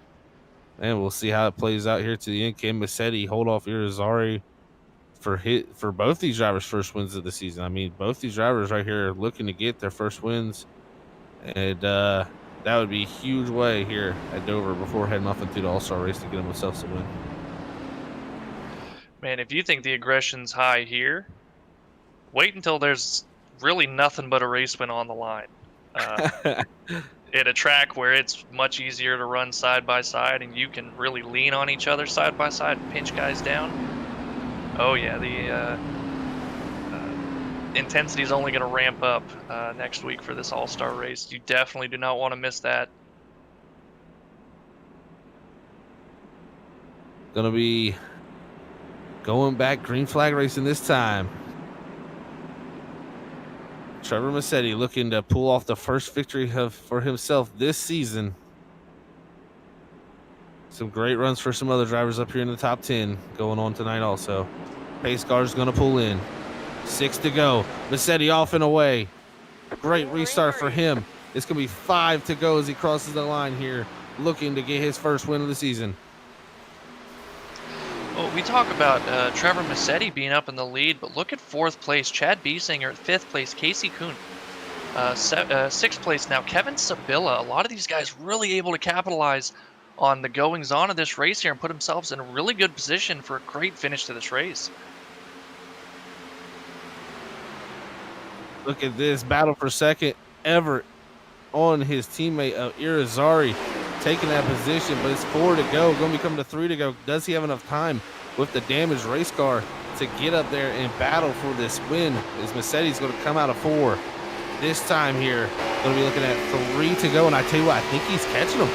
man, we'll see how it plays out here to the end. Can Massetti hold off Irizarry for both these drivers' first wins of the season? I mean, both these drivers right here are looking to get their first wins. And that would be a huge way here at Dover before heading off into the All-Star race to get themselves a win. Man, if you think the aggression's high here, wait until there's really nothing but a race win on the line. At a track where it's much easier to run side by side and you can really lean on each other side by side and pinch guys down. Oh yeah, the intensity is only going to ramp up next week for this All-Star race. You definitely do not want to miss that. Gonna be going back green flag racing this time. Trevor Massetti looking to pull off the first victory for himself this season. Some great runs for some other drivers up here in the top 10 going on tonight also. Pace car's going to pull in. 6 to go. Massetti off and away. Great restart for him. It's going to be 5 to go as he crosses the line here, looking to get his first win of the season. Well, we talk about Trevor Massetti being up in the lead, but look at 4th place. Chad Biesinger at 5th place. Casey Kuhn, 6th place now. Kevin Sabilla. A lot of these guys really able to capitalize on the goings on of this race here and put themselves in a really good position for a great finish to this race. Look at this battle for second. Everett on his teammate of Irizarry, taking that position, but it's 4 to go. Going to become to 3 to go. Does he have enough time with the damaged race car to get up there and battle for this win? As Massetti's going to come out of 4 this time here. Going to be looking at 3 to go, and I tell you what, I think he's catching him.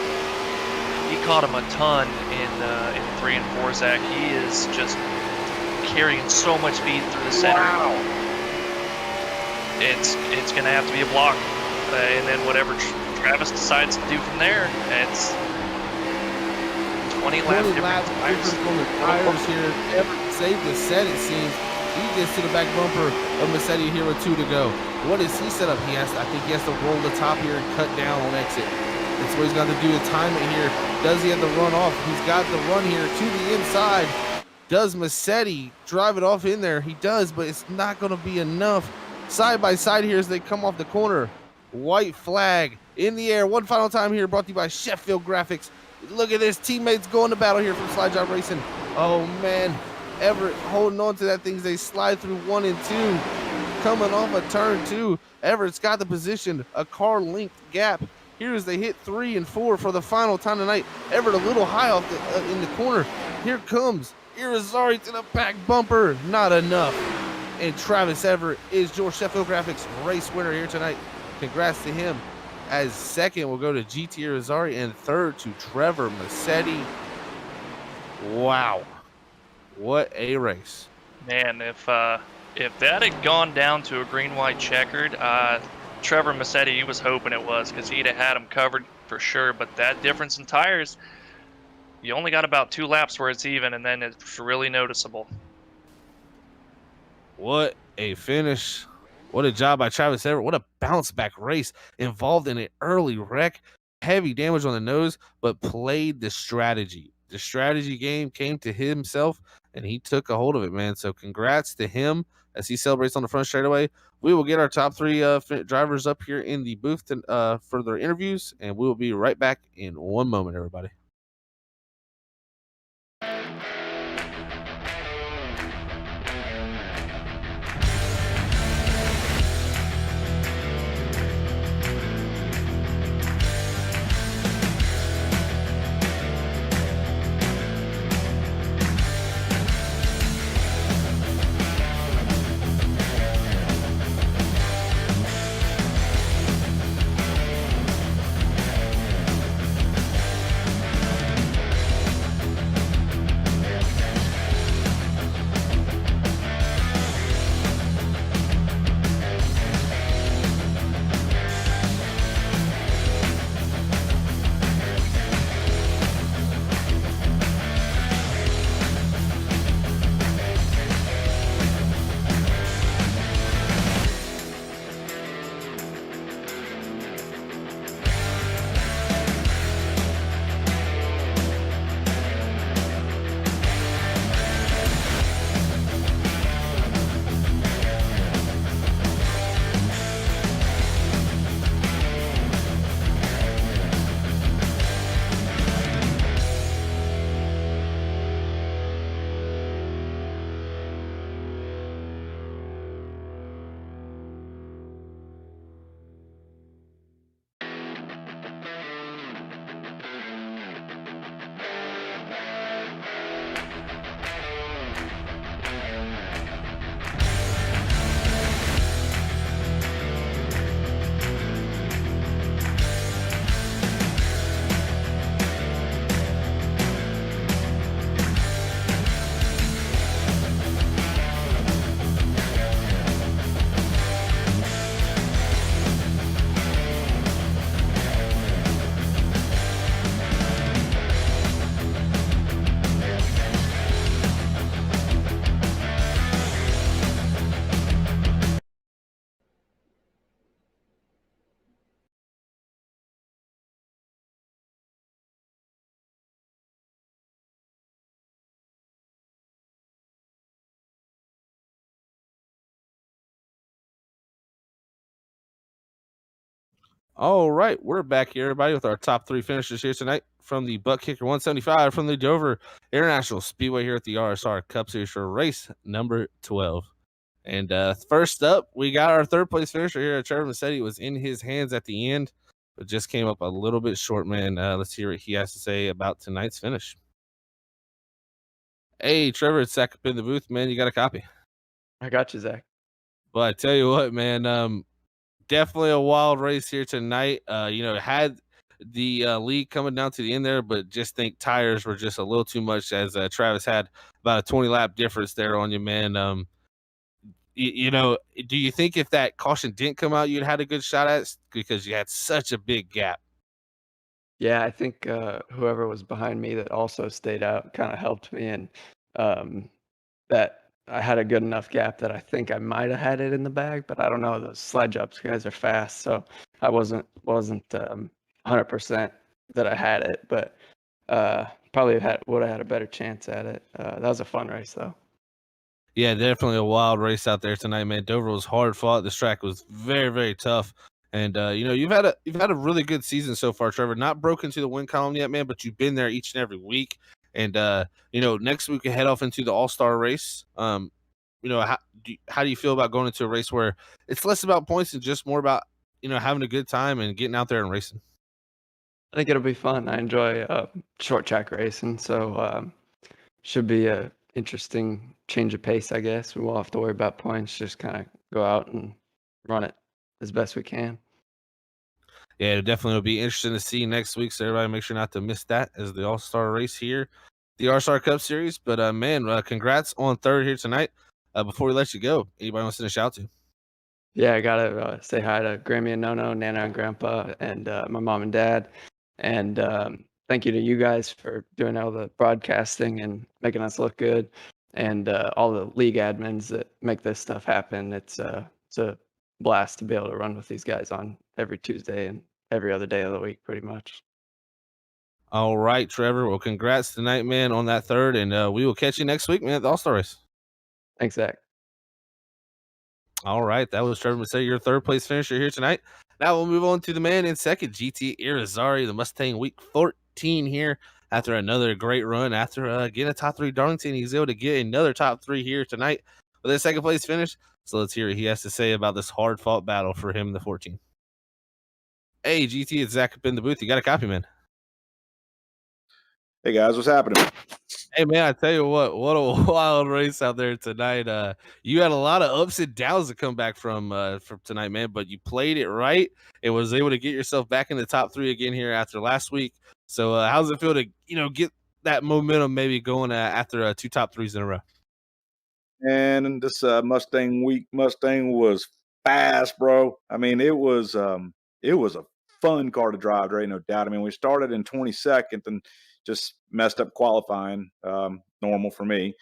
He caught him a ton in 3 and 4, Zach. He is just carrying so much speed through the center. Wow. It's going to have to be a block, and then whatever Travis decides to do from there, it's 20 lap difference on the tires here. Everett saved the set, it seems. He gets to the back bumper of Massetti here with 2 to go. What does he set up? I think he has to roll the top here and cut down on exit. That's what he's got to do to time it here. Does he have to run off? He's got the run here to the inside. Does Massetti drive it off in there? He does, but it's not going to be enough. Side by side here as they come off the corner. White flag in the air. One final time here, brought to you by Sheffield Graphics. Look at this. Teammates going to battle here from Slide Job Racing. Oh, man. Everett holding on to that thing as they slide through 1 and 2. Coming off a turn 2. Everett's got the position. A car length gap. Here as they hit 3 and 4 for the final time tonight. Everett a little high off in the corner. Here comes Irizarry to the back bumper. Not enough. And Travis Everett is your Sheffield Graphics race winner here tonight. Congrats to him. As second, we'll go to GT Irizarry, and third to Trevor Massetti. Wow. What a race. Man, if that had gone down to a green-white checkered, Trevor Massetti, he was hoping it was, because he'd have had him covered for sure. But that difference in tires, you only got about 2 laps where it's even, and then it's really noticeable. What a finish. What a job by Travis Everett. What a bounce back race. Involved in an early wreck. Heavy damage on the nose, but played the strategy. The strategy game came to himself, and he took a hold of it, man. So congrats to him as he celebrates on the front straightaway. We will get our top 3 drivers up here in the booth for their interviews, and we will be right back in one moment, everybody. All right, we're back here, everybody, with our top 3 finishers here tonight from the Buttkicker 175 from the Dover International Speedway here at the RSR Cup Series for race number 12. And first up, we got our third place finisher here. Trevor said he was in his hands at the end, but just came up a little bit short, man. Let's hear what he has to say about tonight's finish. Hey, Trevor, it's Zach up in the booth, man. You got a copy? I got you, Zach. But I tell you what, man, definitely a wild race here tonight. Had the lead coming down to the end there, but just think tires were just a little too much as Travis had about a 20 lap difference there on you, man. Do you think if that caution didn't come out, you'd had a good shot at it because you had such a big gap? Yeah, I think whoever was behind me that also stayed out kind of helped me, and that I had a good enough gap that I think I might have had it in the bag, but I don't know. Those sled jumps guys are fast, so I wasn't 100% that I had it, but probably would have had a better chance at it. That was a fun race, though. Yeah, definitely a wild race out there tonight, man. Dover was hard fought. This track was very, very tough. And you've had a really good season so far, Trevor. Not broken to the win column yet, man, but you've been there each and every week. And next week we head off into the All-Star race. How do you feel about going into a race where it's less about points and just more about having a good time and getting out there and racing? I think it'll be fun. I enjoy short track racing, so should be a interesting change of pace, I guess. We won't have to worry about points. Just kind of go out and run it as best we can. Yeah, it definitely will be interesting to see next week. So everybody make sure not to miss that as the All-Star race here, the RSR Cup Series. But congrats on third here tonight. Before we let you go, anybody want to send a shout to? Yeah, I gotta say hi to Grammy and Nono, Nana and Grandpa, and my mom and dad. And thank you to you guys for doing all the broadcasting and making us look good, and all the league admins that make this stuff happen. It's a blast to be able to run with these guys on every Tuesday and every other day of the week, pretty much. All right, Trevor. Well, congrats tonight, man, on that third, and we will catch you next week, man, at the All-Star race. Thanks, Zach. All right, that was Trevor Massey, your third place finisher here tonight. Now we'll move on to the man in second, GT Irizarry, the Mustang Week 14 here. After another great run, after getting a top 3 Darlington, he's able to get another top 3 here tonight with a second place finish. So let's hear what he has to say about this hard fought battle for him in the 14. Hey, GT, it's Zach up in the booth. You got a copy, man. Hey guys, what's happening? Hey man, I tell you what a wild race out there tonight. You had a lot of ups and downs to come back from tonight, man, but you played it right and was able to get yourself back in the top 3 again here after last week. So how does it feel to get that momentum maybe going after 2 top 3s in a row? And this Mustang was fast, bro. I mean, it was a fun car to drive. There ain't no doubt. I mean, we started in 22nd and just messed up qualifying, normal for me,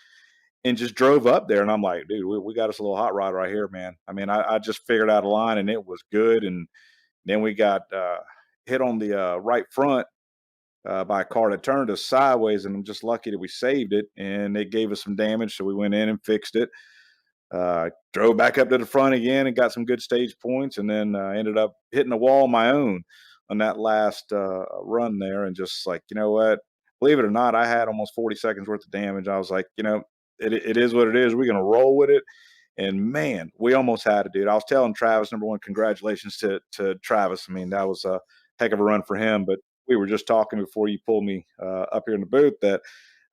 and just drove up there. And I'm like, dude, we got us a little hot rod right here, man. I mean, I just figured out a line and it was good. And then we got hit on the right front by a car that turned us sideways, and I'm just lucky that we saved it, and it gave us some damage, so we went in and fixed it. Drove back up to the front again and got some good stage points, and then ended up hitting the wall on my own on that last run there, and just like, you know what, believe it or not, I had almost 40 seconds worth of damage. I was like, it is what it is. We're going to roll with it. And man, we almost had it, dude. I was telling Travis, number one, congratulations to Travis. I mean, that was a heck of a run for him. But we were just talking before you pulled me up here in the booth that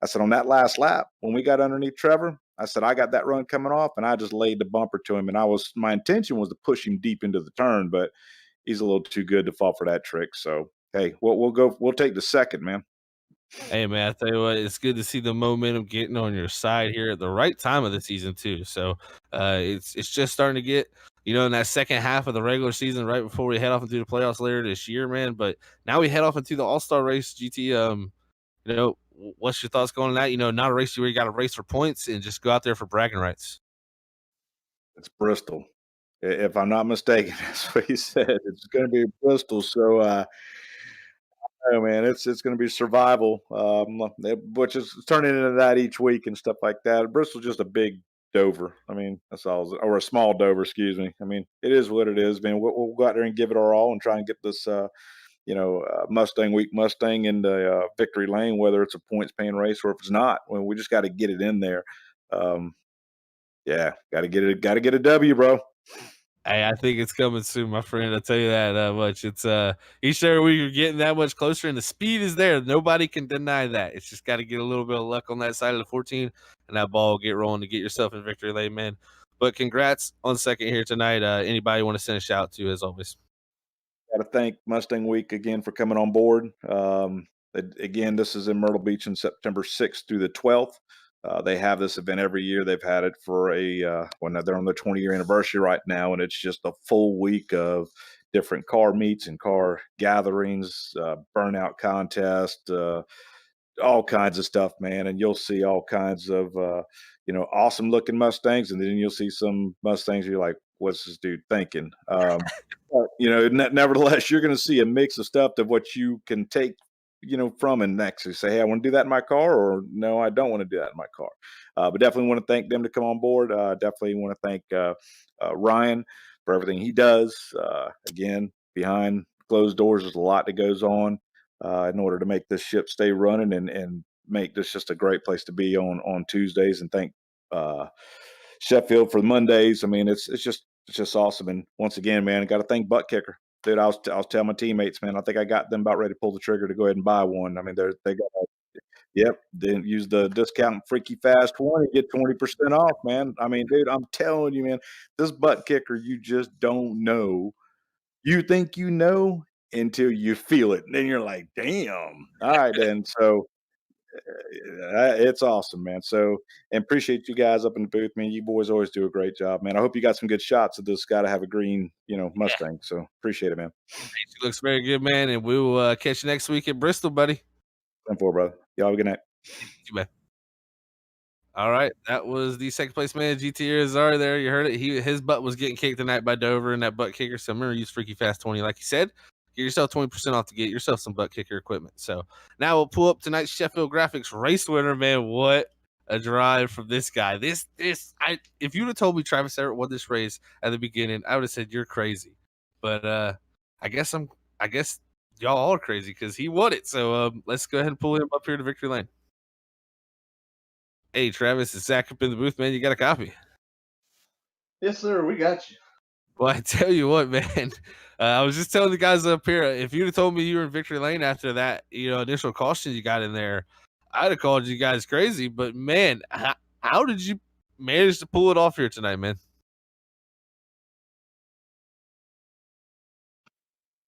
I said on that last lap, when we got underneath Trevor, I said, I got that run coming off, and I just laid the bumper to him. And my intention was to push him deep into the turn, but he's a little too good to fall for that trick. So, hey, we'll take the second, man. Hey man, I tell you what, it's good to see the momentum getting on your side here at the right time of the season too. So it's just starting to get in that second half of the regular season, right before we head off into the playoffs later this year, man. But now we head off into the All-Star race, GT. What's your thoughts going on that? Not a race where you got to race for points and just go out there for bragging rights. It's Bristol, if I'm not mistaken. That's what he said. It's going to be Bristol. So. Oh man, it's going to be survival, which is turning into that each week and stuff like that. Bristol's just a big Dover. I mean, that's all, or a small Dover, excuse me. I mean, it is what it is, man. We'll go out there and give it our all and try and get this, Mustang Week Mustang into victory lane, whether it's a points paying race or if it's not. Well, we just got to get it in there. Yeah, got to get a W, bro. Hey, I think it's coming soon, my friend. I'll tell you that much. It's each and every week you're getting that much closer, and the speed is there. Nobody can deny that. It's just got to get a little bit of luck on that side of the 14, and that ball will get rolling to get yourself in victory lane, man. But congrats on second here tonight. Anybody want to send a shout to, as always? Got to thank Mustang Week again for coming on board. Again, this is in Myrtle Beach on September 6th through the 12th. They have this event every year. They've had it for they're on their 20-year anniversary right now, and it's just a full week of different car meets and car gatherings, burnout contest, all kinds of stuff, man. And you'll see all kinds of awesome looking Mustangs, and then you'll see some Mustangs you're like, what's this dude thinking? But, nevertheless, you're going to see a mix of stuff of what you can take from and next. You say, hey, I want to do that in my car, or no, I don't want to do that in my car. But definitely want to thank them to come on board. Definitely want to thank Ryan for everything he does. Again, behind closed doors, there's a lot that goes on in order to make this ship stay running and make this just a great place to be on Tuesdays. And thank Sheffield for Mondays. I mean, it's just awesome. And once again, man, I got to thank Buttkicker. Dude, I was telling my teammates, man, I think I got them about ready to pull the trigger to go ahead and buy one. I mean, they got, yep, then use the discount Freaky Fast 20, get 20% off, man. I mean, dude, I'm telling you, man, this Buttkicker, you just don't know. You think you know until you feel it. And then you're like, damn. All right, then. So it's awesome, man. So, and appreciate you guys up in the booth, man. You boys always do a great job, man. I hope you got some good shots of this guy to have a green, Mustang. So appreciate it, man. He looks very good, man. And we will catch you next week in Bristol, buddy. 10-4, brother. Y'all have a good night. You bet. All right, that was the second place man, GT RSR. There, you heard it. His butt was getting kicked tonight by Dover in that Buttkicker. So remember, use Freaky Fast 20, like you said. Get yourself 20% off to get yourself some Buttkicker equipment. So now we'll pull up tonight's Sheffield Graphics race winner, man. What a drive from this guy. If you'd have told me Travis Everett won this race at the beginning, I would have said you're crazy. But I guess y'all all are crazy because he won it. So let's go ahead and pull him up here to victory lane. Hey, Travis, it's Zach up in the booth, man. You got a copy? Yes, sir. We got you. Well, I tell you what, man. I was just telling the guys up here, if you'd have told me you were in victory lane after that, initial caution you got in there, I'd have called you guys crazy. But man, how did you manage to pull it off here tonight, man?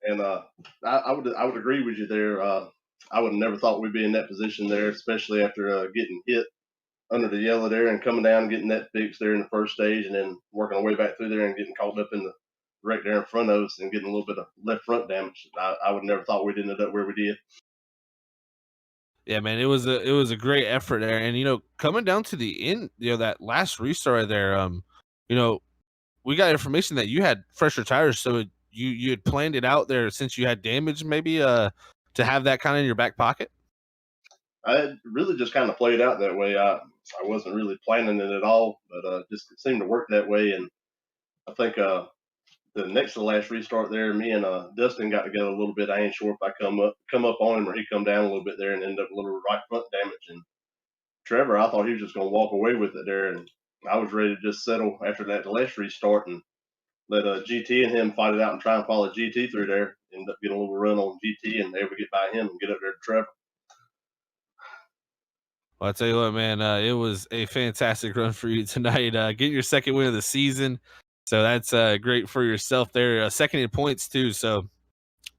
And I would agree with you there. I would have never thought we'd be in that position there, especially after getting hit under the yellow there and coming down and getting that fixed there in the first stage, and then working our way back through there and getting caught up in the wreck there in front of us and getting a little bit of left front damage. I would never thought we'd ended up where we did. Yeah, man, it was a great effort there, and coming down to the end, that last restart there, we got information that you had fresher tires, so you had planned it out there since you had damage, maybe to have that kind of in your back pocket. I really just kind of played out that way. I wasn't really planning it at all, but just it seemed to work that way. And I think the next to the last restart there, me and Dustin got together a little bit. I ain't sure if I come up on him or he come down a little bit there and end up a little right front damage. And Trevor, I thought he was just going to walk away with it there, and I was ready to just settle after that last restart and let GT and him fight it out and try and follow GT through there. End up getting a little run on GT and able to get by him and get up there to Trevor. Well, I'll tell you what, man, it was a fantastic run for you tonight. Getting your second win of the season. So that's great for yourself there. Second in points, too. So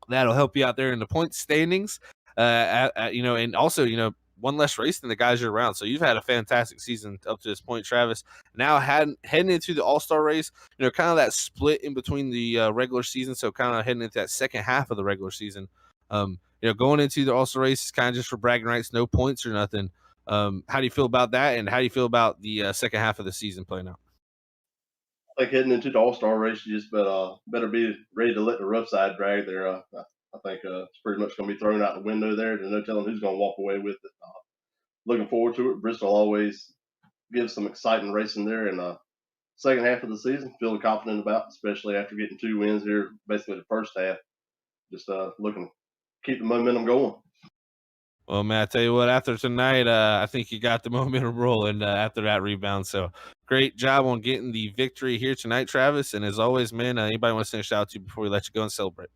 that'll help you out there in the point standings. And also, one less race than the guys you're around. So you've had a fantastic season up to this point, Travis. Now heading into the All-Star race, kind of that split in between the regular season. So kind of heading into that second half of the regular season. Going into the All-Star race is kind of just for bragging rights, no points or nothing. How do you feel about that, and how do you feel about the second half of the season playing out? I think heading into the All-Star race, you just better be ready to let the rough side drag there. I think it's pretty much going to be thrown out the window there. There's no telling who's going to walk away with it. Looking forward to it. Bristol always give some exciting racing there in the second half of the season. Feeling confident about, especially after getting 2 wins here, basically the first half. Just looking to keep the momentum going. Well, man, I tell you what, after tonight, I think you got the momentum rolling after that rebound. So great job on getting the victory here tonight, Travis. And as always, man, anybody want to send a shout out to you before we let you go and celebrate?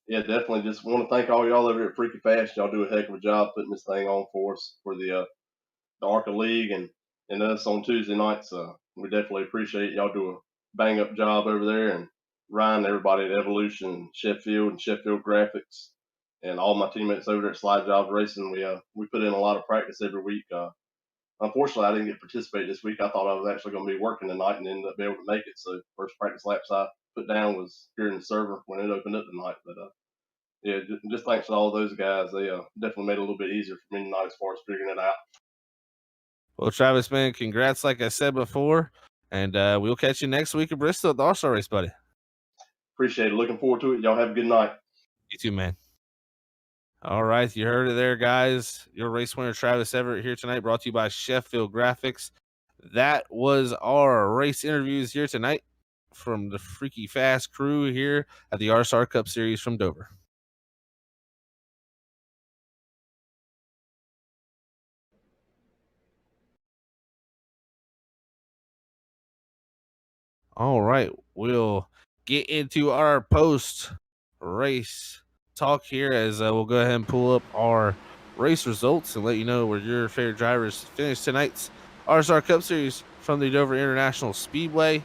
Yeah, definitely. Just want to thank all y'all over at Freaky Fast. Y'all do a heck of a job putting this thing on for us for the ARCA League and us on Tuesday nights. We definitely appreciate y'all do a bang up job over there, and Ryan, everybody at Evolution and Sheffield Graphics, and all my teammates over there at Slide Jobs Racing. We put in a lot of practice every week. Unfortunately, I didn't get to participate this week. I thought I was actually going to be working tonight and ended up being able to make it. So first practice laps I put down was here in the server when it opened up tonight. But yeah, just thanks to all those guys. They definitely made it a little bit easier for me tonight as far as figuring it out. Well, Travis, man, congrats, like I said before. And we'll catch you next week at Bristol at the All-Star race, buddy. Appreciate it. Looking forward to it. Y'all have a good night. You too, man. All right, you heard it there, guys. Your race winner, Travis Everett, here tonight, brought to you by Sheffield Graphics. That was our race interviews here tonight from the Freaky Fast crew here at the RSR Cup Series from Dover. All right, we'll get into our post-race talk here as we'll go ahead and pull up our race results and let you know where your favorite drivers finished tonight's RSR Cup Series from the Dover International Speedway.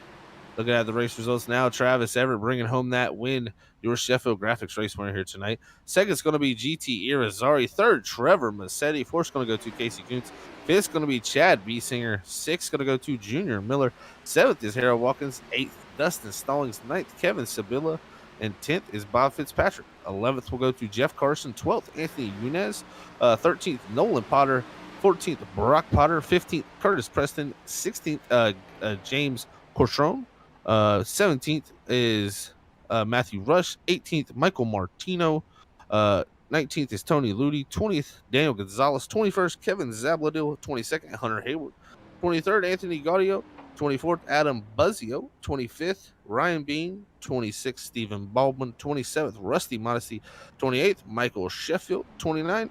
Looking at the race results now, Travis Everett bringing home that win, your Sheffield Graphics race winner here tonight. Second's going to be GT Irizarry. Third, Trevor Massetti. Fourth's going to go to Casey Kuntz. Fifth's going to be Chad Biesinger. Sixth's going to go to Junior Miller. Seventh is Harold Watkins. Eighth, Dustin Stallings. Ninth, Kevin Sabilla. And 10th is Bob Fitzpatrick. 11th will go to Jeff Carson. 12th, Anthony Yunez. 13th, Nolan Potter. 14th, Brock Potter. 15th, Curtis Preston. 16th, James Cortron. 17th is Matthew Rush. 18th, Michael Martino. 19th is Tony Ludi. 20th, Daniel Gonzalez. 21st, Kevin Zabladil. 22nd, Hunter Hayward. 23rd, Anthony Gaudio. 24th, Adam Buzzio. 25th, Ryan Bean. 26th, Stephen Baldwin. 27th, Rusty Modesty. 28th, Michael Sheffield. 29th,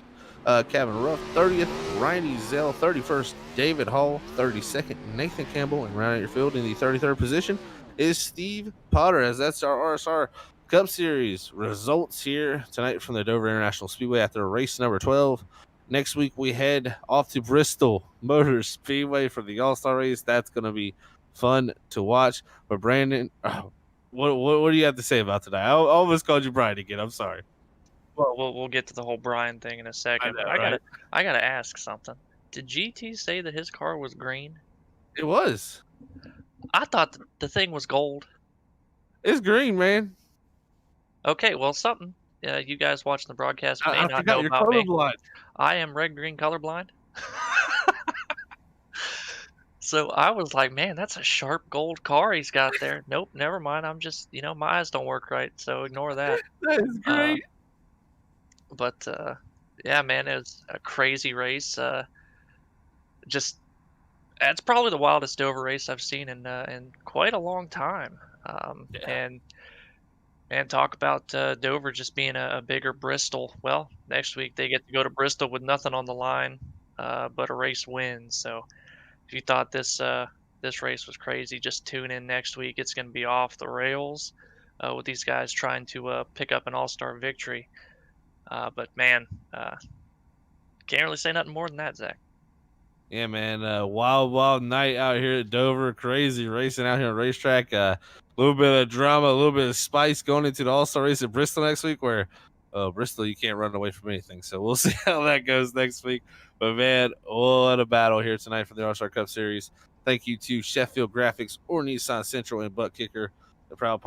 Kevin Ruff. 30th, Ryan Ezell. 31st, David Hall. 32nd, Nathan Campbell. And rounding your field in the 33rd position is Steve Potter, as that's our RSR Cup Series results here tonight from the Dover International Speedway after race number 12. Next week, we head off to Bristol Motor Speedway for the All-Star race. That's going to be fun to watch. But Brandon, what do you have to say about today? I almost called you Brian again. I'm sorry. Well, we'll get to the whole Brian thing in a second. know, But right? I gotta ask something. Did GT say that his car was green? It was. I thought the thing was gold. It's green, man. Okay, well, something. You guys watching the broadcast may I not forgot know you're about me. colorblind. I am red green colorblind. So I was like, man, that's a sharp gold car he's got there. Nope, never mind. I'm just, my eyes don't work right, so ignore that. That is great. But yeah, man, it was a crazy race. Just it's probably the wildest Dover race I've seen in quite a long time. Yeah. And talk about Dover just being a bigger Bristol. Well, next week they get to go to Bristol with nothing on the line but a race win. So if you thought this race was crazy, just tune in next week. It's going to be off the rails with these guys trying to pick up an all-star victory. But man, can't really say nothing more than that, Zach. Yeah, man. Wild night out here at Dover. Crazy racing out here on the racetrack. A little bit of drama, a little bit of spice going into the All-Star race at Bristol next week, where Bristol, you can't run away from anything. So we'll see how that goes next week. But, man, what a battle here tonight for the All-Star Cup Series. Thank you to Sheffield Graphics or Nissan Central and Buttkicker, the proud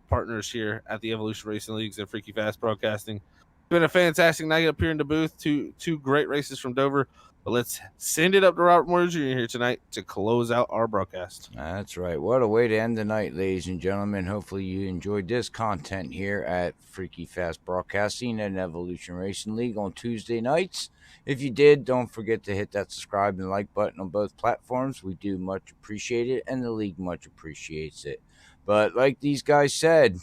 partners here at the Evolution Racing Leagues and Freaky Fast Broadcasting. been a fantastic night up here in the booth. Two great races from Dover. But let's send it up to Robert Moore Jr. here tonight to close out our broadcast. That's right. What a way to end the night, ladies and gentlemen. Hopefully you enjoyed this content here at Freaky Fast Broadcasting and Evolution Racing League on Tuesday nights. If you did, don't forget to hit that subscribe and like button on both platforms. We do much appreciate it, and the league much appreciates it. But like these guys said,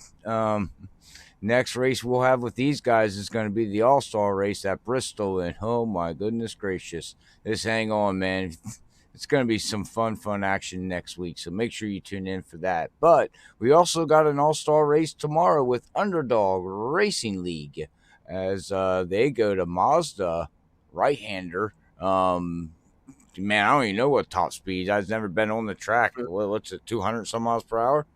next race we'll have with these guys is going to be the All-Star race at Bristol. And oh my goodness gracious, just hang on, man. It's going to be some fun action next week. So make sure you tune in for that. But we also got an All-Star race tomorrow with Underdog Racing League as they go to Mazda right-hander. Man, I don't even know what top speed. I've never been on the track. What's it, 200 some miles per hour?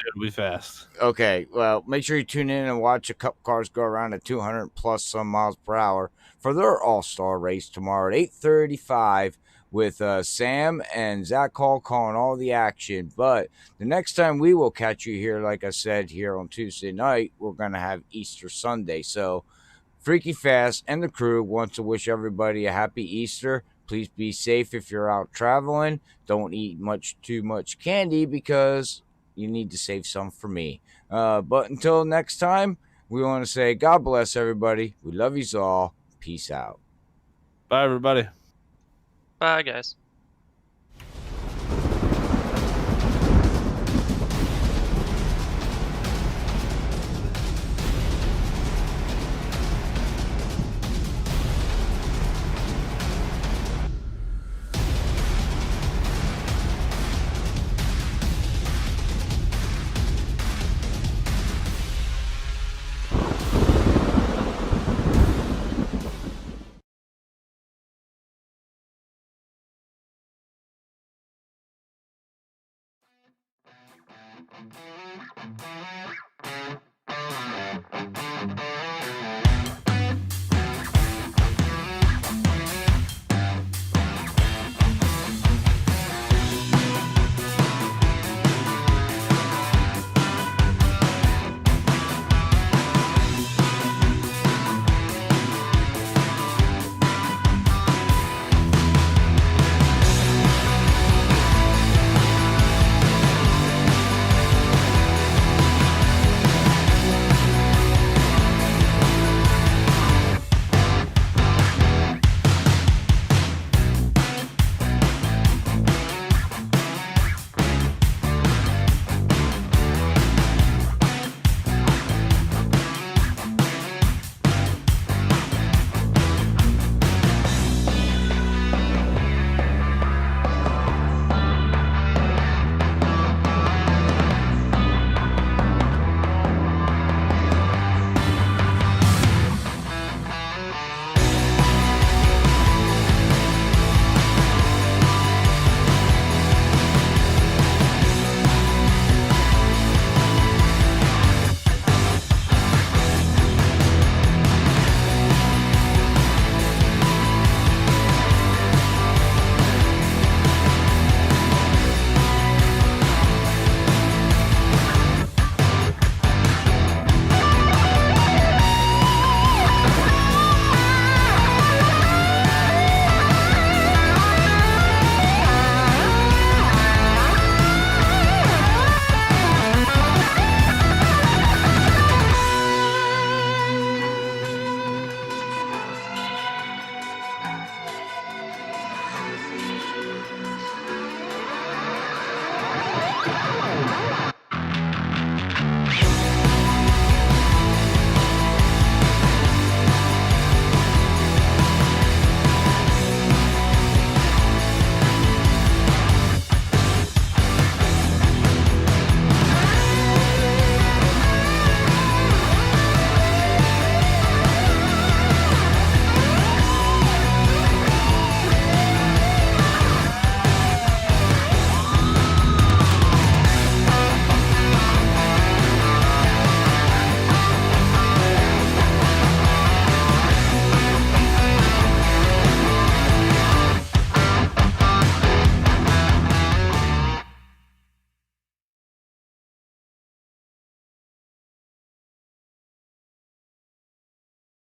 It'll be fast. Okay, well, make sure you tune in and watch a couple cars go around at 200 plus some miles per hour for their All-Star race tomorrow at 8:35 with Sam and Zach Hall calling all the action. But the next time we will catch you here, like I said, here on Tuesday night, we're going to have Easter Sunday. So Freaky Fast and the crew wants to wish everybody a happy Easter. Please be safe if you're out traveling. Don't eat too much candy because you need to save some for me. But until next time, we want to say God bless everybody. We love you all. Peace out. Bye, everybody. Bye, guys.